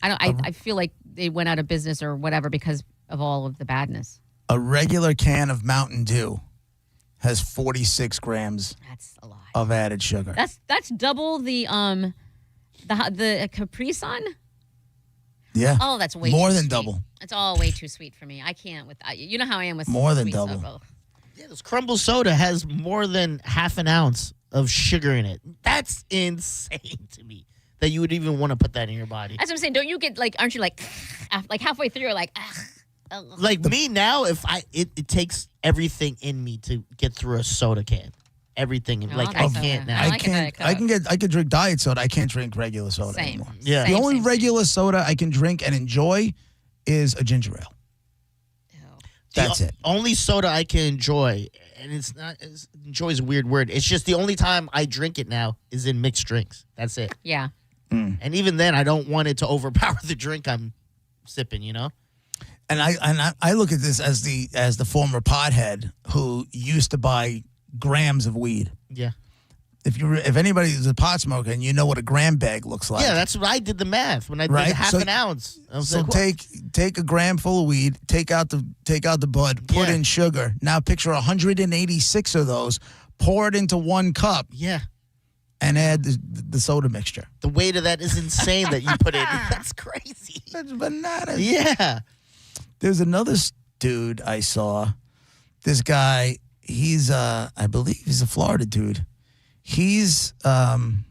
I feel like they went out of business or whatever because of all of the badness. A regular can of Mountain Dew has 46 grams That's a lot. of added sugar. That's double the Capri Sun. Yeah. Oh, that's way more too than sweet. double. It's all way too sweet for me. I can't with you know how I am with More than sweet double. stuff. Oh. Yeah, this crumble soda has more than half an ounce of sugar in it. That's insane to me that you would even want to put that in your body. That's what I'm saying. Don't you get aren't you like halfway through you're like Like me now, if it takes everything in me to get through a soda can. Everything, No, like I'll I drink can't soda. now. I like a Diet Coke. I could drink diet soda. I can't drink regular soda Same. anymore. Yeah. The only Same. regular soda I can drink and enjoy is a ginger ale. That's it. Only soda I can enjoy, and enjoy is a weird word. It's just the only time I drink it now is in mixed drinks. That's it. Yeah. And even then, I don't want it to overpower the drink I'm sipping. And I look at this as the former pothead who used to buy grams of weed. Yeah. If anybody is a pot smoker and you know what a gram bag looks like. Yeah, that's what I did the math when I did Right? half So- an ounce. I was So like, what? take a gram full of weed, take out the bud, put in sugar. Now picture 186 of those, pour it into one cup. Yeah. And add the soda mixture. The weight of that is insane that you put in. That's crazy. That's bananas. Yeah. There's another dude I saw. This guy, he's I believe he's a Florida dude. He's going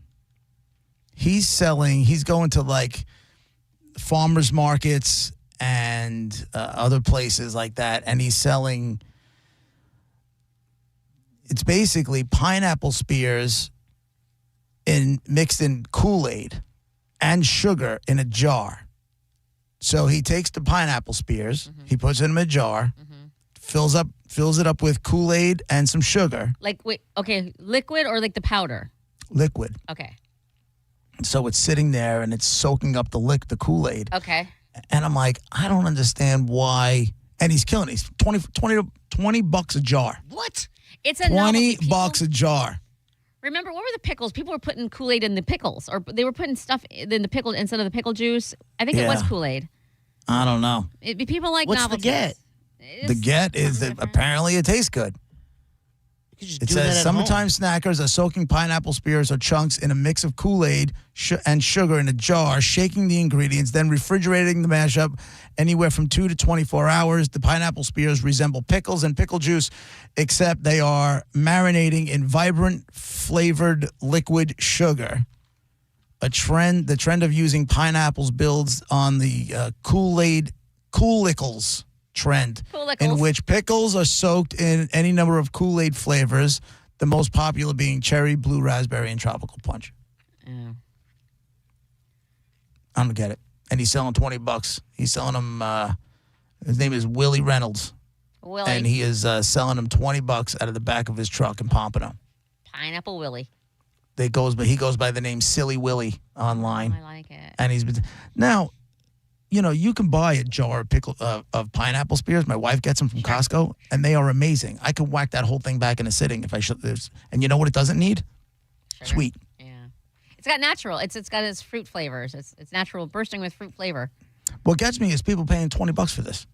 to like farmers markets and other places like that, and he's selling. It's basically pineapple spears mixed in Kool-Aid and sugar in a jar. So he takes the pineapple spears, he puts it in a jar, fills it up with Kool-Aid and some sugar, Like wait, okay, liquid or like the powder? liquid. Okay. So it's sitting there and it's soaking up the Kool-Aid. Okay. And I'm like, I don't understand why. And he's killing it. He's $20 a jar. What? It's a novelty. $20 a jar. Remember, what were the pickles? People were putting Kool-Aid in the pickles, or they were putting stuff in the pickle instead of the pickle juice. I think it was Yeah. Kool-Aid. I don't know. People like What's the novelties. get? The get is that apparently it tastes good. You could just It do that says at summertime snackers are soaking pineapple spears or chunks in a mix of Kool-Aid and sugar in a jar, shaking the ingredients, then refrigerating the mashup anywhere from 2 to 24 hours. The pineapple spears resemble pickles and pickle juice, except they are marinating in vibrant flavored liquid sugar. The trend of using pineapples builds on the Kool-Lickles trend, in which pickles are soaked in any number of Kool-Aid flavors, the most popular being cherry, blue raspberry, and tropical punch. Yeah. I don't get it. And he's selling $20. He's selling them, his name is Willie Reynolds. Willie. And he is selling them $20 out of the back of his truck in Pompano. Pineapple Willie. He goes by the name Silly Willie online. I like it. And he's been now, you can buy a jar of pineapple spears. My wife gets them from Costco, and they are amazing. I could whack that whole thing back in a sitting if I should. And you know what it doesn't need? Sugar. Sweet. Yeah. It's got natural. It's got its fruit flavors. It's natural, bursting with fruit flavor. What gets me is people paying $20 for this.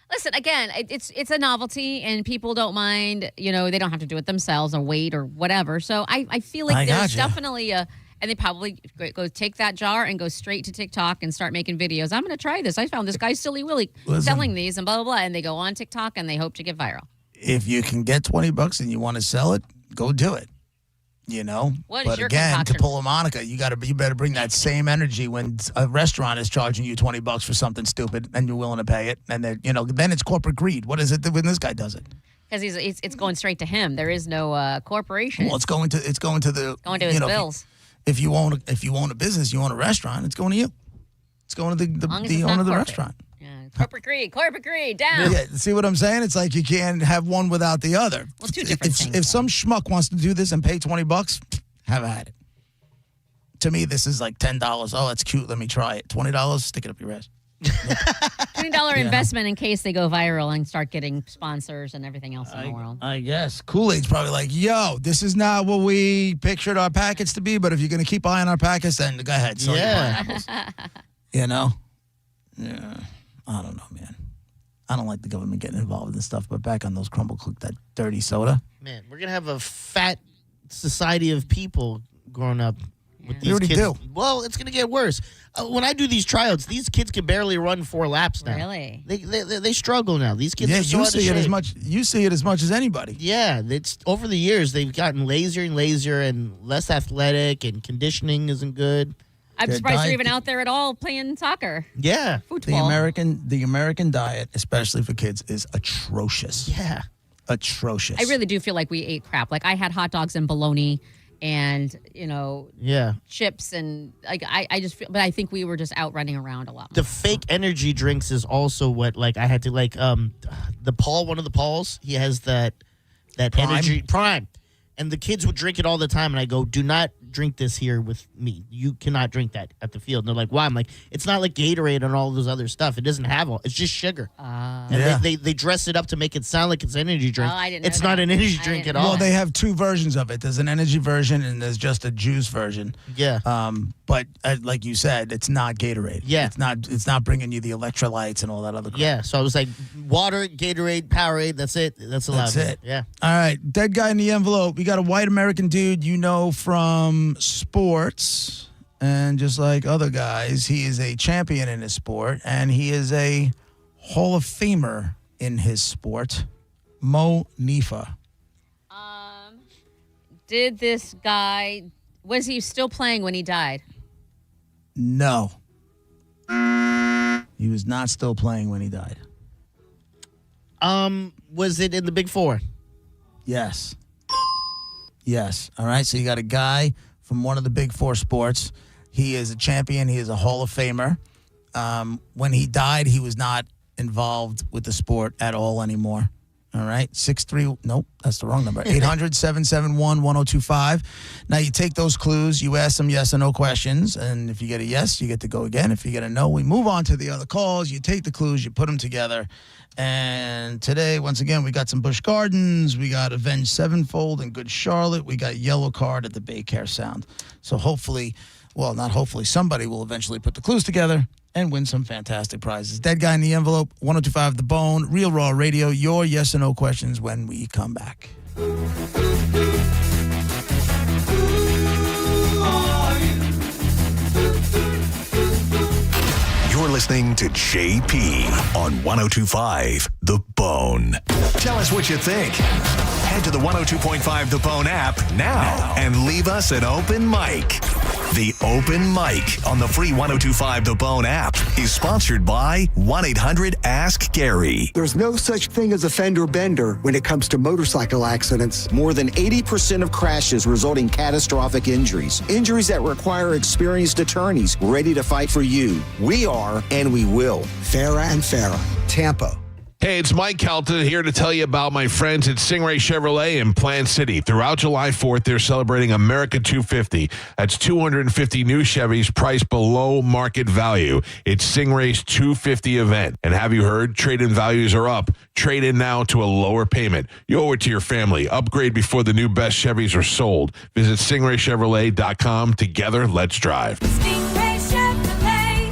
Listen, again, it's a novelty, and people don't mind. They don't have to do it themselves or wait or whatever. So I feel like there's definitely a And they probably go take that jar and go straight to TikTok and start making videos. I'm going to try this. I found this guy Silly Willy selling these and blah, blah, blah. And they go on TikTok and they hope to get viral. If you can get $20 and you want to sell it, go do it. You know? What is but your again, concoction? to pull a Monica, you better bring that same energy when a restaurant is charging you $20 for something stupid and you're willing to pay it. And then it's corporate greed. What is it when this guy does it? Because it's going straight to him. There is no corporation. Well, it's going to his bills. If you own a business, you own a restaurant, it's going to you. It's going to the owner of the corporate. restaurant. Yeah. Corporate greed, down. Yeah, see what I'm saying? It's like you can't have one without the other. Well, two different things. If some schmuck wants to do this and pay $20, have at it. To me, this is like $10. Oh, that's cute. Let me try it. $20, stick it up your ass. $20 investment in case they go viral and start getting sponsors and everything else in the world. I guess. Kool-Aid's probably like, yo, this is not what we pictured our packets to be, but if you're going to keep buying our packets, then go ahead. Sell your pineapples. You know? Yeah. I don't know, man. I don't like the government getting involved in this stuff, but back on those Crumble Cook, that dirty soda. Man, we're going to have a fat society of people growing up. With these already kids. do. Well, it's going to get worse. When I do these tryouts, these kids can barely run 4 laps now. Really? They struggle now. These kids are so you out of see it shape. you see it as much as anybody. Yeah, it's over the years they've gotten lazier and lazier and less athletic, and conditioning isn't good. I'm Their surprised diet- they're even out there at all playing soccer. Yeah, Football. The American diet, especially for kids, is atrocious. Yeah, atrocious. I really do feel like we ate crap. Like I had hot dogs and bologna and, chips and like I just feel, but I think we were just out running around a lot more. the fake energy drinks is also what I had to the Paul, one of the Pauls, he has that Prime? energy Prime, and the kids would drink it all the time, and I go, do not drink this here with me. You cannot drink that at the field. And they're like, why? I'm like, it's not like Gatorade and all those other stuff. It doesn't have all. It's just sugar. And they dress it up to make it sound like it's an energy drink. Oh, I didn't know it's not that. an energy drink at all. Well, they have 2 versions of it. There's an energy version and there's just a juice version. Yeah. But like you said, it's not Gatorade. Yeah. It's not bringing you the electrolytes and all that other crap. Yeah. So I was like, water, Gatorade, Powerade. That's it. That's allowed. That's it. Yeah. All right. Dead guy in the envelope. We got a white American dude from sports. And just like other guys, he is a champion in his sport. And he is a Hall of Famer in his sport. Mo Nifa. Did this guy, was he still playing when he died? No. He was not still playing when he died. Was it in the Big Four? Yes. Yes. All right. So you got a guy from one of the Big Four sports. He is a champion. He is a Hall of Famer. When he died, he was not involved with the sport at all anymore. All right. 6'3". Nope, that's the wrong number. 800-771-1025. Now you take those clues. You ask some yes or no questions. And if you get a yes, you get to go again. If you get a no, we move on to the other calls. You take the clues, you put them together. And today, once again, we got some Busch Gardens. We got Avenged Sevenfold and Good Charlotte. We got Yellow Card at the Baycare Sound. So hopefully, well, not hopefully, somebody will eventually put the clues together and win some fantastic prizes. Dead Guy in the Envelope, 102.5 The Bone, Real Raw Radio, your yes or no questions when we come back. You're listening to JP on 102.5 The Bone. Tell us what you think. Head to the 102.5 The Bone app now and leave us an open mic. The Open Mic on the free 102.5 The Bone app is sponsored by 1-800-ASK-GARY. There's no such thing as a fender bender when it comes to motorcycle accidents. More than 80% of crashes result in catastrophic injuries. Injuries that require experienced attorneys ready to fight for you. We are, and we will. Farah and Farah, Tampa. Hey, it's Mike Calta here to tell you about my friends at Stingray Chevrolet in Plant City. Throughout July 4th, they're celebrating America 250. That's 250 new Chevys priced below market value. It's Stingray's 250 event. And have you heard? Trade-in values are up. Trade in now to a lower payment. You owe it to your family. Upgrade before the new best Chevys are sold. Visit StingrayChevrolet.com. Together, let's drive. Stingray Chevrolet.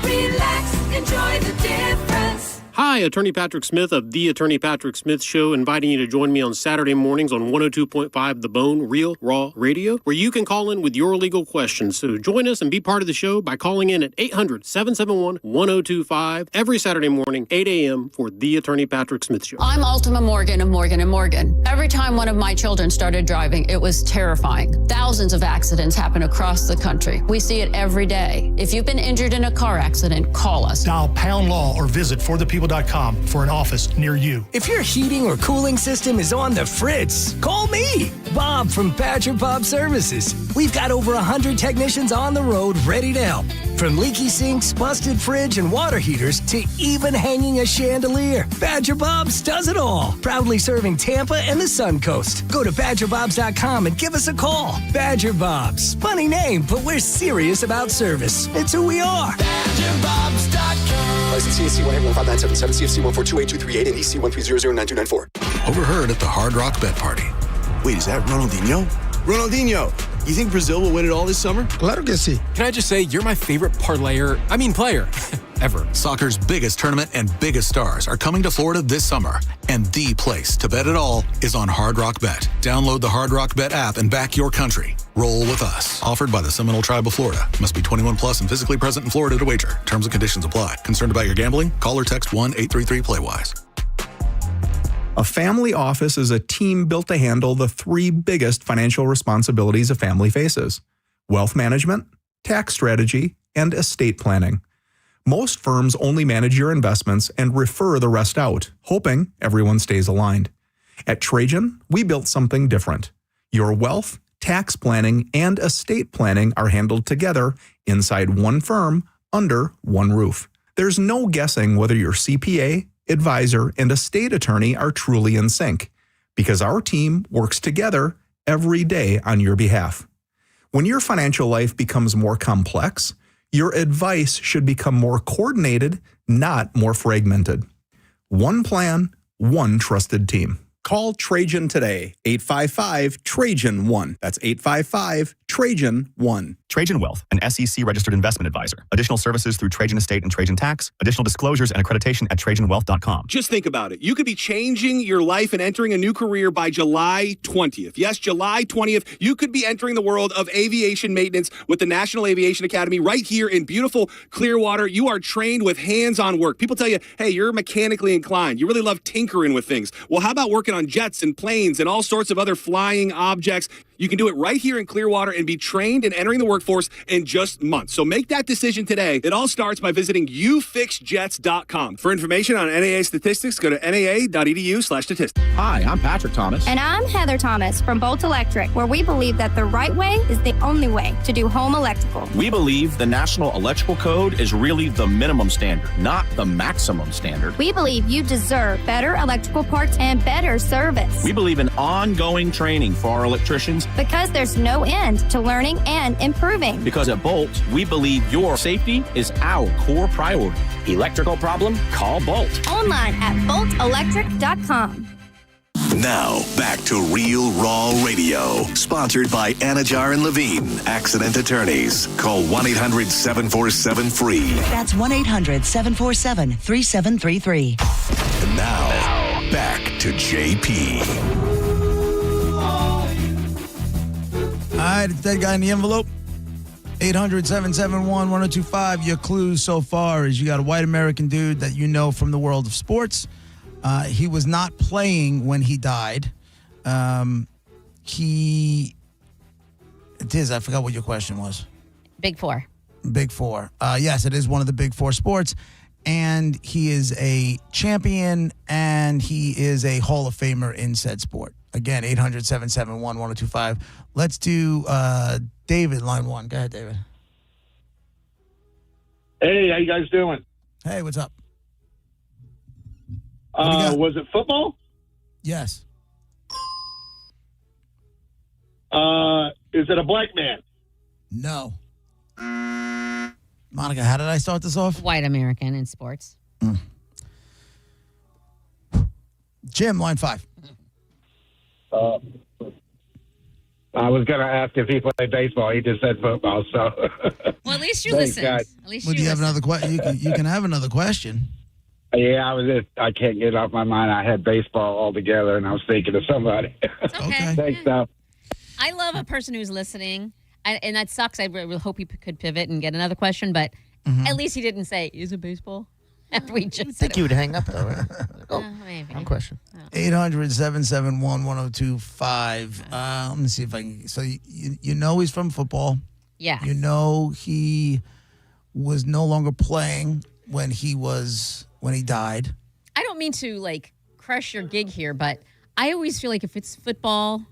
Relax, enjoy the difference. Hi, Attorney Patrick Smith of The Attorney Patrick Smith Show, inviting you to join me on Saturday mornings on 102.5 The Bone, Real Raw Radio, where you can call in with your legal questions. So join us and be part of the show by calling in at 800-771-1025 every Saturday morning, 8 a.m. for The Attorney Patrick Smith Show. I'm Ultima Morgan of Morgan & Morgan. Every time one of my children started driving, it was terrifying. Thousands of accidents happen across the country. We see it every day. If you've been injured in a car accident, call us. Dial Pound Law or visit forthepeople.com for an office near you. If your heating or cooling system is on the fritz, call me, Bob from Badger Bob Services. We've got over 100 technicians on the road ready to help. From leaky sinks, busted fridge, and water heaters to even hanging a chandelier, Badger Bob's does it all. Proudly serving Tampa and the Sun Coast. Go to BadgerBobs.com and give us a call. Badger Bob's. Funny name, but we're serious about service. It's who we are. BadgerBobs.com. License CAC 1815977, CFC 1428238, and EC 1309294. Overheard at the Hard Rock Bet Party. Wait, is that Ronaldinho? Ronaldinho, you think Brazil will win it all this summer? Claro que sí. Can I just say, you're my favorite player ever. Soccer's biggest tournament and biggest stars are coming to Florida this summer. And the place to bet it all is on Hard Rock Bet. Download the Hard Rock Bet app and back your country. Roll with us. Offered by the Seminole Tribe of Florida. Must be 21 plus and physically present in Florida to wager. Terms and conditions apply. Concerned about your gambling? Call or text 1-833-PLAY-WISE. A family office is a team built to handle the three biggest financial responsibilities a family faces: wealth management, tax strategy, and estate planning. Most firms only manage your investments and refer the rest out, hoping everyone stays aligned. At Trajan, we built something different. Your wealth, tax planning, and estate planning are handled together inside one firm under one roof. There's no guessing whether your CPA, advisor, and estate attorney are truly in sync, because our team works together every day on your behalf. When your financial life becomes more complex, your advice should become more coordinated, not more fragmented. One plan, one trusted team. Call Trajan today, 855-TRAJAN-1. That's 855-TRAJAN-1. Trajan Wealth, an SEC-registered investment advisor. Additional services through Trajan Estate and Trajan Tax. Additional disclosures and accreditation at TrajanWealth.com. Just think about it. You could be changing your life and entering a new career by July 20th. Yes, July 20th, you could be entering the world of aviation maintenance with the National Aviation Academy right here in beautiful Clearwater. You are trained with hands-on work. People tell you, hey, you're mechanically inclined. You really love tinkering with things. Well, how about working on jets and planes and all sorts of other flying objects? You can do it right here in Clearwater and be trained and entering the workforce in just months. So make that decision today. It all starts by visiting youfixjets.com. For information on NAA statistics, go to naa.edu/statistics. Hi, I'm Patrick Thomas. And I'm Heather Thomas from Bolt Electric, where we believe that the right way is the only way to do home electrical. We believe the National Electrical Code is really the minimum standard, not the maximum standard. We believe you deserve better electrical parts and better service. We believe in ongoing training for our electricians, because there's no end to learning and improving. Because at Bolt, we believe your safety is our core priority. Electrical problem? Call Bolt. Online at boltelectric.com. Now, back to Real Raw Radio, sponsored by Anajar and Levine, accident attorneys. Call 1-800-747-FREE. That's 1-800-747-3733. And now, back to JP. All right, it's that guy in the envelope. 800-771-1025. Your clues so far is you got a white American dude that you know from the world of sports. He was not playing when he died. I forgot what your question was. Big Four. Big Four. Yes, it is one of the Big Four sports. And he is a champion, and he is a Hall of Famer in said sport. Again, 800-771-1025. Let's do David, line one. Go ahead, David. Hey, how you guys doing? Hey, what's up? Was it football? Yes. Is it a black man? No. Monica, how did I start this off? White American in sports. Jim, line 5. I was going to ask if he played baseball. He just said football, so. Well, at least you listened. At least Well, do you have another question? You can have another question. Yeah, I can't get it off my mind. I had baseball all together, and I was thinking of somebody. Okay. Thanks, though. I love a person who's listening, and that sucks. I really hope he could pivot and get another question, but at least he didn't say, "Is it baseball?" After we just I think he would hang up, though, right? Maybe. Wrong question. 800-771-1025. Let me see if I can. So you know he's from football. Yeah. You know he was no longer playing when he died. I don't mean to crush your gig here, but I always feel like if it's football,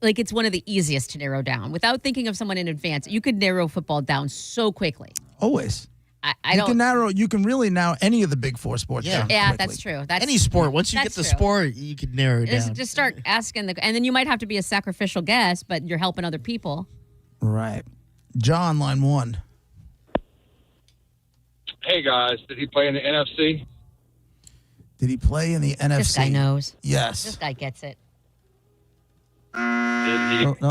it's one of the easiest to narrow down. Without thinking of someone in advance, you could narrow football down so quickly. Always. You can really narrow any of the big four sports down Yeah, quickly. that's true. Any sport. Once you get the sport, you can narrow it down. Just start asking and then you might have to be a sacrificial guest, but you're helping other people. Right. John, line 1. Hey, guys. Did he play in the NFC? Did he play in the NFC? This guy knows. Yes. This guy gets it. Did he? No.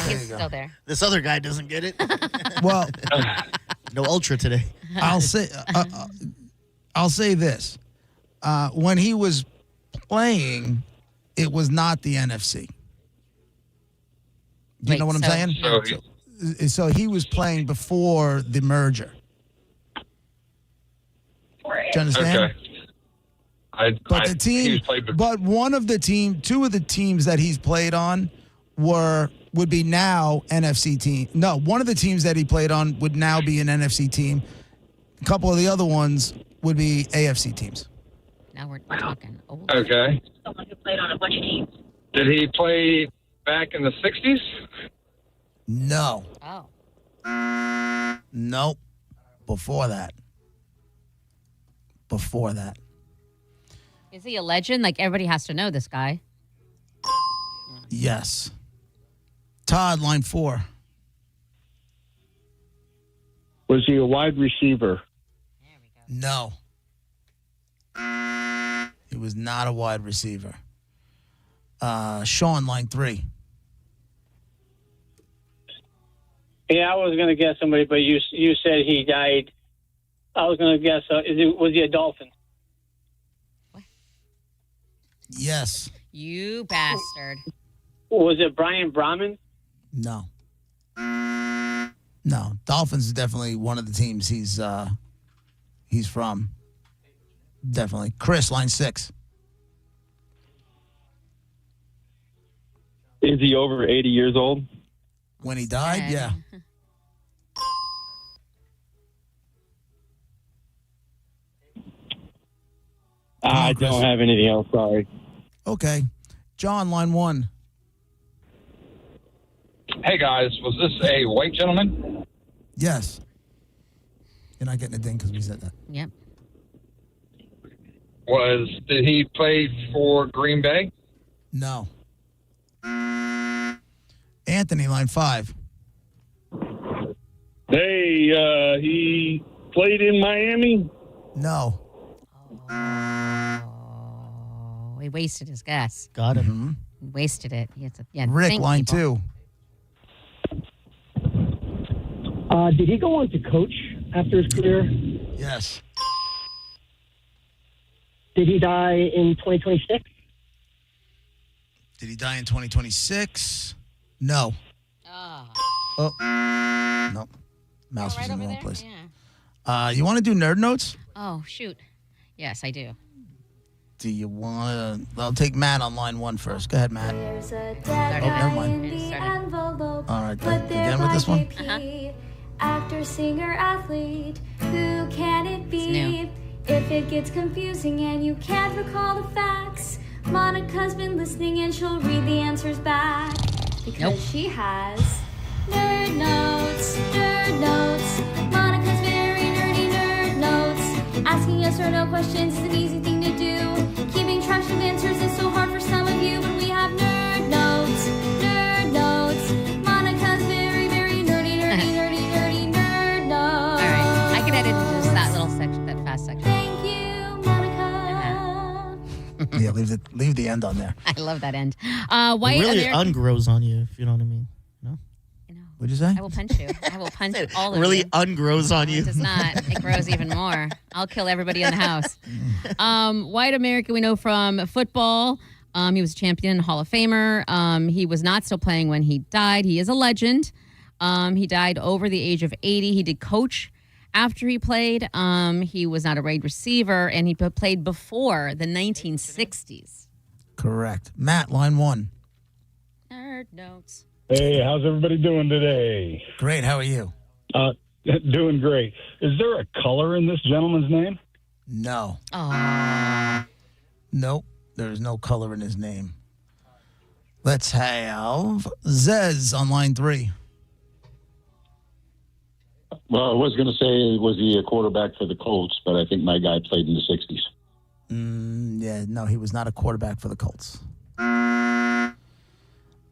He's still there. This other guy doesn't get it. Well, no ultra today. I'll say this: when he was playing, it was not the NFC. Do you know what I'm saying? So he was playing before the merger. Do you understand? Okay. But two of the teams that he's played on would be now NFC team. No, one of the teams that he played on would now be an NFC team. A couple of the other ones would be AFC teams. Now we're talking old. Okay. Someone who played on a bunch of teams. Did he play back in the 60s? No. Oh. Nope. Before that. Is he a legend? Everybody has to know this guy. Yes. Todd, line 4. Was he a wide receiver? No. He was not a wide receiver. Sean, line 3. Yeah, I was going to guess somebody, but you said he died. I was going to guess, was he a Dolphin? What? Yes. You bastard. Was it Brian Brahman? No. No. Dolphins is definitely one of the teams he's from. Definitely. Chris, line 6. Is he over 80 years old? When he died, yeah. I don't have anything else, sorry. Okay. John, line 1. Hey, guys. Was this a white gentleman? Yes. You're not getting a ding because we said that. Yep. Did he play for Green Bay? No. Anthony, line 5. Hey, he played in Miami? No. Oh, he wasted his guess. Got him. He wasted it. He had to, Rick, line 2. Did he go on to coach after his career? Yes. Did he die in 2026? Did he die in 2026? No. Oh. No. Mouse was in the wrong place. Yeah. You want to do nerd notes? Oh, shoot. Yes, I do. Do you want to? I'll take Matt on line 1 first. Go ahead, Matt. There's a never mind. envelope. All right, again with this one? Actor, singer, athlete. Who can it be? If it gets confusing and you can't recall the facts, Monica's been listening and she'll read the answers back. Because she has nerd notes, nerd notes. Monica's very nerdy nerd notes. Asking yes or no questions is an easy thing to do. Keeping track of answers is so hard for some of you, but we have nerd notes, nerd notes. Monica's very, very nerdy, nerdy, nerdy, nerdy nerd notes. All right, I can edit just that little section, that fast section. Thank you, Monica. Yeah, leave the end on there. I love that end. Why it really American- ungrows on you, if you know what I mean. No? What'd you say? I will punch you. I will punch all of really you. ungrows on you. It does not. It grows even more. I'll kill everybody in the house. White American we know from football. He was a champion, Hall of Famer. He was not still playing when he died. He is a legend. He died over the age of 80. He did coach after he played. He was not a wide receiver, and he played before the 1960s. Correct. Matt, line 1. Nerd notes. Hey, how's everybody doing today? Great. How are you? Doing great. Is there a color in this gentleman's name? No. Oh. Nope. There's no color in his name. Let's have Zez on line 3. Well, I was going to say, was he a quarterback for the Colts, but I think my guy played in the 60s. Yeah, no, he was not a quarterback for the Colts.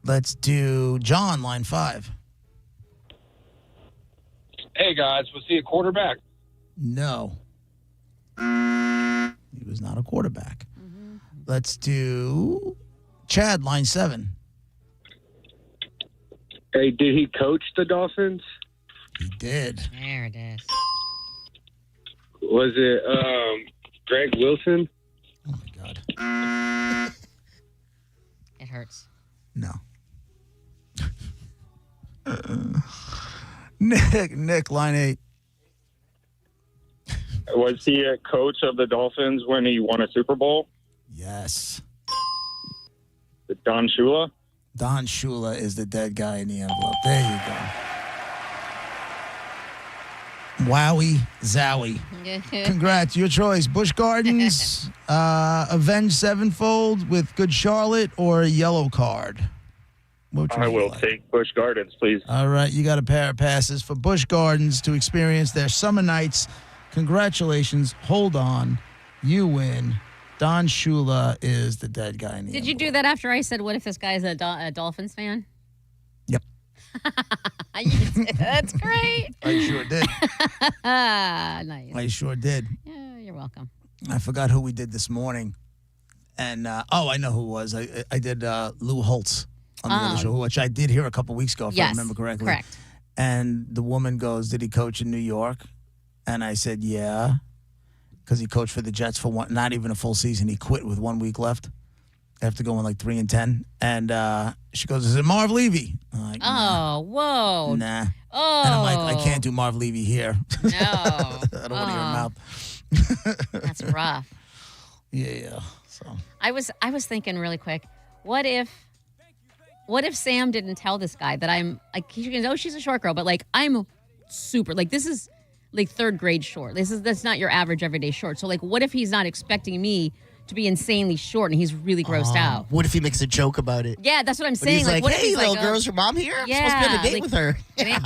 Let's do John, line 5. Hey, guys, was he a quarterback? No. He was not a quarterback. Let's do Chad, line 7. Hey, did he coach the Dolphins? He did. There it is. Was it Greg Wilson? Oh, my God. It hurts. No. Nick, line 8. Was he a coach of the Dolphins when he won a Super Bowl? Yes. Don Shula? Don Shula is the dead guy in the envelope. There you go. Wowie zowie. Congrats. Your choice. Busch Gardens, Avenged Sevenfold with Good Charlotte, or Yellow Card? I will take Busch Gardens, please. All right. You got a pair of passes for Busch Gardens to experience their summer nights. Congratulations. Hold on. You win. Don Shula is the dead guy in the Did you do that after I said, what if this guy's a Dolphins fan? Yep. That's great. I sure did. Nice. I sure did. Yeah, you're welcome. I forgot who we did this morning. And, I know who it was. I did Lou Holtz on the other show, which I did hear a couple weeks ago, if I remember correctly. Correct. And the woman goes, did he coach in New York? And I said, yeah. Because he coached for the Jets for not even a full season. He quit with 1 week left after going like 3-10. And she goes, is it Marv Levy? I'm like, nah. Whoa. Nah. Oh. And I'm like, I can't do Marv Levy here. No. I don't want to hear him out. That's rough. Yeah. So I was thinking really quick, what if Sam didn't tell this guy that I'm like, he goes, oh, she's a short girl, but like I'm super, like this is like third grade short. That's not your average everyday short. So like, what if he's not expecting me to be insanely short and he's really grossed out? What if he makes a joke about it? Yeah, that's what I'm But saying. he's like, what if hey, he's little like, girl, is your mom here? I'm yeah, supposed to be on a date like- with her.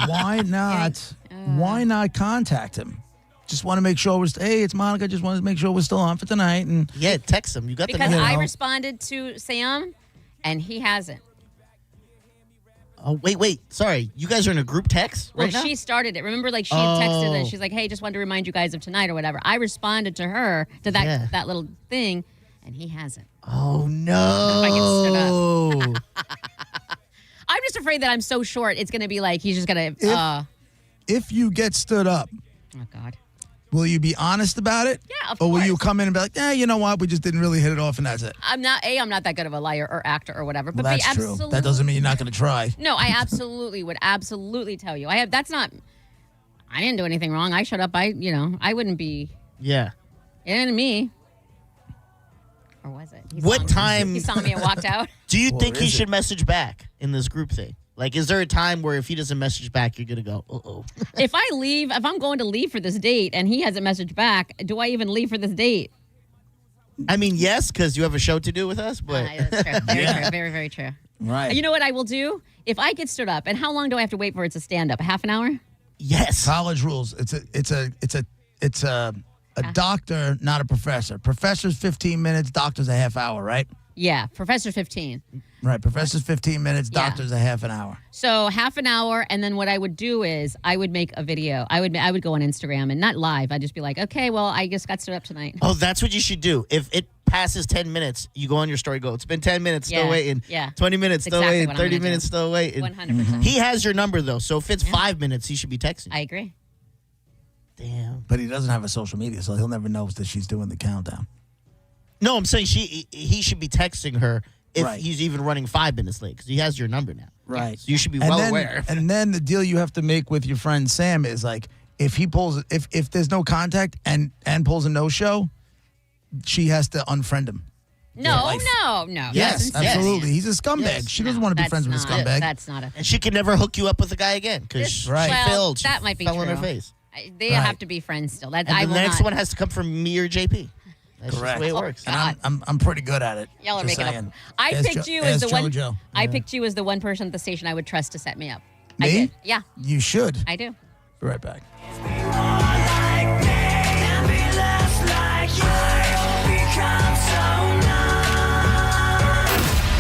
why not? Why not contact him? Just want to make sure hey, it's Monica. Just wanted to make sure we're still on for tonight. And yeah, text him. You got because the I responded to Sam and he hasn't. Oh, wait. Sorry. You guys are in a group text Well, right now? she started it. Remember, like she had texted Oh. and she's like, "Hey, just wanted to remind you guys of tonight or whatever." I responded to her to that that little thing, and he hasn't. Oh no! If I get stood up. I'm just afraid that I'm so short. It's gonna be like he's just gonna. If you get stood up, oh God. Will you be honest about it? Yeah, of Or will course. you come in and be like, you know what? We just didn't really hit it off, and that's it. I'm not that good of a liar or actor or whatever. But Well, that's B, true. absolutely, That doesn't mean you're not going to try. No, I absolutely would absolutely tell you. I didn't do anything wrong. I shut up. I wouldn't be. Yeah. It ain't me. Or was it? What time? He saw me and walked out. Do you think he should message back in this group thing? Like, is there a time where if he doesn't message back, you're going to go, uh-oh? If I'm going to leave for this date and he hasn't messaged back, do I even leave for this date? I mean, yes, because you have a show to do with us, but... That's true. Very true. Very, very true. Right. You know what I will do? If I get stood up, and how long do I have to wait for it to stand up? A half an hour? Yes. College rules. It's a doctor, not a professor. Professor's 15 minutes, doctor's a half hour, right? Yeah, Professor 15. Right, professor's 15 minutes, doctor's a half an hour. So half an hour, and then what I would do is I would make a video. I would go on Instagram and not live. I'd just be like, okay, well, I just got stood up tonight. Oh, that's what you should do. If passes 10 minutes, you go on your story, go, it's been 10 minutes, still Yeah, waiting. yeah. 20 minutes, That's still exactly waiting. what I'm 30 gonna minutes, do. still waiting. 100%. He has your number, though. So if it's 5 minutes, he should be texting. I agree. Damn. But he doesn't have a social media, so he'll never know that she's doing the countdown. No, I'm saying he should be texting her if Right. he's even running 5 minutes late because he has your number now. Right. So you should be And well then, aware. And then the deal you have to make with your friend Sam is like, if he pulls, if there's no contact and pulls a no-show, she has to unfriend him. No. Yes, That's absolutely. insane. He's a scumbag. Yes. She doesn't want to be That's friends with a not- scumbag. That's not a And she can never hook you up with a guy again because she Right. failed. She that might be fell true. on her face. They have to be friends still. That And I the will next not. one has to come from me or JP. That's just the way it works. And I'm pretty good at it. Y'all are Just making saying. up. I Ask picked Jo- you as ask the one. JoJo. I picked you as the one person at the station I would trust to set me up. I Me? did. Yeah, You should. I do. Be right back.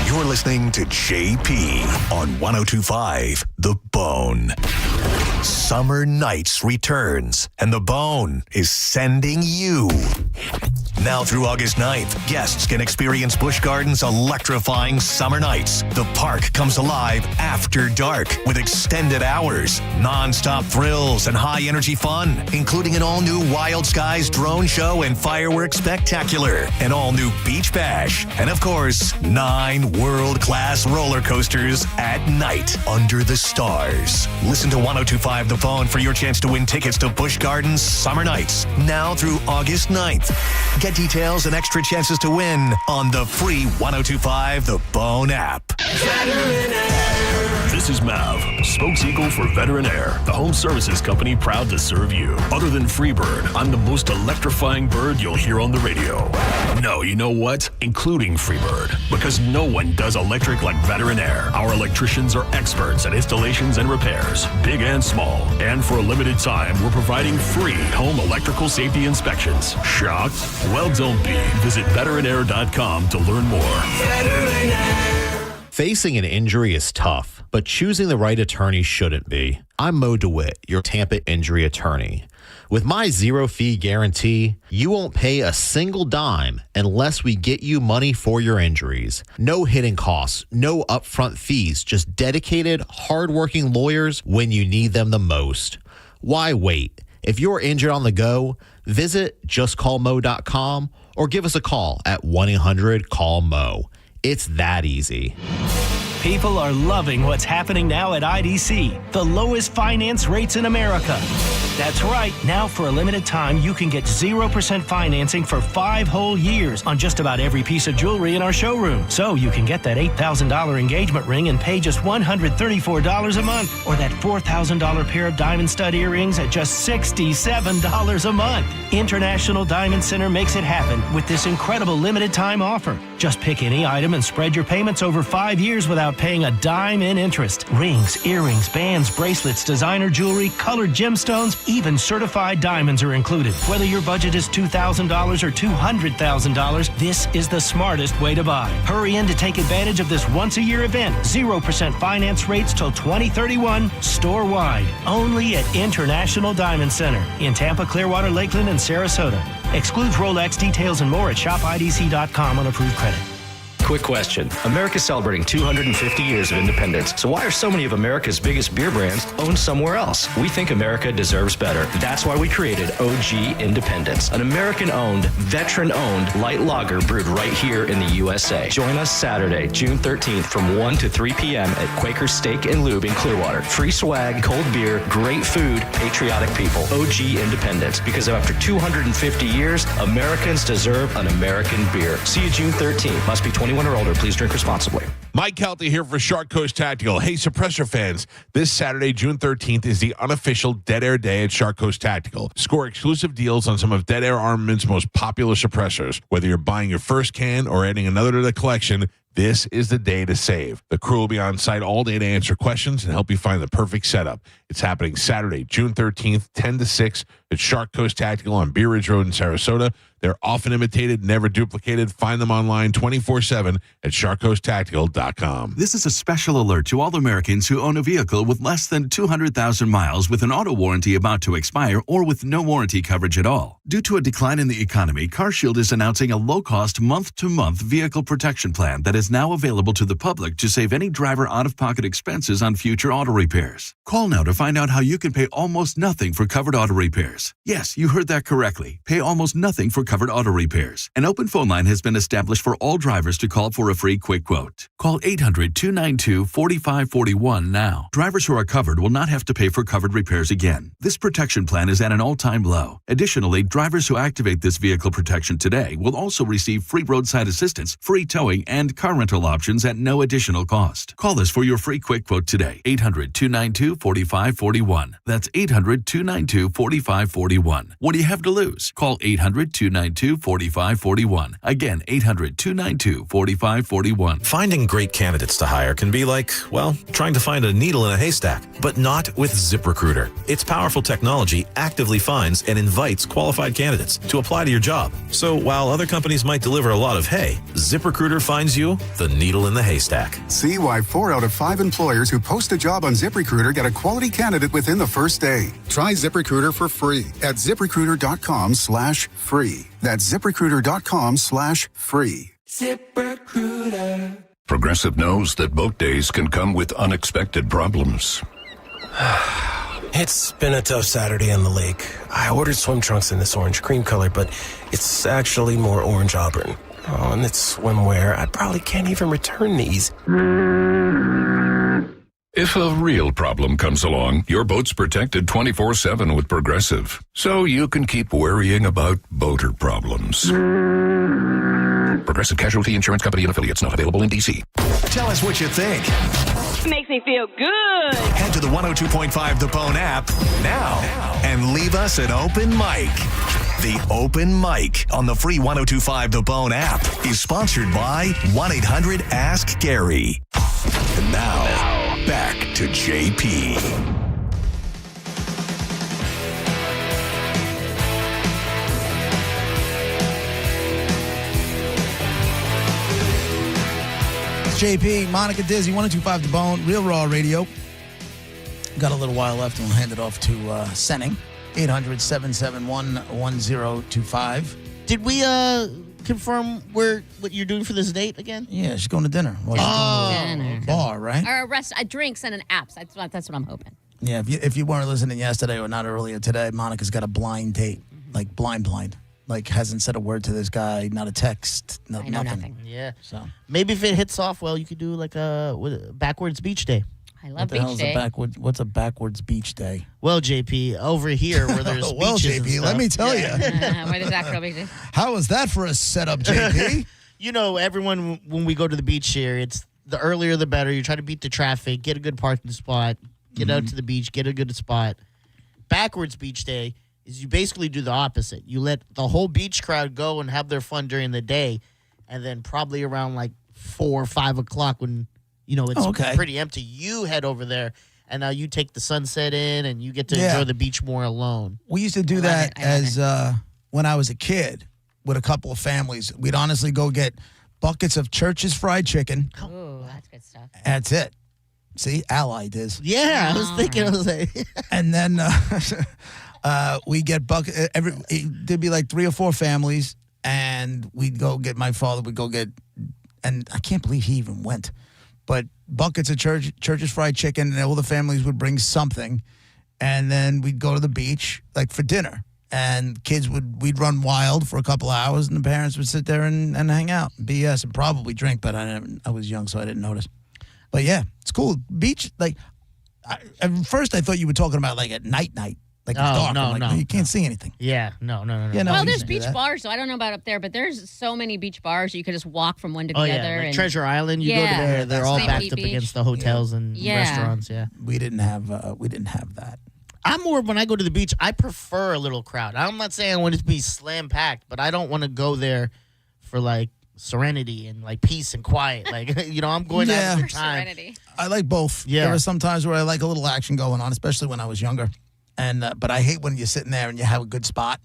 You're listening to JP on 102.5 The Bone. Summer Nights returns, and The Bone is sending you. Now through August 9th, guests can experience Busch Gardens' electrifying summer nights. The park comes alive after dark with extended hours, non-stop thrills, and high-energy fun, including an all-new Wild Skies drone show and fireworks spectacular, an all-new beach bash, and of course, 9 world-class roller coasters at night under the stars. Listen to 102.5 The Bone for your chance to win tickets to Busch Gardens Summer Nights, now through August 9th. Get details and extra chances to win on the free 102.5 The Bone app. This is Mav, spokespeople for Veteran Air, the home services company proud to serve you. Other than Freebird, I'm the most electrifying bird you'll hear on the radio. No, you know what? Including Freebird, because no one does electric like Veteran Air. Our electricians are experts at installations and repairs, big and small. And for a limited time, we're providing free home electrical safety inspections. Shocked? Well, don't be. Visit veteranair.com to learn more. Facing an injury is tough, but choosing the right attorney shouldn't be. I'm Mo DeWitt, your Tampa injury attorney. With my zero-fee guarantee, you won't pay a single dime unless we get you money for your injuries. No hidden costs, no upfront fees, just dedicated, hardworking lawyers when you need them the most. Why wait? If you're injured on the go, visit justcallmo.com or give us a call at 1-800-CALL-MO. It's that easy. People are loving what's happening now at IDC, the lowest finance rates in America. That's right. Now, for a limited time, you can get 0% financing for 5 whole years on just about every piece of jewelry in our showroom. So you can get that $8,000 engagement ring and pay just $134 a month, or that $4,000 pair of diamond stud earrings at just $67 a month. International Diamond Center makes it happen with this incredible limited time offer. Just pick any item and spread your payments over 5 years without paying a dime in interest. Rings, earrings, bands, bracelets, designer jewelry, colored gemstones, even certified diamonds are included. Whether your budget is $2,000 or $200,000, this is the smartest way to buy. Hurry in to take advantage of this once-a-year event. 0% finance rates till 2031, store-wide. Only at International Diamond Center in Tampa, Clearwater, Lakeland, and Sarasota. Excludes Rolex. Details and more at shopidc.com on approved credit. Quick question. America's celebrating 250 years of independence. So why are so many of America's biggest beer brands owned somewhere else? We think America deserves better. That's why we created OG Independence, an American-owned, veteran-owned light lager brewed right here in the USA. Join us Saturday, June 13th from 1 to 3 p.m. at Quaker Steak and Lube in Clearwater. Free swag, cold beer, great food, patriotic people. OG Independence. Because after 250 years, Americans deserve an American beer. See you June 13th. Must be 21 or older. Please drink responsibly. Mike Kelty here for Shark Coast Tactical. Hey, Suppressor fans, this Saturday, June 13th, is the unofficial Dead Air Day at Shark Coast Tactical. Score exclusive deals on some of Dead Air Armament's most popular suppressors. Whether you're buying your first can or adding another to the collection, this is the day to save. The crew will be on site all day to answer questions and help you find the perfect setup. It's happening Saturday, June 13th, 10 to 6 at Shark Coast Tactical on Bee Ridge Road in Sarasota. They're often imitated, never duplicated. Find them online 24/7 at sharkcoasttactical.com. This is a special alert to all Americans who own a vehicle with less than 200,000 miles with an auto warranty about to expire or with no warranty coverage at all. Due to a decline in the economy, CarShield is announcing a low-cost month-to-month vehicle protection plan that is now available to the public to save any driver out-of-pocket expenses on future auto repairs. Call now to find out how you can pay almost nothing for covered auto repairs. Yes, you heard that correctly. Pay almost nothing for covered auto repairs. An open phone line has been established for all drivers to call for a free quick quote. Call 800-292-4541 now. Drivers who are covered will not have to pay for covered repairs again. This protection plan is at an all-time low. Additionally, drivers who activate this vehicle protection today will also receive free roadside assistance, free towing, and car rental options at no additional cost. Call us for your free quick quote today. 800-292-4541. That's 800-292-4541. What do you have to lose? Call 800-292-4541. Again, 800-292-4541. Finding great candidates to hire can be like, well, trying to find a needle in a haystack, but not with ZipRecruiter. Its powerful technology actively finds and invites qualified candidates to apply to your job. So while other companies might deliver a lot of hay, ZipRecruiter finds you the needle in the haystack. See why 4 out of 5 employers who post a job on ZipRecruiter get a quality candidate within the first day. Try ZipRecruiter for free at ZipRecruiter.com/free. That's ZipRecruiter.com/free. ZipRecruiter. Progressive knows that boat days can come with unexpected problems. It's been a tough Saturday on the lake. I ordered swim trunks in this orange cream color, but it's actually more orange auburn. Oh, and it's swimwear. I probably can't even return these. If a real problem comes along, your boat's protected 24/7 with Progressive, so you can keep worrying about boater problems. Progressive Casualty Insurance Company and Affiliates, not available in D.C. Tell us what you think. Makes me feel good. Head to the 102.5 The Bone app now and leave us an open mic. The Open Mic on the free 102.5 The Bone app is sponsored by 1-800-ASK-GARY. And now, back to JP. JP, Monica Dizzy, 102.5 The Bone, Real Raw Radio. Got a little while left, and we'll hand it off to Senning, 800-771-1025. Did we confirm what you're doing for this date again? Yeah, she's going to dinner. Well, she's going to a bar, right? Or drinks and an apps. That's what I'm hoping. Yeah, if you weren't listening yesterday or not earlier today, Monica's got a blind date, like blind. Like, hasn't said a word to this guy, not a text, nothing. Yeah. So maybe if it hits off well, you could do like a backwards beach day. I love beach day. What's a backwards beach day? Well, JP, over here where there's well, beaches JP, and let me tell you. Where does that go, beach day? How was that for a setup, JP? You know, everyone, when we go to the beach here, it's the earlier the better. You try to beat the traffic, get a good parking spot, get out to the beach, get a good spot. Backwards beach day is you basically do the opposite. You let the whole beach crowd go and have their fun during the day, and then probably around like 4 or 5 o'clock when, it's pretty empty, you head over there, and now you take the sunset in, and you get to enjoy the beach more alone. We used to do that when I was a kid with a couple of families. We'd honestly go get buckets of Church's fried chicken. Oh, that's good stuff. That's it. See, allied is. Yeah, I was thinking, and then we get there'd be like 3 or 4 families, and we'd go get, my father would go get, and I can't believe he even went, but buckets of Church's fried chicken, and all the families would bring something, and then we'd go to the beach, like for dinner, and we'd run wild for a couple hours, and the parents would sit there and hang out, BS, and probably drink, but I was young, so I didn't notice. But yeah, it's cool. Beach, like, at first I thought you were talking about like at night. Like it's dark. No, you can't see anything. Yeah, no. Yeah, no, well, there's beach bars, so I don't know about up there, but there's so many beach bars you could just walk from one to the other. Like and Treasure Island, you go to there, they're all backed up against the hotels and restaurants. Yeah, we didn't have that. I'm more, when I go to the beach, I prefer a little crowd. I'm not saying I want it to be slam packed, but I don't want to go there for like serenity and like peace and quiet. Like, I'm going to have a good time. Serenity. I like both. Yeah. There are some times where I like a little action going on, especially when I was younger. And but I hate when you're sitting there and you have a good spot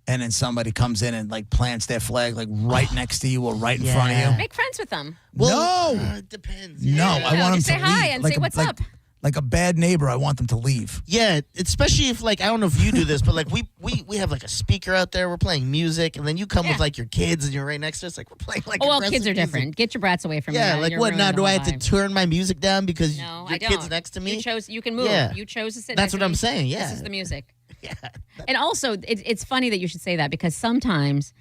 and then somebody comes in and like plants their flag like right next to you or right in front of you. Make friends with them. No. It depends. No, I want them just to say hi leave. and Like say what's up. Like a bad neighbor, I want them to leave. Yeah, especially if like I don't know if you do this, but like we have like a speaker out there, we're playing music, and then you come with like your kids and you're right next to us, like we're playing like. Oh well, aggressive kids are music. different. Get your brats away from me. Yeah, like You're what now? ruining Do the I whole have to vibe. turn my music down because No, your I kid's don't. next to me? You chose. You can move. Yeah. You chose to sit. That's next what to I'm me. saying. Yeah. This is the music. And also, it's funny that you should say that because sometimes.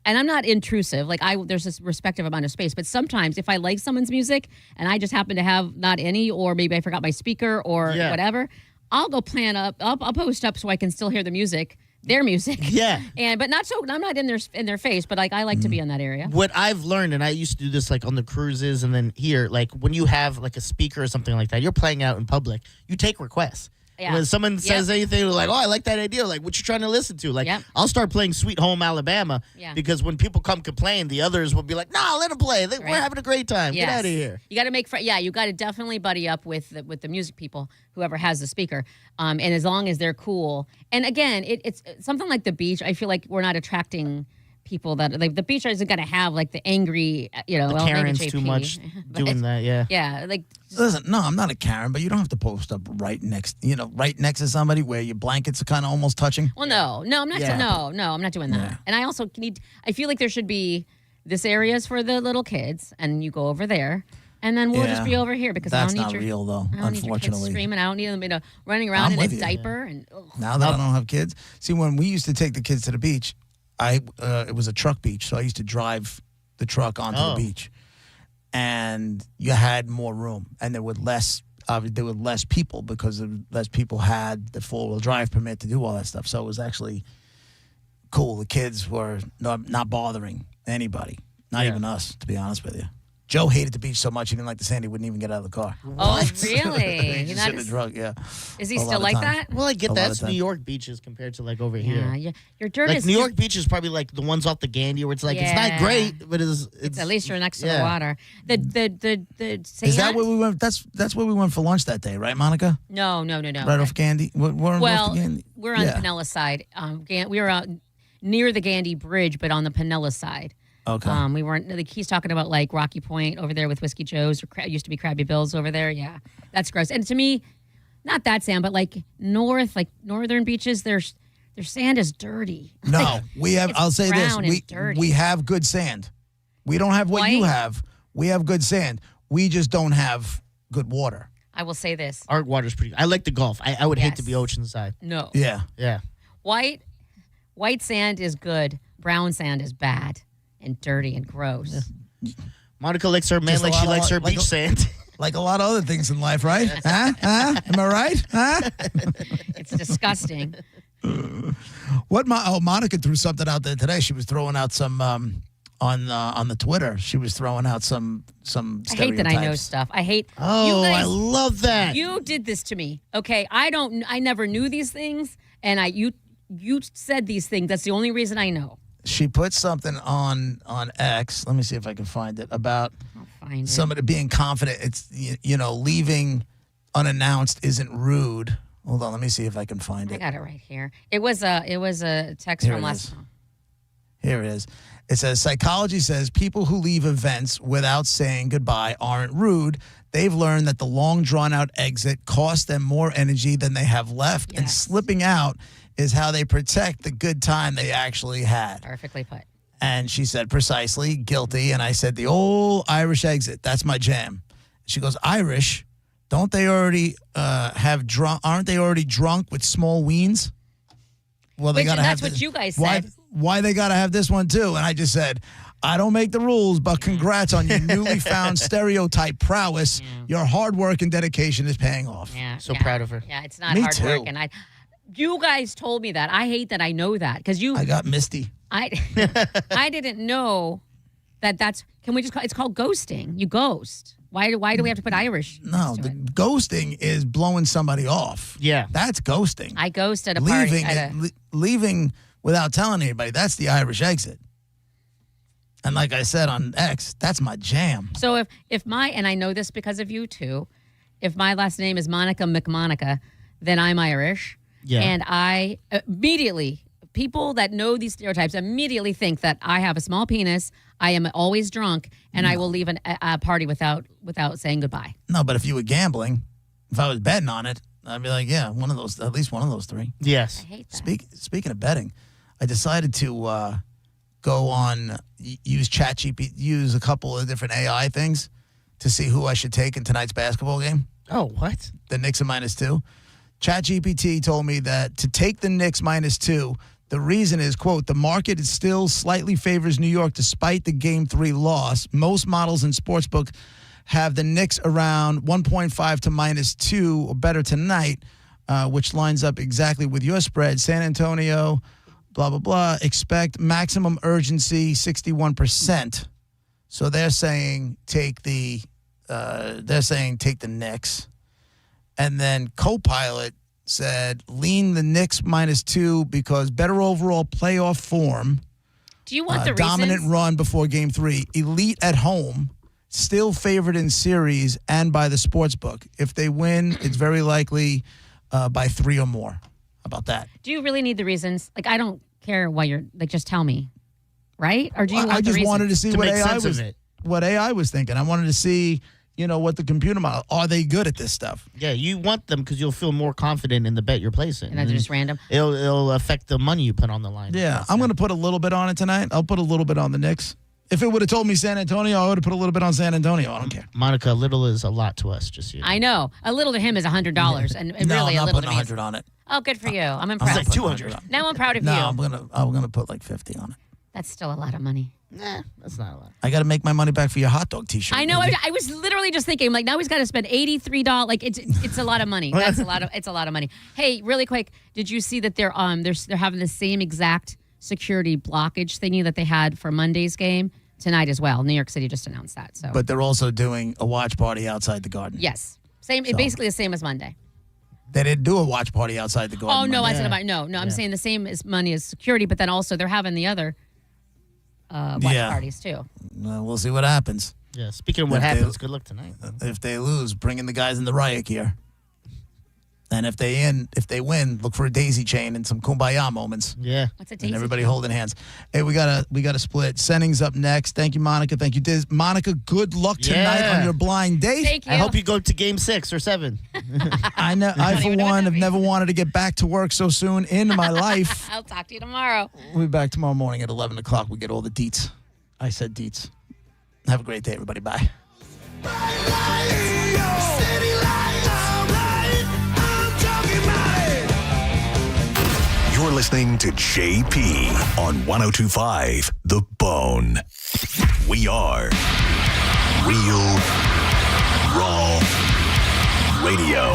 And I'm not intrusive. Like there's this respective amount of space. But sometimes if I like someone's music and I just happen to have not any, or maybe I forgot my speaker or whatever, I'll go plan up. I'll post up so I can still hear the music, their music. Yeah. But not so. I'm not in their face. But like I like to be in that area. What I've learned, and I used to do this like on the cruises and then here, like when you have like a speaker or something like that, you're playing out in public, you take requests. Yeah. When someone says anything like, oh, I like that idea, like what you trying to listen to? Like I'll start playing Sweet Home Alabama because when people come complain, the others will be like, nah, let them play. We're having a great time. Get out of here. You got to make friends. Yeah, you got to definitely buddy up with the music people, whoever has the speaker. And as long as they're cool. And again, it's something like the beach. I feel like we're not attracting people that like the beach isn't going to have like the angry, The Karen's too much doing that. Yeah. Yeah, like Listen, no, I'm not a Karen, but you don't have to post up right next to somebody where your blankets are kind of almost touching. Well, no, I'm not. Yeah. No, I'm not doing that. And I also I feel like there should be this area's for the little kids, and you go over there, and then we'll just be over here because that's I don't not need real though. I don't need your kids Unfortunately, screaming. I don't need them running around I'm in a with you. diaper. And now that I don't have kids, see when we used to take the kids to the beach, it was a truck beach, so I used to drive the truck onto the beach, and you had more room, and there were less people because less people had the 4-wheel drive permit to do all that stuff. So it was actually cool. The kids were not bothering anybody, not even us, to be honest with you. Joe hated the beach so much he didn't like the sand. He wouldn't even get out of the car. Oh, really? He just sit in the truck, yeah. Is he A lot still of like times. that? Well, I get A lot that's of time. New York beaches compared to like over here. Yeah, your dirty. Like New York beach is probably like the ones off the Gandy where it's like it's not great, but it's at least you're next to the water. The Is that where we went? That's where we went for lunch that day, right, Monica? No. Right off Gandy. We're Well, off the Gandy. we're on Yeah. the Pinellas side. We were out near the Gandy Bridge, but on the Pinellas side. Okay. We weren't like he's talking about like Rocky Point over there with Whiskey Joe's or used to be Krabby Bill's over there. Yeah, that's gross. And to me, not that sand, but like northern beaches, their sand is dirty. No, we have. I'll say this: brown and dirty. we have good sand. We don't have what you White? have. We have good sand. We just don't have good water. I will say this: our water's pretty. I like the Gulf. I would hate to be Oceanside. no, Yeah. white sand is good. Brown sand is bad and dirty and gross. Monica likes her man Just a like she lot of- likes her like beach a- sand. Like a lot of other things in life, right? Huh? Am I right? Huh? It's disgusting. Monica threw something out there today. She was throwing out some on the Twitter. She was throwing out some I hate that I know stereotypes. stuff. I hate. Oh, you guys, I love that. You did this to me. Okay, I never knew these things, and you said these things. That's the only reason I know. She put something on X. Let me see if I can find it about Find it. somebody being confident. It's leaving unannounced isn't rude. Hold on, let me see if I can find I it. got it right here. It was a text Here from it last. is. Here it is. It says psychology says people who leave events without saying goodbye aren't rude. They've learned that the long drawn out exit costs them more energy than they have left, and slipping out is how they protect the good time they actually had. Perfectly put. And she said, precisely, guilty. And I said, the old Irish exit. That's my jam. She goes, Irish? Don't they already aren't they already drunk with small weens? Well, they got to have that's what you guys why, said. Why they got to have this one too? And I just said, I don't make the rules, but congrats on your newly found stereotype prowess. Your hard work and dedication is paying off. Yeah, So proud of her. Yeah, it's not Me hard too. work, and you guys told me that. I hate that I know that because I got misty. I didn't know that's. Can we just call it's called ghosting? You ghost. Why do we have to put Irish? No, the ghosting is blowing somebody off. Yeah. That's ghosting. I ghost at a party. Leaving without telling anybody, that's the Irish exit. And like I said on X, that's my jam. So if my, and I know this because of you too, if my last name is Monica McMonica, then I'm Irish. Yeah. And I immediately people that know these stereotypes immediately think that I have a small penis, I am always drunk, and I will leave a party without saying goodbye. No, but if you were gambling, if I was betting on it, I'd be like, yeah, one of those, at least one of those three. Yes. I hate that. Speaking of betting, I decided to go on, use ChatGPT, use a couple of different AI things to see who I should take in tonight's basketball game. Oh, what? The Knicks are -2. ChatGPT told me that to take the Knicks -2, the reason is, quote, the market is still slightly favors New York despite the Game 3 loss. Most models in Sportsbook have the Knicks around 1.5 to -2 or better tonight, which lines up exactly with your spread. San Antonio, blah, blah, blah. Expect maximum urgency, 61%. So they're saying take the Knicks. And then Copilot said lean the Knicks -2 because better overall playoff form. Do you want the dominant reasons? run before Game 3. Elite at home. Still favored in series and by the sportsbook. If they win, it's very likely by 3 or more. How about that? Do you really need the reasons? Like, I don't care why you're, like, just tell me. Right? Or do you want I just the wanted to see to what make AI sense was of it. what AI was thinking. I wanted to see, what the computer model, are they good at this stuff? Yeah, you want them because you'll feel more confident in the bet you're placing. And that's just random. It'll affect the money you put on the line. Yeah, I'm going to put a little bit on it tonight. I'll put a little bit on the Knicks. If it would have told me San Antonio, I would have put a little bit on San Antonio. I don't care. Monica, a little is a lot to us, just so you know. I know. A little to him is $100, and No, really I'm a not little putting to me is 100 on it. Oh, good for you. I'm I'm impressed. not putting 200 on it. Now I'm proud of No, you. I'm gonna put like 50 on it. That's still a lot of money. Nah, that's not a lot. I got to make my money back for your hot dog T-shirt. I know. I was literally just thinking, like, now he's got to spend $83. Like, it's a lot of money. It's a lot of money. Hey, really quick, did you see that they're having the same exact security blockage thingy that they had for Monday's game tonight as well? New York City just announced that. So, But they're also doing a watch party outside the Garden. yes, basically the same as Monday. They didn't do a watch party outside the Garden. Oh no, Monday. I said about no. I'm saying the same as money as security, but then also they're having the other watch parties too. We'll see what happens. Yeah, speaking of what If they- happens, good luck tonight. If they lose, bring in the guys in the riot gear. And if they win, look for a daisy chain and some kumbaya moments. Yeah. What's a daisy And everybody chain? holding hands. Hey, we gotta split. Sending's up next. Thank you, Monica. Thank you, Diz. Monica, good luck tonight Yeah. on your blind date. Thank you. I hope you go to game 6 or 7. I know. I for one have never wanted to get back to work so soon in my life. I'll talk to you tomorrow. We'll be back tomorrow morning at 11 o'clock. We get all the deets. I said deets. Have a great day, everybody. Bye. You're listening to JP on 102.5 The Bone. We are Real Raw Radio.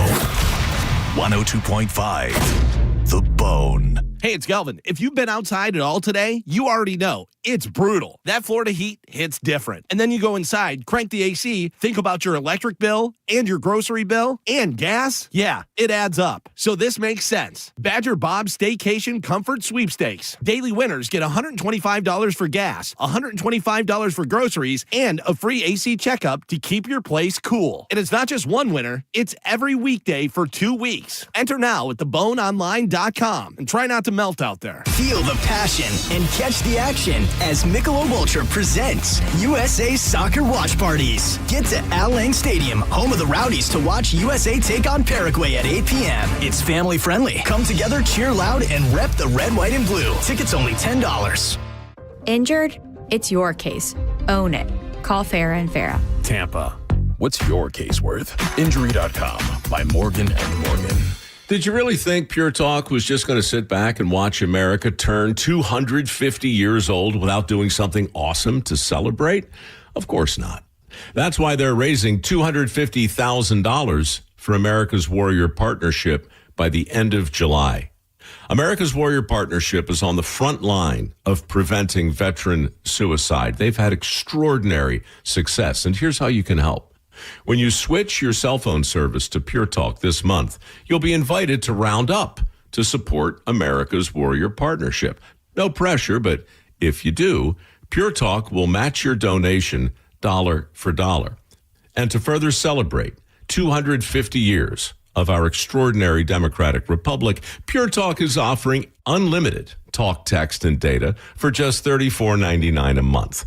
102.5 The Bone. Hey, it's Galvin. If you've been outside at all today, you already know it's brutal. That Florida heat hits different. And then you go inside, crank the AC, think about your electric bill and your grocery bill and gas. Yeah, it adds up. So this makes sense. Badger Bob's Staycation Comfort Sweepstakes. Daily winners get $125 for gas, $125 for groceries, and a free AC checkup to keep your place cool. And it's not just one winner, it's every weekday for 2 weeks. Enter now at theboneonline.com and try not to melt out there. Feel the passion and catch the action as Michelob Ultra presents USA Soccer Watch Parties. Get to Al Lang Stadium, home of the Rowdies, to watch USA take on Paraguay at 8 p.m. It's family friendly. Come together, cheer loud, and rep the red, white, and blue. Tickets only $10. Injured? It's your case. Own it. Call Farah and Farah. Tampa. What's your case worth? Injury.com by Morgan & Morgan. Did you really think Pure Talk was just going to sit back and watch America turn 250 years old without doing something awesome to celebrate? Of course not. That's why they're raising $250,000 for America's Warrior Partnership by the end of July. America's Warrior Partnership is on the front line of preventing veteran suicide. They've had extraordinary success, and here's how you can help. When you switch your cell phone service to Pure Talk this month, you'll be invited to round up to support America's Warrior Partnership. No pressure, but if you do, Pure Talk will match your donation dollar for dollar. And to further celebrate 250 years of our extraordinary democratic republic, Pure Talk is offering unlimited talk, text, and data for just $34.99 a month.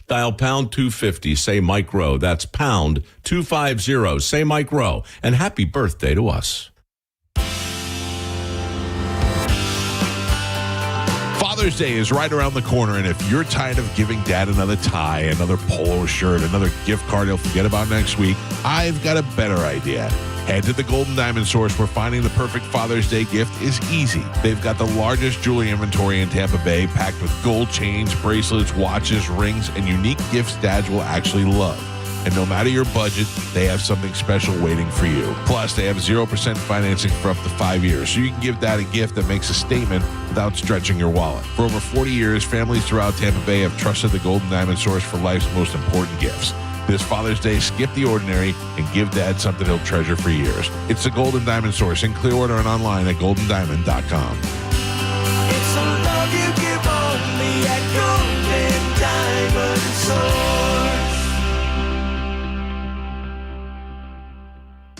Dial pound 250, say Mike Rowe. That's pound 250, say Mike Rowe. And happy birthday to us. Father's Day is right around the corner, and if you're tired of giving Dad another tie, another polo shirt, another gift card he'll forget about next week, I've got a better idea. Head to the Golden Diamond Source, where finding the perfect Father's Day gift is easy. They've got the largest jewelry inventory in Tampa Bay, packed with gold chains, bracelets, watches, rings, and unique gifts dads will actually love. And no matter your budget, they have something special waiting for you. Plus, they have 0% financing for up to 5 years, so you can give Dad a gift that makes a statement without stretching your wallet. For over 40 years, families throughout Tampa Bay have trusted the Golden Diamond Source for life's most important gifts. This Father's Day, skip the ordinary and give Dad something he'll treasure for years. It's the Golden Diamond Source in Clearwater and online at goldendiamond.com. It's the love you give only at Golden Diamond Source.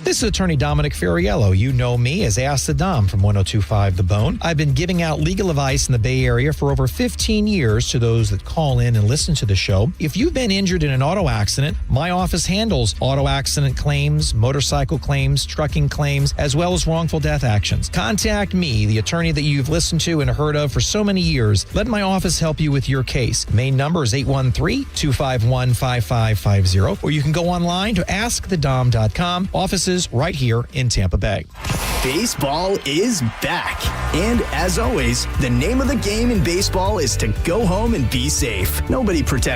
This is attorney Dominic Ferriello. You know me as Ask the Dom from 102.5 The Bone. I've been giving out legal advice in the Bay Area for over 15 years to those that call in and listen to the show. If you've been injured in an auto accident, my office handles auto accident claims, motorcycle claims, trucking claims, as well as wrongful death actions. Contact me, the attorney that you've listened to and heard of for so many years. Let my office help you with your case. Main number is 813-251-5550, or you can go online to askthedom.com. Offices right here in Tampa Bay. Baseball is back. And as always, the name of the game in baseball is to go home and be safe. Nobody protects